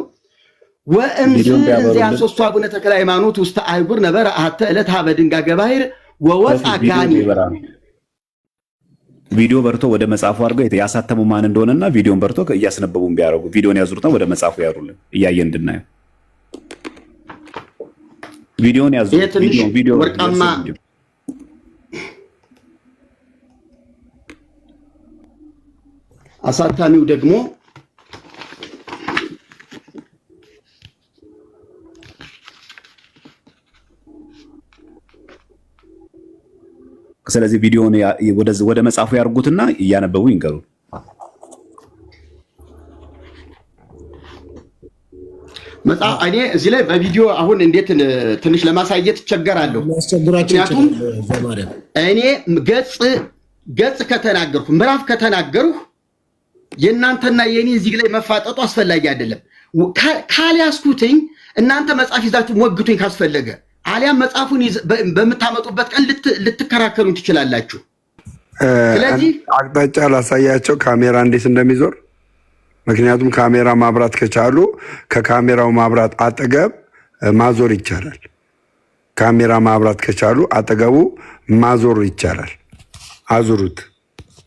ወእምዝ እዚያ ሶስቱ አቡነ ተክለ ሃይማኖት ውስተ አይጉር ነበረ አሐተ ዕለት ሀበ ድንጋጌ ባሕር ወወፃ ጋኒ። ቪዲዮ በርቶ ወደ መጽሐፉ አድርገው ያሳተመው ማን እንደሆነና ቪዲዮን በርቶ እያስነበቡን ቢያደርጉ ቪዲዮን ያዙርና ወደ መጽሐፉ ያሩልን እያየ እንድናየው። ቪዲዮን ያዙ። ቪዲዮ ወርቃማ አሳታሚው ደግሞ ስለዚህ ቪዲዮን ወደ መጽሐፉ ያርጉትና እያነበቡ ይንገሩ። እኔ እዚህ ላይ በቪዲዮ አሁን እንዴት ትንሽ ለማሳየት እቸገራለሁ። ምክንያቱም እኔ ገጽ ከተናገርኩ ምዕራፍ ከተናገርኩ የእናንተና የኔ እዚህ ላይ መፋጠጡ አስፈላጊ አይደለም። ካልያዝኩትኝ እናንተ መጽሐፍ ይዛችሁ ሞግቱኝ ካስፈለገ፣ አሊያም መጽሐፉን በምታመጡበት ቀን ልትከራከሩኝ ትችላላችሁ። ስለዚህ አቅጣጫ ላሳያቸው ካሜራ እንዴት እንደሚዞር። ምክንያቱም ካሜራ ማብራት ከቻሉ ከካሜራው ማብራት አጠገብ ማዞር ይቻላል። ካሜራ ማብራት ከቻሉ አጠገቡ ማዞር ይቻላል። አዙሩት።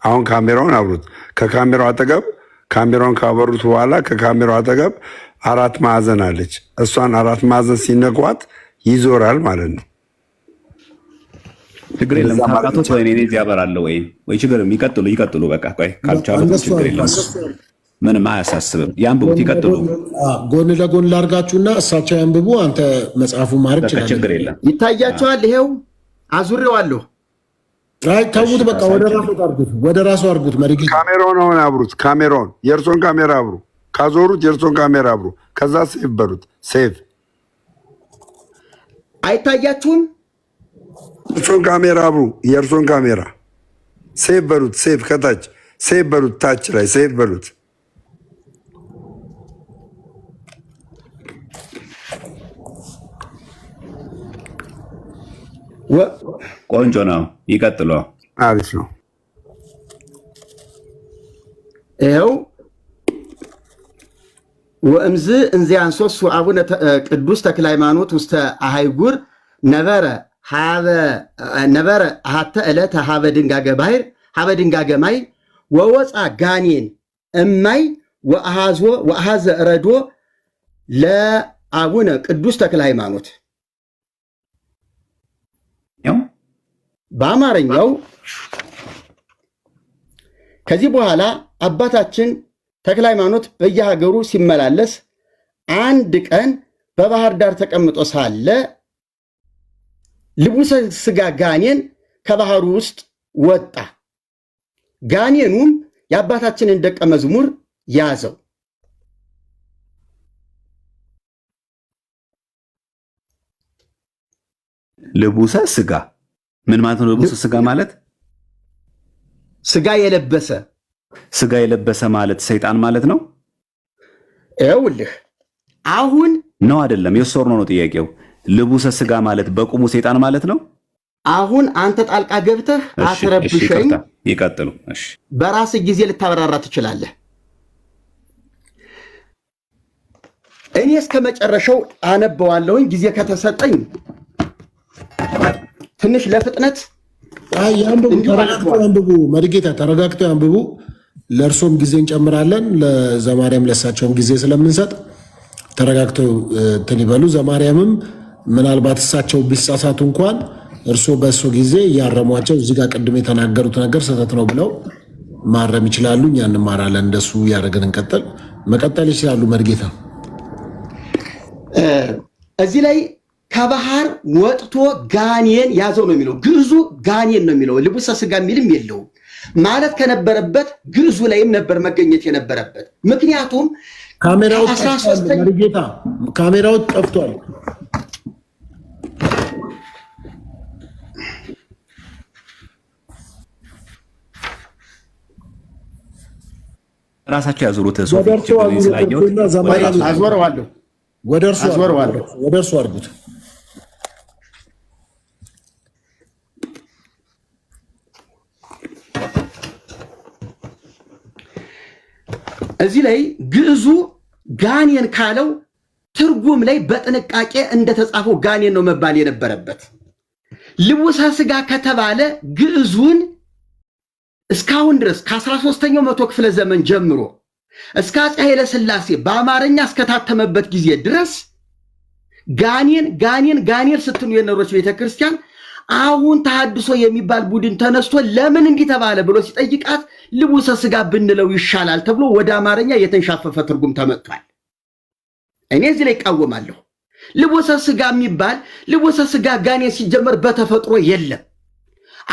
አሁን ካሜራውን አብሩት። ከካሜራው አጠገብ ካሜራውን ካበሩት በኋላ ከካሜራው አጠገብ 4 ማዕዘን አለች። እሷን 4 ማዕዘን ሲነኳት ይዞራል ማለት ነው። ችግር የለም። ታውቃቶት ወይ እኔ እዚህ አበራለሁ ወይ ችግር ይቀጥሉ። በቃ ቆይ ካልቻሉ ችግር የለም። ምንም አያሳስብም። ያንብቡት፣ ይቀጥሉ። ጎን ለጎን ላርጋችሁና እሳቸው ያንብቡ። አንተ መጽሐፉ ማድረግ ይችላል። ችግር የለም። ይታያቸዋል። ይሄው አዙሬዋለሁ። አይ ተውት፣ በቃ ወደ ራሱ አርጉት። መሪግ ካሜራውን አሁን አብሩት። ካሜራውን የእርሶን ካሜራ አብሩ። ካዞሩት የእርሶን ካሜራ አብሩ። ከዛ ሴቭ በሉት። ሴቭ አይታያችሁም? የእርሶን ካሜራ አብሩ። የእርሶን ካሜራ ሴቭ በሉት። ሴቭ ከታች ሴቭ በሉት። ታች ላይ ሴቭ በሉት። ቆንጆ ነው። ይቀጥሉ። አሪፍ ነው። ይኸው ወእምዝ እንዚያን ሶስቱ አቡነ ቅዱስ ተክለ ሃይማኖት ውስተ አሃይጉር ነበረ አሐተ ዕለተ ሀበ ድንጋጌ ባሕር ሀበ ድንጋጌ ማይ ወወፃ ጋኔን እማይ ወአሃዘ ረዶ ለአቡነ ቅዱስ ተክለ ሃይማኖት። በአማርኛው ከዚህ በኋላ አባታችን ተክለ ሃይማኖት በየሀገሩ ሲመላለስ አንድ ቀን በባህር ዳር ተቀምጦ ሳለ ልቡሰ ሥጋ ጋኔን ከባህሩ ውስጥ ወጣ። ጋኔኑም የአባታችንን ደቀ መዝሙር ያዘው። ልቡሰ ሥጋ ምን ማለት ነው? ልቡሰ ሥጋ ማለት ሥጋ የለበሰ ሥጋ የለበሰ ማለት ሰይጣን ማለት ነው። ይኸውልህ አሁን ነው አይደለም? የሶር ነው ጥያቄው። ልቡሰ ስጋ ማለት በቁሙ ሰይጣን ማለት ነው። አሁን አንተ ጣልቃ ገብተህ አትረብሸኝ። ይቀጥሉ። እሺ፣ በራስህ ጊዜ ልታበራራ ትችላለህ። እኔ እስከ መጨረሻው አነበዋለሁኝ ጊዜ ከተሰጠኝ ትንሽ ለፍጥነት ያንብቡ። መድጌታ ተረጋግተው ያንብቡ። ለእርሶም ጊዜ እንጨምራለን፣ ለዘማርያም ለሳቸውም ጊዜ ስለምንሰጥ ተረጋግተው እንትን ይበሉ። ዘማርያምም ምናልባት እሳቸው ቢሳሳቱ እንኳን እርሶ በእሱ ጊዜ እያረሟቸው እዚህ ጋር ቅድም የተናገሩት ነገር ስህተት ነው ብለው ማረም ይችላሉ። እኛ እንማራለን። እንደሱ እያደረግን እንቀጥል። መቀጠል ይችላሉ። መድጌታ እዚህ ላይ ከባህር ወጥቶ ጋኔን ያዘው ነው የሚለው። ግዕዙ ጋኔን ነው የሚለው። ልቡሰ ስጋ የሚልም የለውም። ማለት ከነበረበት ግዕዙ ላይም ነበር መገኘት የነበረበት። ምክንያቱም ካሜራው ጠፍቷል። ራሳቸው ያዙሩት። አዞረዋለሁ፣ ወደ እርሱ አድርጉት። እዚህ ላይ ግዕዙ ጋኔን ካለው ትርጉም ላይ በጥንቃቄ እንደተጻፈው ጋኔን ነው መባል የነበረበት። ልቡሰ ስጋ ከተባለ ግዕዙን እስካሁን ድረስ ከ13ኛው መቶ ክፍለ ዘመን ጀምሮ እስከ አፄ ኃይለ ሥላሴ በአማርኛ እስከታተመበት ጊዜ ድረስ ጋኔን ስትሉ የኖረች ቤተክርስቲያን አሁን ተሐድሶ የሚባል ቡድን ተነስቶ ለምን እንዲህ ተባለ ብሎ ሲጠይቃት ልቡሰ ስጋ ብንለው ይሻላል ተብሎ ወደ አማርኛ የተንሻፈፈ ትርጉም ተመጥቷል። እኔ እዚህ ላይ እቃወማለሁ። ልቡሰ ስጋ የሚባል ልቡሰ ስጋ ጋኔን ሲጀመር በተፈጥሮ የለም።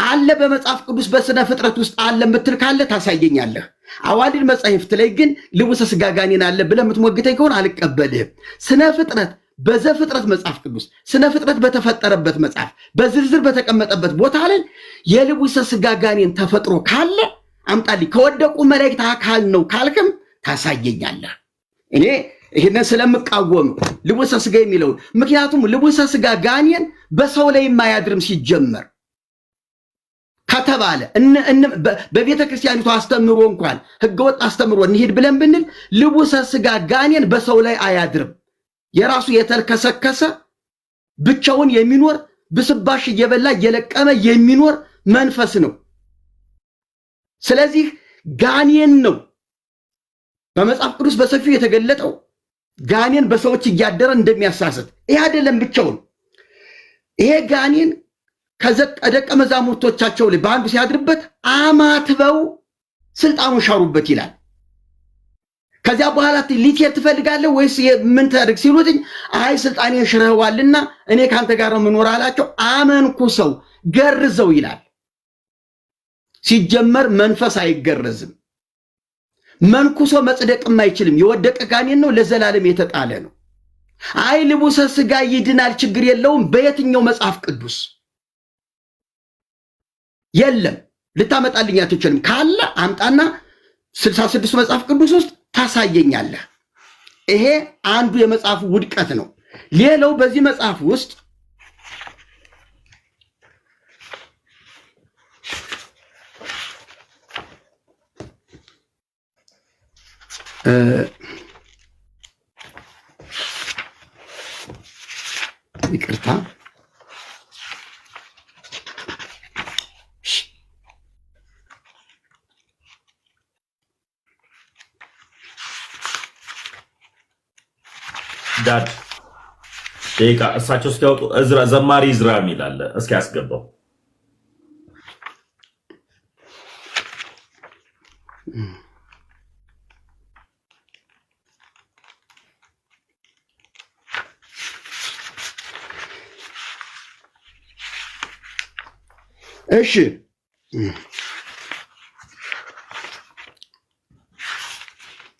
አለ በመጽሐፍ ቅዱስ በስነ ፍጥረት ውስጥ አለ የምትል ካለ ታሳየኛለህ። አዋልድ መጻሕፍት ላይ ግን ልቡሰ ስጋ ጋኔን አለ ብለህ የምትሞግተኝ ከሆነ አልቀበልህም። ስነ ፍጥረት በዘፍጥረት መጽሐፍ ቅዱስ ስነ ፍጥረት በተፈጠረበት መጽሐፍ በዝርዝር በተቀመጠበት ቦታ ላይ የልቡሰ ስጋ ጋኔን ተፈጥሮ ካለ አምጣልኝ። ከወደቁ መላእክት አካል ነው ካልክም ታሳየኛለህ። እኔ ይህንን ስለምቃወም ልቡሰ ስጋ የሚለው ምክንያቱም ልቡሰ ስጋ ጋኔን በሰው ላይ የማያድርም ሲጀመር ከተባለ በቤተ ክርስቲያኒቱ አስተምሮ እንኳን ህገወጥ አስተምሮ እንሂድ ብለን ብንል ልቡሰ ስጋ ጋኔን በሰው ላይ አያድርም። የራሱ የተልከሰከሰ ብቻውን የሚኖር ብስባሽ እየበላ እየለቀመ የሚኖር መንፈስ ነው። ስለዚህ ጋኔን ነው በመጽሐፍ ቅዱስ በሰፊው የተገለጠው። ጋኔን በሰዎች እያደረ እንደሚያሳስት ይህ አይደለም ብቻውን። ይሄ ጋኔን ከደቀ መዛሙርቶቻቸው ላይ በአንዱ ሲያድርበት አማትበው ስልጣኑን ሻሩበት ይላል። ከዚያ በኋላ ሊትሄድ ትፈልጋለህ ወይስ ምን ታደርግ ሲሉትኝ አይ ስልጣኔን ሽረዋልና እኔ ካንተ ጋር ነው የምኖር አላቸው። አመንኩሰው ገርዘው ይላል። ሲጀመር መንፈስ አይገረዝም። መንኩሶ መጽደቅም አይችልም። የወደቀ ጋኔን ነው፣ ለዘላለም የተጣለ ነው። አይ ልቡሰ ስጋ ይድናል ችግር የለውም በየትኛው መጽሐፍ ቅዱስ የለም። ልታመጣልኝ አትችልም። ካለ አምጣና 66 መጽሐፍ ቅዱስ ውስጥ ታሳየኛለህ። ይሄ አንዱ የመጽሐፉ ውድቀት ነው። ሌላው በዚህ መጽሐፍ ውስጥ ይቅርታ ዳድ ደቂቃ እሳቸው እስኪያወጡ ዘማሪ ዝራ የሚል አለ። እስኪ ያስገባው። እሺ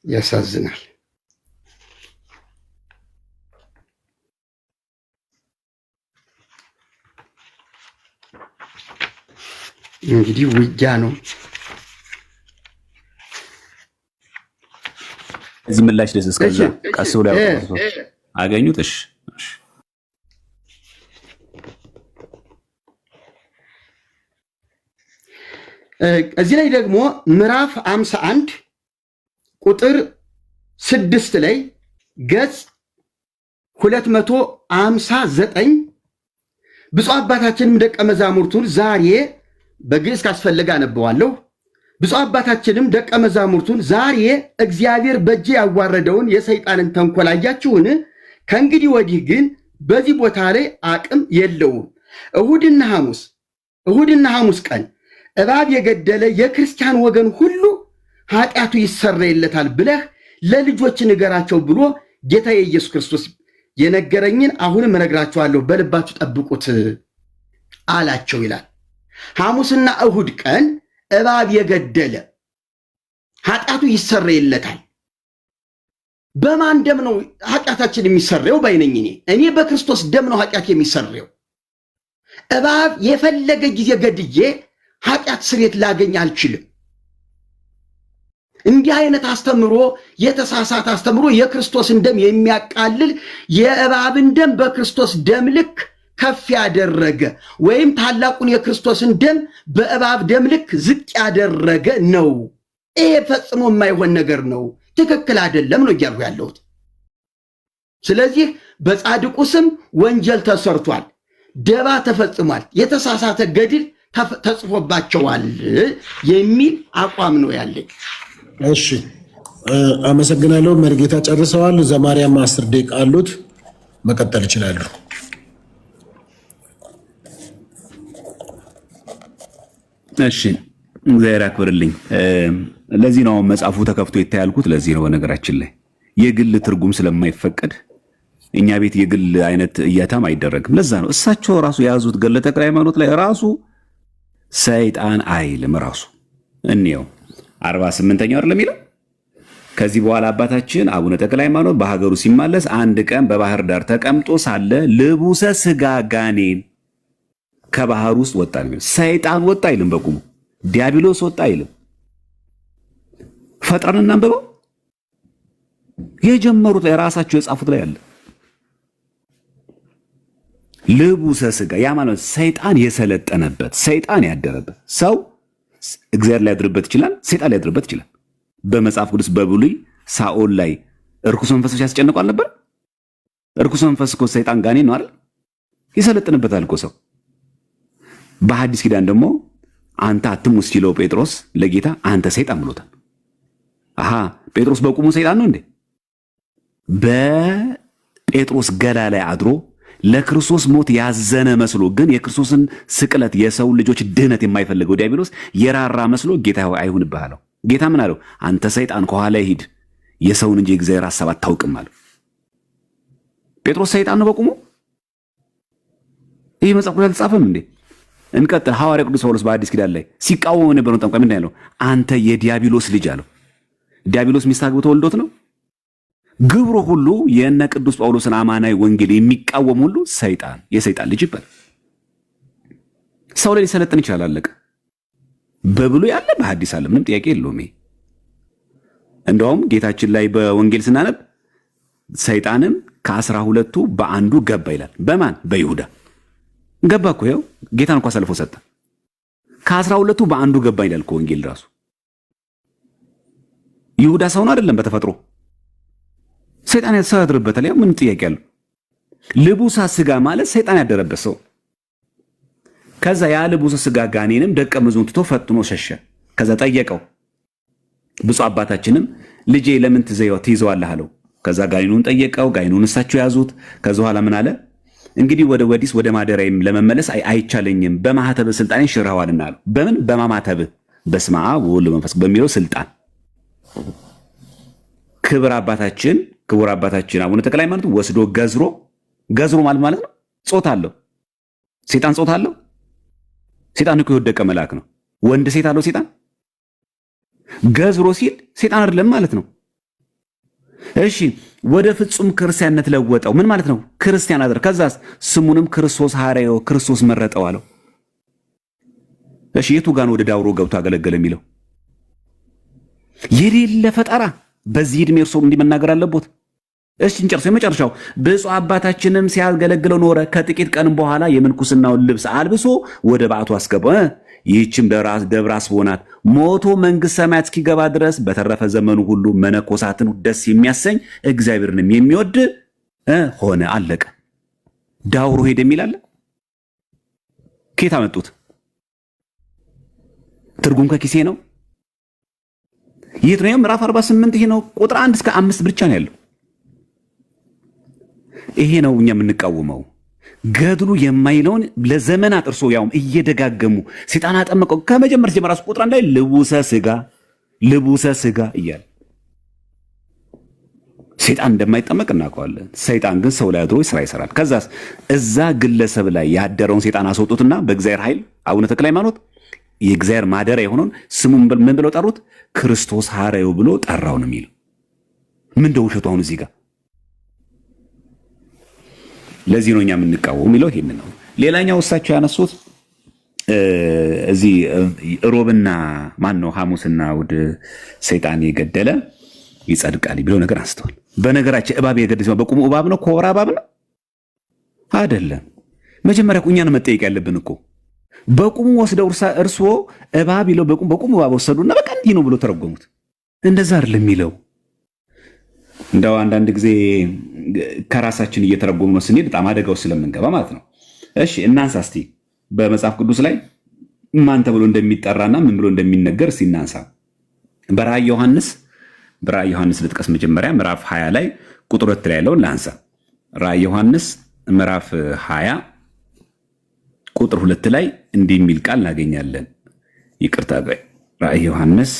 ያሳዝናል። እንግዲህ ውጊያ ነው። ለዚህ ምላሽ ደስ እስከዛ ቀስ ብሎ ያወጣው አገኙት። እሺ እዚህ ላይ ደግሞ ምዕራፍ 51 ቁጥር 6 ላይ ገጽ 259 ብፁዕ አባታችንም ደቀ መዛሙርቱን ዛሬ በግዕዝ ካስፈለገ አነበዋለሁ። ብፁዕ አባታችንም ደቀ መዛሙርቱን ዛሬ እግዚአብሔር በእጅ ያዋረደውን የሰይጣንን ተንኮል አያችሁን? ከእንግዲህ ወዲህ ግን በዚህ ቦታ ላይ አቅም የለውም። እሁድና ሐሙስ ቀን እባብ የገደለ የክርስቲያን ወገን ሁሉ ኃጢአቱ ይሰረይለታል ብለህ ለልጆች ንገራቸው ብሎ ጌታ የኢየሱስ ክርስቶስ የነገረኝን አሁንም እነግራችኋለሁ፣ በልባችሁ ጠብቁት አላቸው ይላል። ሐሙስና እሁድ ቀን እባብ የገደለ ኃጢአቱ ይሰረይለታል። በማን ደም ነው ኃጢአታችን የሚሰረየው? ባይነኝ እኔ በክርስቶስ ደም ነው ኃጢአት የሚሰረየው። እባብ የፈለገ ጊዜ ገድዬ ኃጢአት ስርየት ላገኝ አልችልም። እንዲህ አይነት አስተምሮ የተሳሳተ አስተምሮ የክርስቶስን ደም የሚያቃልል የእባብን ደም በክርስቶስ ደም ልክ ከፍ ያደረገ ወይም ታላቁን የክርስቶስን ደም በእባብ ደም ልክ ዝቅ ያደረገ ነው። ይሄ ፈጽሞ የማይሆን ነገር ነው፣ ትክክል አይደለም ነው እያልኩ ያለሁት። ስለዚህ በጻድቁ ስም ወንጀል ተሰርቷል፣ ደባ ተፈጽሟል፣ የተሳሳተ ገድል ተጽፎባቸዋል የሚል አቋም ነው ያለኝ። እሺ አመሰግናለሁ። መርጌታ ጨርሰዋል። ዘማርያም 10 ደቂቃ አሉት፣ መቀጠል ይችላሉ። እሺ እግዚአብሔር ያክብርልኝ። ለዚህ ነው መጽሐፉ ተከፍቶ ይታያልኩት። ለዚህ ነው በነገራችን ላይ የግል ትርጉም ስለማይፈቀድ እኛ ቤት የግል አይነት እያታም አይደረግም። ለዛ ነው እሳቸው ራሱ የያዙት ገድለ ተክለ ሃይማኖት ላይ ራሱ ሰይጣን አይልም። ራሱ እንየው 48ኛው አይደለም የሚለው። ከዚህ በኋላ አባታችን አቡነ ተክለ ሃይማኖት በሀገሩ ሲማለስ አንድ ቀን በባህር ዳር ተቀምጦ ሳለ ልቡሰ ስጋ ጋኔን ከባህር ውስጥ ወጣ ነው። ሰይጣን ወጣ አይልም፣ በቁሙ ዲያብሎስ ወጣ አይልም። ፈጥረን እናንብበው። የጀመሩት ላይ ራሳቸው የጻፉት ላይ አለ። ልቡሰ ስጋ ያ ማለት ሰይጣን የሰለጠነበት ሰይጣን ያደረበት ሰው እግዚአብሔር ሊያድርበት ይችላል፣ ሰይጣን ሊያድርበት ይችላል። በመጽሐፍ ቅዱስ በብሉይ ሳኦል ላይ እርኩስ መንፈሶች ያስጨንቋል ነበር። እርኩስ መንፈስ እኮ ሰይጣን ጋኔን ነው አይደል? ይሰለጥንበታል እኮ ሰው። በሐዲስ ኪዳን ደግሞ አንተ አትሙት ሲለው ጴጥሮስ ለጌታ አንተ ሰይጣን ብሎታል። አሃ ጴጥሮስ በቁሙ ሰይጣን ነው እንዴ? በጴጥሮስ ገላ ላይ አድሮ ለክርስቶስ ሞት ያዘነ መስሎ ግን የክርስቶስን ስቅለት የሰው ልጆች ድህነት የማይፈልገው ዲያብሎስ የራራ መስሎ ጌታ ሆይ አይሁንብህ አለው። ጌታ ምን አለው? አንተ ሰይጣን ከኋላ ሂድ፣ የሰውን እንጂ የእግዚአብሔር ሐሳብ አታውቅም አለው። ጴጥሮስ ሰይጣን ነው በቁሙ። ይህ መጽሐፍ ላይ አልተጻፈም እንዴ? እንቀጥል። ሐዋርያ ቅዱስ ጳውሎስ በአዲስ ኪዳን ላይ ሲቃወም የነበረውን ጠንቋይ ምንድን ያለው? አንተ የዲያብሎስ ልጅ አለው። ዲያብሎስ ሚስት አግብቶ ወልዶት ነው። ግብሩ ሁሉ የእነ ቅዱስ ጳውሎስን አማናዊ ወንጌል የሚቃወም ሁሉ ሰይጣን የሰይጣን ልጅ ይባላል። ሰው ላይ ሊሰለጥን ይችላል፣ አለቀ። በብሉይ ያለ በሐዲስ አለ፣ ምንም ጥያቄ የለውም። እንደውም ጌታችን ላይ በወንጌል ስናነብ ሰይጣንም ከ12ቱ በአንዱ ገባ ይላል። በማን? በይሁዳ ገባ እኮ። ይኸው ጌታን እንኳ አሳልፎ ሰጠ። ከ12ቱ በአንዱ ገባ ይላል እኮ ወንጌል ራሱ። ይሁዳ ሰውን አይደለም በተፈጥሮ ሰይጣን ሰው ያድርበታል። ያው ምን ጥያቄ አለው? ልቡሰ ስጋ ማለት ሰይጣን ያደረበት ሰው። ከዛ ያ ልቡሰ ስጋ ጋኔንም ደቀ መዝሙር ትቶ ፈጥኖ ሸሸ። ከዛ ጠየቀው። ብፁዕ አባታችንም ልጄ ለምን ትይዘዋለህ አለው። ከዛ ጋኔኑን ጠየቀው። ጋኔኑን እሳቸው ያዙት። ከዛ በኋላ ምን አለ? እንግዲህ ወደ ወዲስ ወደ ማደሪያዬም ለመመለስ አይቻለኝም፣ በማህተብ ስልጣኔን ሽረዋልና አለው። በምን? በማማተብ በስመ አብ ወወልድ ወመንፈስ ቅዱስ በሚለው ስልጣን ክቡር አባታችን አቡነ ተክለ ሃይማኖት ወስዶ ገዝሮ ማለት ነው። ጾታ አለው ሴጣን፣ ጾታ አለው ሴጣን እኮ የወደቀ መልአክ ነው። ወንድ ሴት አለው ሴጣን። ገዝሮ ሲል ሴጣን አይደለም ማለት ነው። እሺ ወደ ፍጹም ክርስቲያንነት ለወጠው። ምን ማለት ነው? ክርስቲያን አደረ። ከዛስ ስሙንም ክርስቶስ ሐዋርያው ክርስቶስ መረጠው አለው። እሺ የቱ ጋር ነው ወደ ዳውሮ ገብቶ አገለገለ የሚለው? የሌለ ፈጠራ በዚህ ዕድሜ እርሶ እንዲህ መናገር አለቦት? እሺ እንጨርሰው። የመጨረሻው ብፁዕ አባታችንም ሲያገለግለው ኖረ። ከጥቂት ቀን በኋላ የምንኩስናውን ልብስ አልብሶ ወደ በዓቱ አስገባ። ይህችም ደብረ አስቦ ናት። ሞቶ መንግሥተ ሰማያት እስኪገባ ድረስ በተረፈ ዘመኑ ሁሉ መነኮሳትን ደስ የሚያሰኝ እግዚአብሔርንም የሚወድ ሆነ። አለቀ። ዳውሮ ሄደ የሚላለ ከየት አመጡት? ትርጉም ከኪሴ ነው። የት ነው? ምዕራፍ 48 ይሄ ነው። ቁጥር 1 እስከ 5 ብቻ ነው ያለው። ይሄ ነው እኛ የምንቃወመው። ገድሉ የማይለውን ለዘመናት እርሶ ያውም እየደጋገሙ ሰይጣን አጠመቀው። ከመጀመር ጀምሮ ራሱ ቁጥር 1 ላይ ልቡሰ ስጋ እያለ ሰይጣን እንደማይጠመቅ እናውቀዋለን። ሰይጣን ግን ሰው ላይ አድሮ ስራ ይሰራል። ከዛስ እዛ ግለሰብ ላይ ያደረውን ሰይጣን አስወጡትና በእግዚአብሔር ኃይል አቡነ ተክለ ሃይማኖት የእግዚአብሔር ማደሪያ የሆነውን ስሙን ምን ብለው ጠሩት? ክርስቶስ ሐረዩ ብሎ ጠራው ነው የሚለው። ምን እንደው ውሸቱ አሁን እዚህ ጋር ለዚህ ነው እኛ የምንቃወመው የሚለው ይሄን ነው። ሌላኛው እሳቸው ያነሱት እዚህ ሮብና ማን ነው ሐሙስና እሑድ ሰይጣን የገደለ ይጸድቃል ብለው ነገር አንስተዋል። በነገራችን እባብ የገደለ በቁሙ እባብ ነው? ኮብራ እባብ ነው አይደለም። መጀመሪያ እኛን መጠየቅ ያለብን እኮ በቁሙ ወስደው እርስዎ እባብ ይለው በቁሙ እባብ ወሰዱና በቃ እንዲህ ነው ብሎ ተረጎሙት። እንደዛ አይደለም የሚለው። እንደው አንዳንድ ጊዜ ከራሳችን እየተረጎሙ ነው ስንሄድ በጣም አደጋው ስለምንገባ ማለት ነው። እሺ እናንሳ እስቲ በመጽሐፍ ቅዱስ ላይ ማን ተብሎ እንደሚጠራና ምን ብሎ እንደሚነገር እስቲ እናንሳ። በራእየ ዮሐንስ ልጥቀስ። መጀመሪያ ምዕራፍ 20 ላይ ቁጥር 2 ላይ ያለውን ላንሳ። ራእየ ዮሐንስ ምዕራፍ 20 ቁጥር 2 ላይ እንዲህ የሚል ቃል እናገኛለን። ይቅርታ፣ ራእየ ዮሐንስ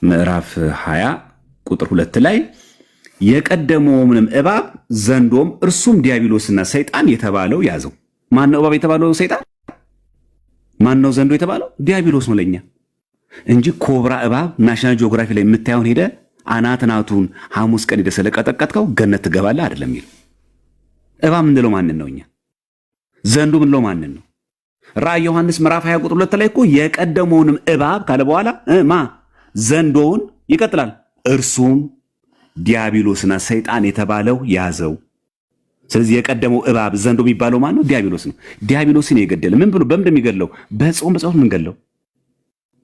ምዕራፍ 20 ቁጥር 2 ላይ የቀደመውንም እባብ ዘንዶም እርሱም ዲያብሎስና ሰይጣን የተባለው ያዘው። ማን ነው እባብ የተባለው? ሰይጣን። ማን ነው ዘንዶ የተባለው? ዲያብሎስ ነው ለኛ እንጂ ኮብራ እባብ ናሽናል ጂኦግራፊ ላይ የምታየውን ሄደ አናትናቱን ሐሙስ ቀን ሄደ ስለቀጠቀጥከው ገነት ትገባለህ አይደለም የሚል። እባብ ምንለው ማንን ነው? እኛ ዘንዶ ምንለው ማንን ነው? ራእየ ዮሐንስ ምዕራፍ 20 ቁጥር 2 ላይ እኮ የቀደመውንም እባብ ካለ በኋላ ዘንዶውን ይቀጥላል እርሱም ዲያብሎስና ሰይጣን የተባለው ያዘው። ስለዚህ የቀደመው እባብ ዘንዶ የሚባለው ማን ነው? ዲያብሎስ ነው። ዲያብሎስን የገደለ ምን ብሎ በምን እንደሚገድለው? በጾም በጸሎት ምን ገድለው?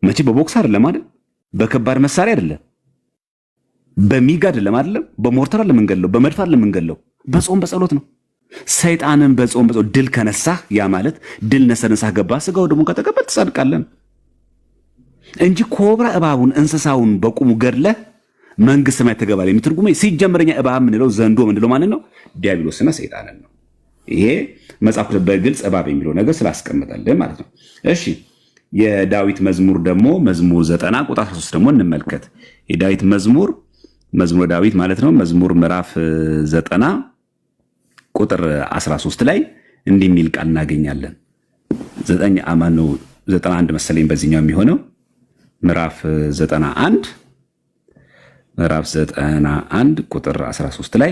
መቼ በቦክስ አይደለም አይደል? በከባድ መሳሪያ አይደለም፣ በሚግ አይደለም አይደለም፣ በሞርተር አይደለም የምንገድለው፣ በመድፍ አይደለም የምንገድለው፣ በጾም በጸሎት ነው። ሰይጣንን በጾም በጸሎት ድል ከነሳህ፣ ያ ማለት ድል ነሰነሳህ ገባ ስጋው ደግሞ ከተቀበል ትጸድቃለህ እንጂ ኮብራ እባቡን እንስሳውን በቁሙ ገድለህ መንግስት ሰማይ ተገባለ የሚትርጉመ ሲጀምረኛ እባብ ምንለው ዘንዶ ምንለው ማለት ነው ዲያብሎስና ሰይጣንን ነው። ይሄ መጽሐፍ በግልጽ እባብ የሚለው ነገር ስላስቀምጣለን ማለት ነው። እሺ የዳዊት መዝሙር ደግሞ መዝሙር 90 ቁጥር 13 ደግሞ እንመልከት። የዳዊት መዝሙር ዳዊት ማለት ነው መዝሙር ምዕራፍ 90 ቁጥር 13 ላይ እንዲህ የሚል ቃል እናገኛለን። 9 አማን ነው 91 መሰለኝ በዚህኛው የሚሆነው ምዕራፍ 91 ቁጥር 13 ላይ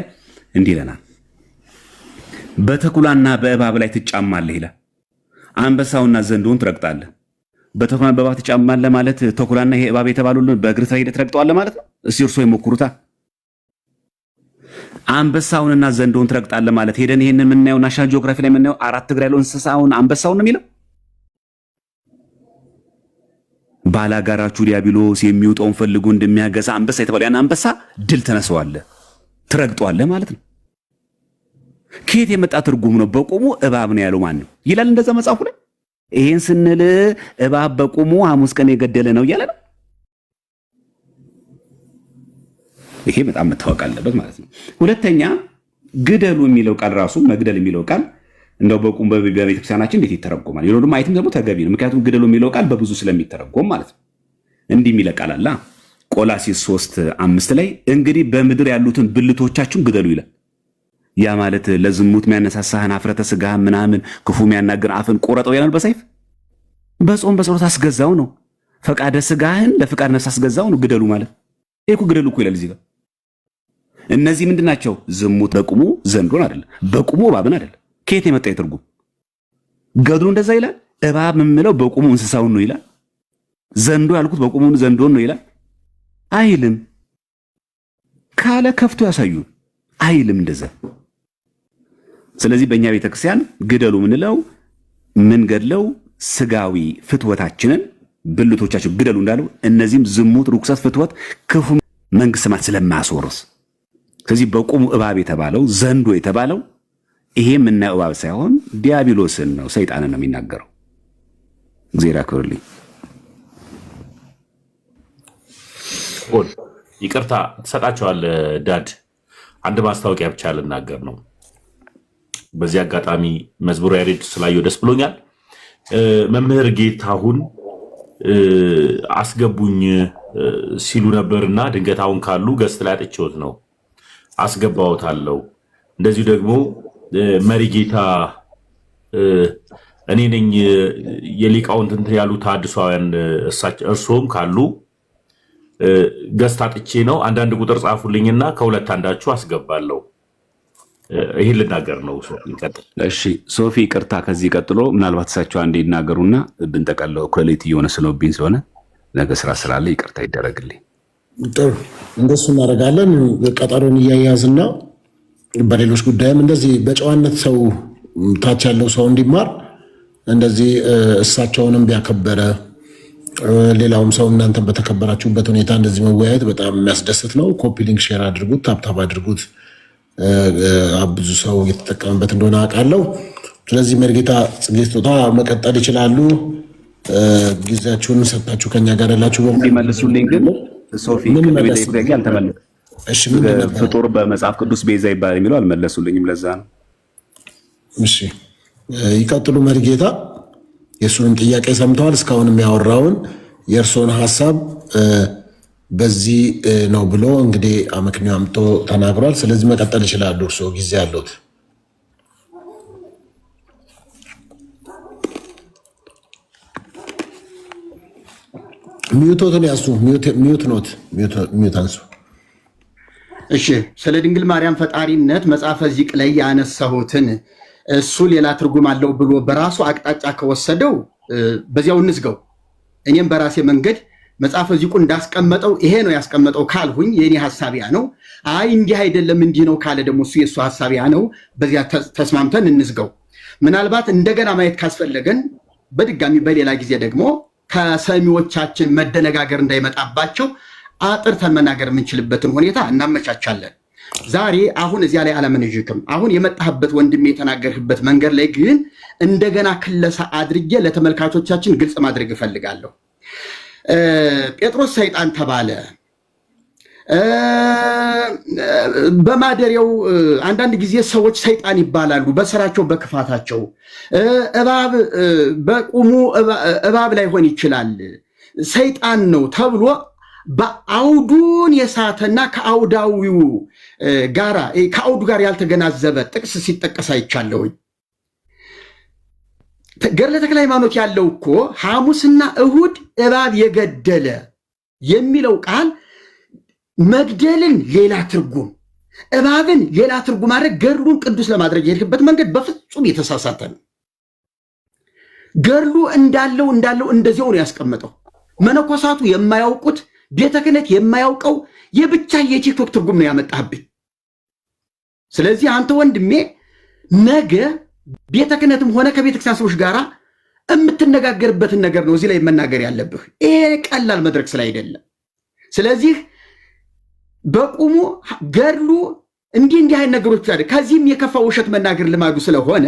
እንዲህ ይለናል። በተኩላና በእባብ ላይ ትጫማለህ ይላል። አንበሳውና ዘንዶውን ትረግጣለህ። በተኩላና በእባብ ትጫማለህ ማለት ተኩላና ይሄ እባብ የተባሉልን በእግርህ ላይ ሄደህ ትረግጠዋለህ ማለት ነው። እስቲ እርሶ ይሞክሩታ። አንበሳውንና ዘንዶውን ትረግጣለህ ማለት ሄደን ይሄንን የምናየው ናሽናል ጂኦግራፊ ላይ የምናየው 4 እግር ያለው እንስሳውን አንበሳውን ነው የሚለው። ባላጋራችሁ ዲያብሎስ የሚውጠውን ፈልጉ እንደሚያገሳ አንበሳ የተባለ ያን አንበሳ ድል ተነሳዋለህ ትረግጠዋለህ ማለት ነው። ከየት የመጣ ትርጉም ነው? በቁሙ እባብ ነው ያለው ማን ነው ይላል እንደዛ መጽሐፉ ላይ። ይሄን ስንል እባብ በቁሙ ሐሙስ ቀን የገደለ ነው እያለ ነው። ይሄ በጣም መታወቅ አለበት ማለት ነው። ሁለተኛ ግደሉ የሚለው ቃል ራሱ መግደል የሚለው ቃል እንደው በቁም በቤተክርስቲያናችን እንዴት ይተረጎማል? ይሄንም አይተም ደግሞ ተገቢ ነው። ምክንያቱም ግደሉ የሚለው ቃል በብዙ ስለሚተረጎም ማለት ነው። እንዲህ የሚል ቃል አለ ቆላስይስ 3:5 ላይ እንግዲህ በምድር ያሉትን ብልቶቻችሁን ግደሉ ይላል። ያ ማለት ለዝሙት የሚያነሳሳህን አፍረተ ስጋህን ምናምን ክፉ የሚያናግር አፍን ቆረጠው ያላል በሰይፍ በጾም በጸሎት አስገዛው ነው። ፈቃደ ስጋህን ለፈቃድ ነፍስ አስገዛው ነው ግደሉ ማለት። ይሄ እኮ ግደሉ እኮ ይላል እዚህ ጋር። እነዚህ ምንድናቸው? ዝሙት በቁሙ ዘንዶን አይደለም፣ በቁሙ እባብን አይደለም። ከየት የመጣ የትርጉም? ገድሉ እንደዛ ይላል። እባብ የምለው በቁሙ እንስሳውን ነው ይላል። ዘንዶ ያልኩት በቁሙ ዘንዶን ነው ይላል አይልም። ካለ ከፍቶ ያሳዩ አይልም እንደዛ። ስለዚህ በእኛ ቤተክርስቲያን ግደሉ ምንለው ምን ገድለው ስጋዊ ፍትወታችንን ብልቶቻቸው ግደሉ እንዳለው እነዚህም ዝሙት፣ ርኩሰት፣ ፍትወት፣ ክፉ መንግስተ ሰማያት ስለማያስወርስ ስለዚህ በቁሙ እባብ የተባለው ዘንዶ የተባለው ይሄ የምናየው እባብ ሳይሆን ዲያብሎስን ነው፣ ሰይጣንን ነው የሚናገረው። እግዚአብሔር ያክብርልኝ። ይቅርታ ትሰጣቸዋለህ ዳድ። አንድ ማስታወቂያ ብቻ ልናገር ነው። በዚህ አጋጣሚ መዝሙረ ያሬድ ስላየው ደስ ብሎኛል። መምህር ጌታሁን አስገቡኝ ሲሉ ነበርና ድንገት አሁን ካሉ ገስት ላይ አጥቼዎት ነው አስገባዎታለሁ። እንደዚሁ ደግሞ መሪ ጌታ እኔ ነኝ የሊቃውንት እንትን ያሉት አዲሷውያን እርሶም ካሉ ገስት አጥቼ ነው። አንዳንድ ቁጥር ጻፉልኝና ከሁለት አንዳችሁ አስገባለሁ። ይሄን ልናገር ነው። ሶፊ ይቀጥል። እሺ ሶፊ ይቅርታ። ከዚህ ቀጥሎ ምናልባት እሳቸው አንዴ ይናገሩና ብንጠቀለው ኩሌት እየሆነ ስለብኝ ስለሆነ ነገ ስራ ስላለ ይቅርታ ይደረግልኝ። ጥሩ እንደሱ እናደርጋለን። ቀጠሮን እያያዝና በሌሎች ጉዳይም እንደዚህ በጨዋነት ሰው ታች ያለው ሰው እንዲማር እንደዚህ እሳቸውንም ቢያከበረ ሌላውም ሰው እናንተን በተከበራችሁበት ሁኔታ እንደዚህ መወያየት በጣም የሚያስደስት ነው። ኮፒ ሊንክ ሼር አድርጉት፣ ታብታብ አድርጉት። ብዙ ሰው እየተጠቀመበት እንደሆነ አውቃለሁ። ስለዚህ መርጌታ ጽጌ ስጦታ መቀጠል ይችላሉ። ጊዜያችሁን ሰጣችሁ ከኛ ጋር ያላችሁ መልሱልኝ። ግን ሶፊ ጥያቄ አልተመለሰም። ፍጡር በመጽሐፍ ቅዱስ ቤዛ ይባል የሚለው አልመለሱልኝም። ለዛ ነው። እሺ ይቀጥሉ መርጌታ። የእሱንም ጥያቄ ሰምተዋል። እስካሁን የሚያወራውን የእርስዎን ሀሳብ በዚህ ነው ብሎ እንግዲህ አመክንዮ አምጥቶ ተናግሯል። ስለዚህ መቀጠል ይችላሉ። እርስዎ ጊዜ አለዎት። ሚዩቶትን ያሱ ሚዩት ኖት ሚዩት አንሱ። እሺ ስለ ድንግል ማርያም ፈጣሪነት መጽሐፈ ዚቅ ላይ ያነሳሁትን እሱ ሌላ ትርጉም አለው ብሎ በራሱ አቅጣጫ ከወሰደው በዚያው እንዝገው። እኔም በራሴ መንገድ መጽሐፈ ዚቁ እንዳስቀመጠው ይሄ ነው ያስቀመጠው ካልሁኝ የኔ ሐሳቢያ ነው። አይ እንዲህ አይደለም እንዲህ ነው ካለ ደግሞ እሱ የሱ ሐሳቢያ ነው። በዚያ ተስማምተን እንዝገው። ምናልባት እንደገና ማየት ካስፈለገን በድጋሚ በሌላ ጊዜ ደግሞ ከሰሚዎቻችን መደነጋገር እንዳይመጣባቸው አጥርተን መናገር የምንችልበትን ሁኔታ እናመቻቻለን። ዛሬ አሁን እዚያ ላይ አለመንጅክም። አሁን የመጣህበት ወንድሜ የተናገርህበት መንገድ ላይ ግን እንደገና ክለሳ አድርጌ ለተመልካቾቻችን ግልጽ ማድረግ እፈልጋለሁ። ጴጥሮስ ሰይጣን ተባለ። በማደሪያው አንዳንድ ጊዜ ሰዎች ሰይጣን ይባላሉ በስራቸው በክፋታቸው። እባብ በቁሙ እባብ ላይሆን ይችላል ሰይጣን ነው ተብሎ በአውዱን የሳተና ከአውዳዊው ጋራ ከአውዱ ጋር ያልተገናዘበ ጥቅስ ሲጠቀስ አይቻለሁኝ። ገድለ ተክለ ሃይማኖት ያለው እኮ ሐሙስና እሁድ እባብ የገደለ የሚለው ቃል መግደልን ሌላ ትርጉም፣ እባብን ሌላ ትርጉም ማድረግ ገድሉን ቅዱስ ለማድረግ የሄድክበት መንገድ በፍጹም የተሳሳተ ነው። ገድሉ እንዳለው እንደዚያው ነው ያስቀመጠው። መነኮሳቱ የማያውቁት ቤተ ክህነት የማያውቀው የብቻ የቲክቶክ ትርጉም ነው ያመጣብኝ። ስለዚህ አንተ ወንድሜ ነገ ቤተ ክህነትም ሆነ ከቤተክርስቲያን ሰዎች ጋር የምትነጋገርበትን ነገር ነው እዚህ ላይ መናገር ያለብህ። ይሄ ቀላል መድረክ ስላይደለም። ስለዚህ በቁሙ ገድሉ እንዲህ አይነት ነገሮች አለ። ከዚህም የከፋ ውሸት መናገር ልማዱ ስለሆነ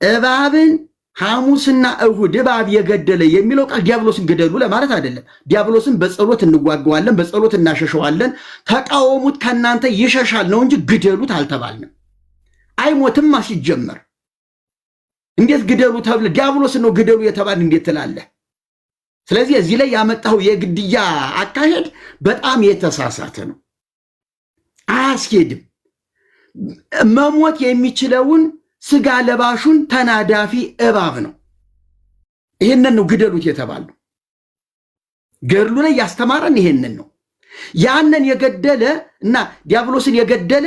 እባብን ሐሙስና እሁድ እባብ የገደለ የሚለው ቃል ዲያብሎስን ግደሉ ለማለት አይደለም። ዲያብሎስን በጸሎት እንዋገዋለን፣ በጸሎት እናሸሸዋለን። ተቃወሙት ከእናንተ ይሸሻል ነው እንጂ ግደሉት አልተባልንም። አይሞትም ሲጀመር እንዴት ግደሉ ተብለ ዲያብሎስ ነው ግደሉ የተባለ እንዴት ትላለህ? ስለዚህ እዚህ ላይ ያመጣው የግድያ አካሄድ በጣም የተሳሳተ ነው፣ አያስኬድም። መሞት የሚችለውን ስጋ ለባሹን ተናዳፊ እባብ ነው። ይሄንን ነው ግደሉት የተባለው። ገድሉ ላይ ያስተማረን ይሄንን ነው። ያንን የገደለ እና ዲያብሎስን የገደለ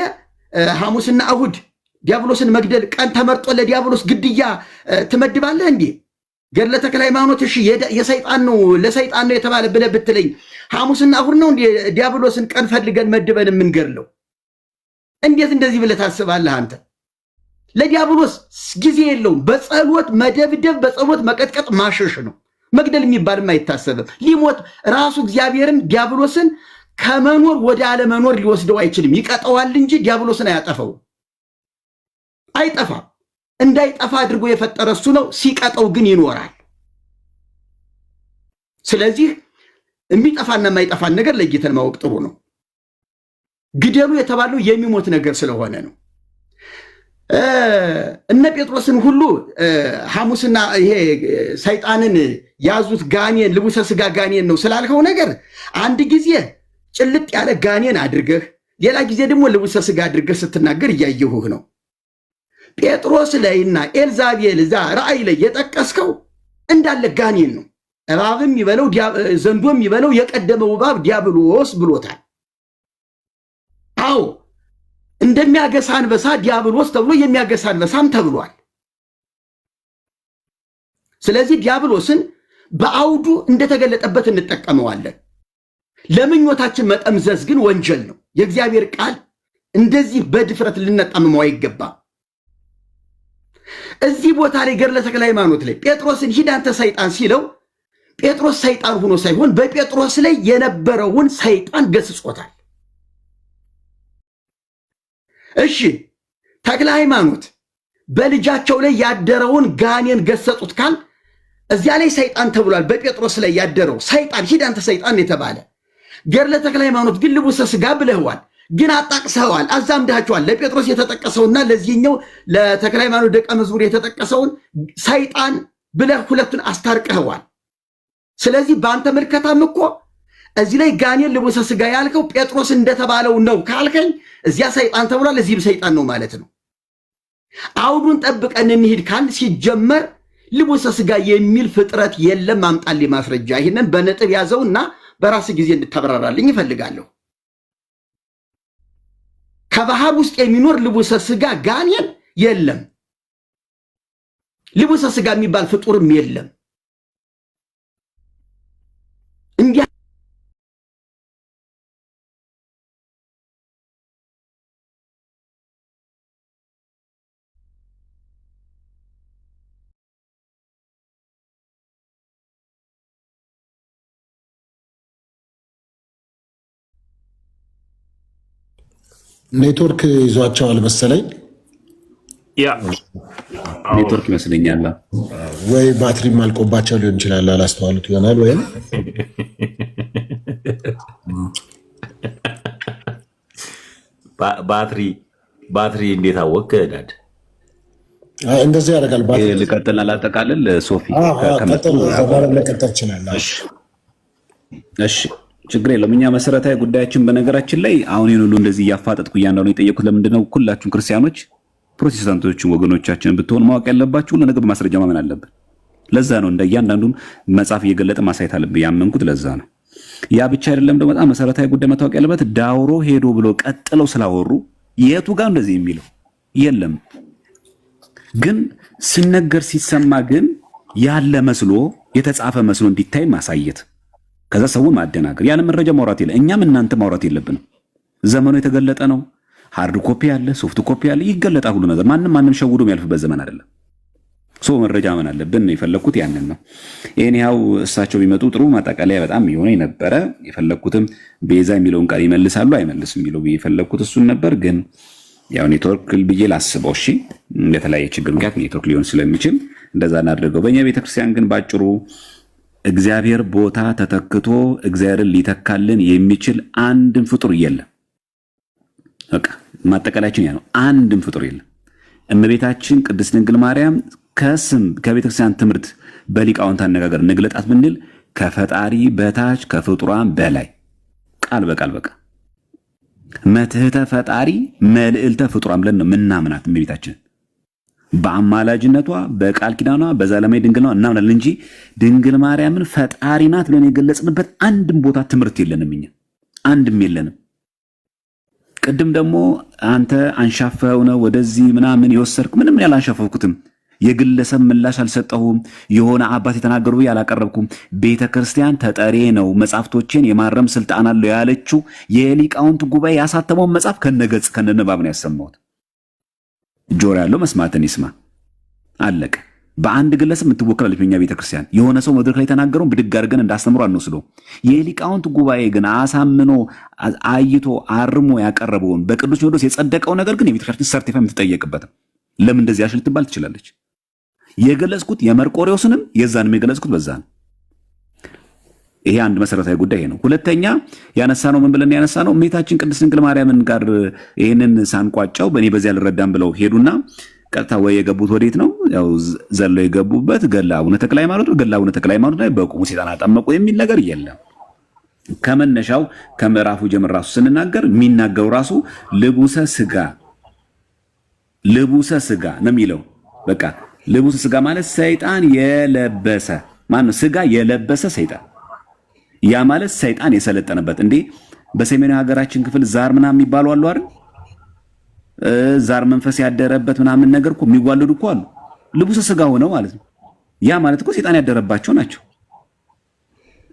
ሐሙስና እሁድ ዲያብሎስን መግደል ቀን ተመርጦ ለዲያብሎስ ግድያ ትመድባለህ እንዴ? ገድለ ተክለ ሃይማኖት እሺ የሰይጣን ነው ለሰይጣን ነው የተባለ ብለህ ብትለኝ ሐሙስና እሑድ ነው ዲያብሎስን ቀን ፈልገን መድበን የምንገድለው? እንዴት እንደዚህ ብለህ ታስባለህ አንተ? ለዲያብሎስ ጊዜ የለውም። በጸሎት መደብደብ፣ በጸሎት መቀጥቀጥ ማሸሽ ነው። መግደል የሚባልም አይታሰብም። ሊሞት ራሱ እግዚአብሔርን ዲያብሎስን ከመኖር ወደ አለመኖር ሊወስደው አይችልም። ይቀጠዋል እንጂ ዲያብሎስን አያጠፋውም። አይጠፋም። እንዳይጠፋ አድርጎ የፈጠረ እሱ ነው። ሲቀጠው ግን ይኖራል። ስለዚህ የሚጠፋና የማይጠፋን ነገር ለይተን ማወቅ ጥሩ ነው። ግደሉ የተባለው የሚሞት ነገር ስለሆነ ነው። እነ ጴጥሮስን ሁሉ ሐሙስና ይሄ ሰይጣንን ያዙት ጋኔን ልቡሰ ስጋ ጋኔን ነው ስላልከው ነገር አንድ ጊዜ ጭልጥ ያለ ጋኔን አድርገህ ሌላ ጊዜ ደግሞ ልቡሰ ስጋ አድርገህ ስትናገር እያየሁህ ነው። ጴጥሮስ ላይና ኤልዛቤል እዛ ራእይ ላይ የጠቀስከው እንዳለ ጋኔን ነው። እባብም ይበለው ዘንዶም ይበለው የቀደመው እባብ ዲያብሎስ ብሎታል። አዎ እንደሚያገሳ አንበሳ ዲያብሎስ ተብሎ የሚያገሳ አንበሳም ተብሏል። ስለዚህ ዲያብሎስን በአውዱ እንደተገለጠበት እንጠቀመዋለን። ለምኞታችን መጠምዘዝ ግን ወንጀል ነው። የእግዚአብሔር ቃል እንደዚህ በድፍረት ልንጠምመው አይገባም። እዚህ ቦታ ላይ ገድለ ተክለ ሃይማኖት ላይ ጴጥሮስን ሂድ አንተ ሰይጣን ሲለው ጴጥሮስ ሰይጣን ሆኖ ሳይሆን በጴጥሮስ ላይ የነበረውን ሰይጣን ገስጾታል። እሺ ተክለ ሃይማኖት በልጃቸው ላይ ያደረውን ጋኔን ገሰጹት ካል እዚያ ላይ ሰይጣን ተብሏል። በጴጥሮስ ላይ ያደረው ሰይጣን ሂድ አንተ ሰይጣን የተባለ ገድለ ተክለ ሃይማኖት ግን ልቡሰ ስጋ ብለህዋል፣ ግን አጣቅሰዋል፣ አዛምዳቸዋል። ለጴጥሮስ የተጠቀሰውና ለዚህኛው ለተክለ ሃይማኖት ደቀ መዝሙር የተጠቀሰውን ሰይጣን ብለህ ሁለቱን አስታርቀህዋል። ስለዚህ በአንተ ምልከታም እኮ እዚህ ላይ ጋኔን ልቡሰ ስጋ ያልከው ጴጥሮስ እንደተባለው ነው ካልከኝ እዚያ ሰይጣን ተብሏል፣ እዚህም ሰይጣን ነው ማለት ነው። አውዱን ጠብቀን እንሂድ ካል ሲጀመር ልቡሰ ስጋ የሚል ፍጥረት የለም። አምጣልኝ ማስረጃ። ይህንን በነጥብ ያዘውና በራስ ጊዜ እንድታብራራልኝ ይፈልጋለሁ። ከባህር ውስጥ የሚኖር ልቡሰ ስጋ ጋኔን የለም። ልቡሰ ስጋ የሚባል ፍጡርም የለም። እንዲህ ኔትወርክ ይዟቸዋል መሰለኝ። ያ ኔትወርክ ይመስለኛል ወይ ባትሪም አልቆባቸው ሊሆን ይችላል፣ አላስተዋሉት ይሆናል። ወይም ባትሪ እንዴት አወቅህ ዳድ? እንደዚህ ያደርጋል። ልቀጥልና ላጠቃልል ሶፊ ለቀጠል ይችላል። እሺ ችግር የለም። እኛ መሰረታዊ ጉዳያችን በነገራችን ላይ አሁን ይህን ሁሉ እንደዚህ እያፋጠጥኩ እያንዳንዱ የጠየኩት ለምንድነው ሁላችሁም ክርስቲያኖች ፕሮቴስታንቶችን ወገኖቻችን ብትሆን ማወቅ ያለባችሁ ሁሉ ነገር በማስረጃ ማመን አለብን። ለዛ ነው እንደ እያንዳንዱን መጽሐፍ እየገለጠ ማሳየት አለብን ያመንኩት ለዛ ነው። ያ ብቻ አይደለም ደግሞ በጣም መሰረታዊ ጉዳይ መታወቅ ያለበት ዳውሮ ሄዶ ብሎ ቀጥለው ስላወሩ የቱ ጋር እንደዚህ የሚለው የለም። ግን ሲነገር ሲሰማ ግን ያለ መስሎ የተጻፈ መስሎ እንዲታይ ማሳየት፣ ከዛ ሰውን ማደናገር፣ ያለ መረጃ ማውራት የለ። እኛም እናንተ ማውራት የለብንም። ዘመኑ የተገለጠ ነው። ሃርድ ኮፒ አለ፣ ሶፍት ኮፒ አለ፣ ይገለጣ ሁሉ ነገር። ማንም ሸውዶ የሚያልፍበት ዘመን አይደለም። ሰው መረጃ ምን አለብን የፈለኩት ያንን ነው። ይሄንያው እሳቸው ቢመጡ ጥሩ ማጠቃለያ በጣም የሆነ ነበረ። የፈለኩትም ቤዛ የሚለውን ቃል ይመልሳሉ አይመልስም የሚለው የፈለኩት እሱን ነበር። ግን ያው ኔትወርክ ብዬ ላስበው። እሺ እንደተለያየ ችግር ምክንያት ኔትወርክ ሊሆን ስለሚችል እንደዛ እናድርገው። በእኛ ቤተክርስቲያን ግን ባጭሩ እግዚአብሔር ቦታ ተተክቶ እግዚአብሔርን ሊተካልን የሚችል አንድም ፍጡር የለም። በቃ ማጠቃለያችን ያ ነው። አንድም ፍጡር የለም። እመቤታችን ቅድስት ድንግል ማርያም ከቤተክርስቲያን ትምህርት በሊቃውንት አነጋገር እንግለጣት ብንል ከፈጣሪ በታች ከፍጡራን በላይ ቃል በቃል በቃ መትህተ ፈጣሪ መልዕልተ ፍጡራን ብለን ነው ምናምናት። እመቤታችን በአማላጅነቷ በቃል ኪዳኗ በዘላለማዊ ድንግልና እናምናለን እንጂ ድንግል ማርያምን ፈጣሪ ናት ብለን የገለጽንበት አንድም ቦታ ትምህርት የለንም። እኛ አንድም የለንም። ቅድም ደግሞ አንተ አንሻፈው ነው ወደዚህ ምናምን የወሰድክ ምንም ያላንሻፈውኩትም የግለሰብ ምላሽ አልሰጠሁም። የሆነ አባት የተናገሩ ያላቀረብኩም። ቤተ ክርስቲያን ተጠሪ ነው፣ መጽሐፍቶችን የማረም ስልጣን አለው ያለችው የሊቃውንት ጉባኤ ያሳተመውን መጽሐፍ ከነገጽ ከነንባብ ነው ያሰማሁት። ጆሮ ያለው መስማትን ይስማ። አለቀ። በአንድ ግለሰብ የምትወከላለች በእኛ ቤተክርስቲያን የሆነ ሰው መድረክ ላይ ተናገረውን ብድግ አድርገን እንዳስተምሩ አንወስደው። የሊቃውንት ጉባኤ ግን አሳምኖ አይቶ አርሞ ያቀረበውን በቅዱስ ሲኖዶስ የጸደቀው ነገር ግን የቤተክርስቲያን ሰርቲፋይ የምትጠየቅበት ለምን እንደዚህ ያልሽ ልትባል ትችላለች። የገለጽኩት የመርቆሬዎስንም የዛንም የገለጽኩት በዛ ነው። ይሄ አንድ መሰረታዊ ጉዳይ ነው። ሁለተኛ ያነሳነው ምን ብለን ያነሳነው እመቤታችን ቅድስት ድንግል ማርያምን ጋር ይሄንን ሳንቋጫው በእኔ በዚያ አልረዳም ብለው ሄዱና ቀጥታ ወይ የገቡት ወዴት ነው? ያው ዘለው የገቡበት ገድለ አቡነ ተክለ ሃይማኖት ነው። ገድለ አቡነ ተክለ ሃይማኖት ላይ በቁሙ ሰይጣን አጠመቁ የሚል ነገር የለም። ከመነሻው ከምዕራፉ ጀምር ራሱ ስንናገር የሚናገሩ ራሱ ልቡሰ ስጋ ነው የሚለው። በቃ ልቡሰ ስጋ ማለት ሰይጣን የለበሰ ማን ነው? ስጋ የለበሰ ሰይጣን። ያ ማለት ሰይጣን የሰለጠነበት። እንዴ በሰሜናዊ ሀገራችን ክፍል ዛር ምናምን የሚባሉ አሉ አይደል? ዛር መንፈስ ያደረበት ምናምን ነገር እኮ የሚዋለዱ እኮ አሉ። ልቡሰ ስጋ ሆነው ማለት ነው። ያ ማለት እኮ ሰይጣን ያደረባቸው ናቸው።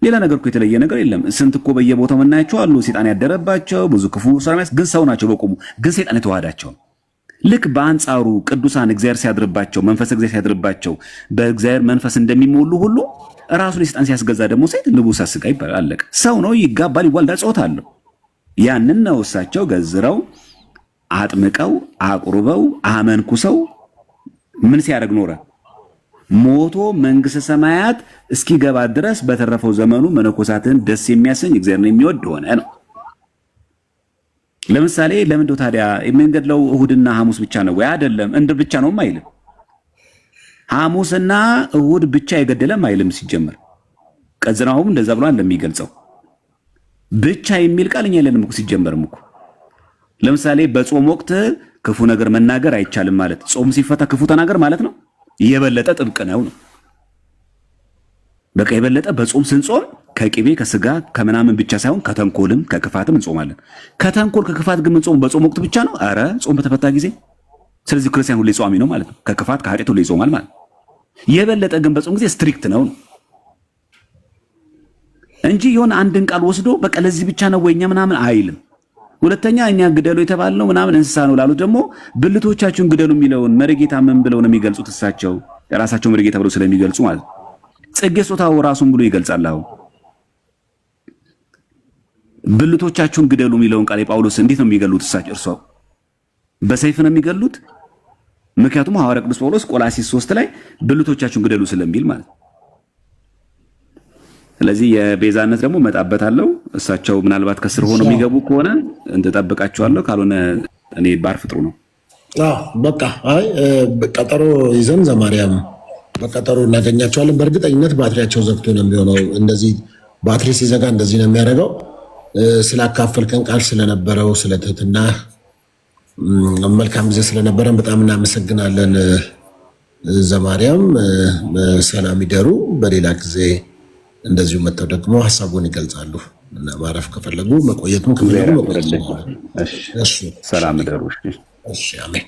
ሌላ ነገር እኮ የተለየ ነገር የለም። ስንት እኮ በየቦታው የምናያቸው አሉ ሰይጣን ያደረባቸው ብዙ ክፉ ሰራሚያስ ግን ሰው ናቸው በቆሙ ግን ሰይጣን የተዋሃዳቸው። ልክ በአንጻሩ ቅዱሳን እግዚአብሔር ሲያድርባቸው መንፈስ እግዚአብሔር ሲያድርባቸው በእግዚአብሔር መንፈስ እንደሚሞሉ ሁሉ ራሱን ሰይጣን ሲያስገዛ ደግሞ ሰይጣን ልቡሰ ስጋ ይባላል። አለቀ። ሰው ነው፣ ይጋባል፣ ይዋልዳል፣ ጾታ አለው። ያንን ነው እሳቸው ገዝረው አጥምቀው አቁርበው አመንኩሰው ምን ሲያደርግ ኖረ? ሞቶ መንግስተ ሰማያት እስኪገባ ድረስ በተረፈው ዘመኑ መነኮሳትን ደስ የሚያሰኝ እግዚአብሔርን የሚወድ ሆነ ነው። ለምሳሌ ለምንድነው ታዲያ የምንገድለው እሁድና ሐሙስ ብቻ ነው ወይ? አይደለም። እንድር ብቻ ነውም አይልም። ሐሙስና እሁድ ብቻ የገደለም አይልም። ሲጀመር ቀዝናውም እንደዛ ብሎ እንደሚገልጸው ብቻ የሚል ቃል እኛ የለንም እኮ ሲጀመርም እኮ። ለምሳሌ በጾም ወቅት ክፉ ነገር መናገር አይቻልም ማለት ጾም ሲፈታ ክፉ ተናገር ማለት ነው። የበለጠ ጥብቅ ነው። በቃ የበለጠ በጾም ስንጾም ከቅቤ ከስጋ ከምናምን ብቻ ሳይሆን ከተንኮልም ከክፋትም እንጾማለን። ከተንኮል ከክፋት ግን እንጾም በጾም ወቅት ብቻ ነው። አረ ጾም በተፈታ ጊዜ። ስለዚህ ክርስቲያን ሁሌ ጾሚ ነው ማለት ነው። ከክፋት ከኃጢአት ሁሌ ይጾማል ማለት ነው። የበለጠ ግን በጾም ጊዜ ስትሪክት ነው እንጂ የሆነ አንድን ቃል ወስዶ በቃ ለዚህ ብቻ ነው ወይኛ ምናምን አይልም። ሁለተኛ እኛ ግደሉ የተባልነው ምናምን እንስሳ ነው ላሉት ደግሞ ብልቶቻችሁን ግደሉ የሚለውን መሪጌታ ምን ብለው ነው የሚገልጹት? እሳቸው ራሳቸው መሪጌታ ብለው ስለሚገልጹ ማለት ነው። ጽጌ ጾታው ራሱን ብሎ ይገልጻል። አሁን ብልቶቻችሁን ግደሉ የሚለውን ቃል የጳውሎስ እንዴት ነው የሚገሉት? እሳቸው እርሷው በሰይፍ ነው የሚገሉት። ምክንያቱም ሐዋርያ ቅዱስ ጳውሎስ ቆላሲስ 3 ላይ ብልቶቻችሁን ግደሉ ስለሚል ማለት ነው። ስለዚህ የቤዛነት ደግሞ መጣበታለሁ። እሳቸው ምናልባት ከስር ሆኖ የሚገቡ ከሆነ እንጠብቃቸዋለሁ፣ ካልሆነ እኔ ባርፍ ጥሩ ነው። በቃ አይ ቀጠሮ ይዘን ዘማርያም በቀጠሮ እናገኛቸዋለን። በእርግጠኝነት ባትሪያቸው ዘግቶ ነው የሚሆነው። እንደዚህ ባትሪ ሲዘጋ እንደዚህ ነው የሚያደርገው። ስላካፈልከን ቃል ስለነበረው ስለ ትህትና መልካም ጊዜ ስለነበረን በጣም እናመሰግናለን። ዘማርያም ሰላም ይደሩ። በሌላ ጊዜ እንደዚሁ መጥተው ደግሞ ሀሳቡን ይገልጻሉ እና ማረፍ ከፈለጉ መቆየቱን ከፈለጉ መቆየት። ሰላም ይደሩ። እሺ አሜን።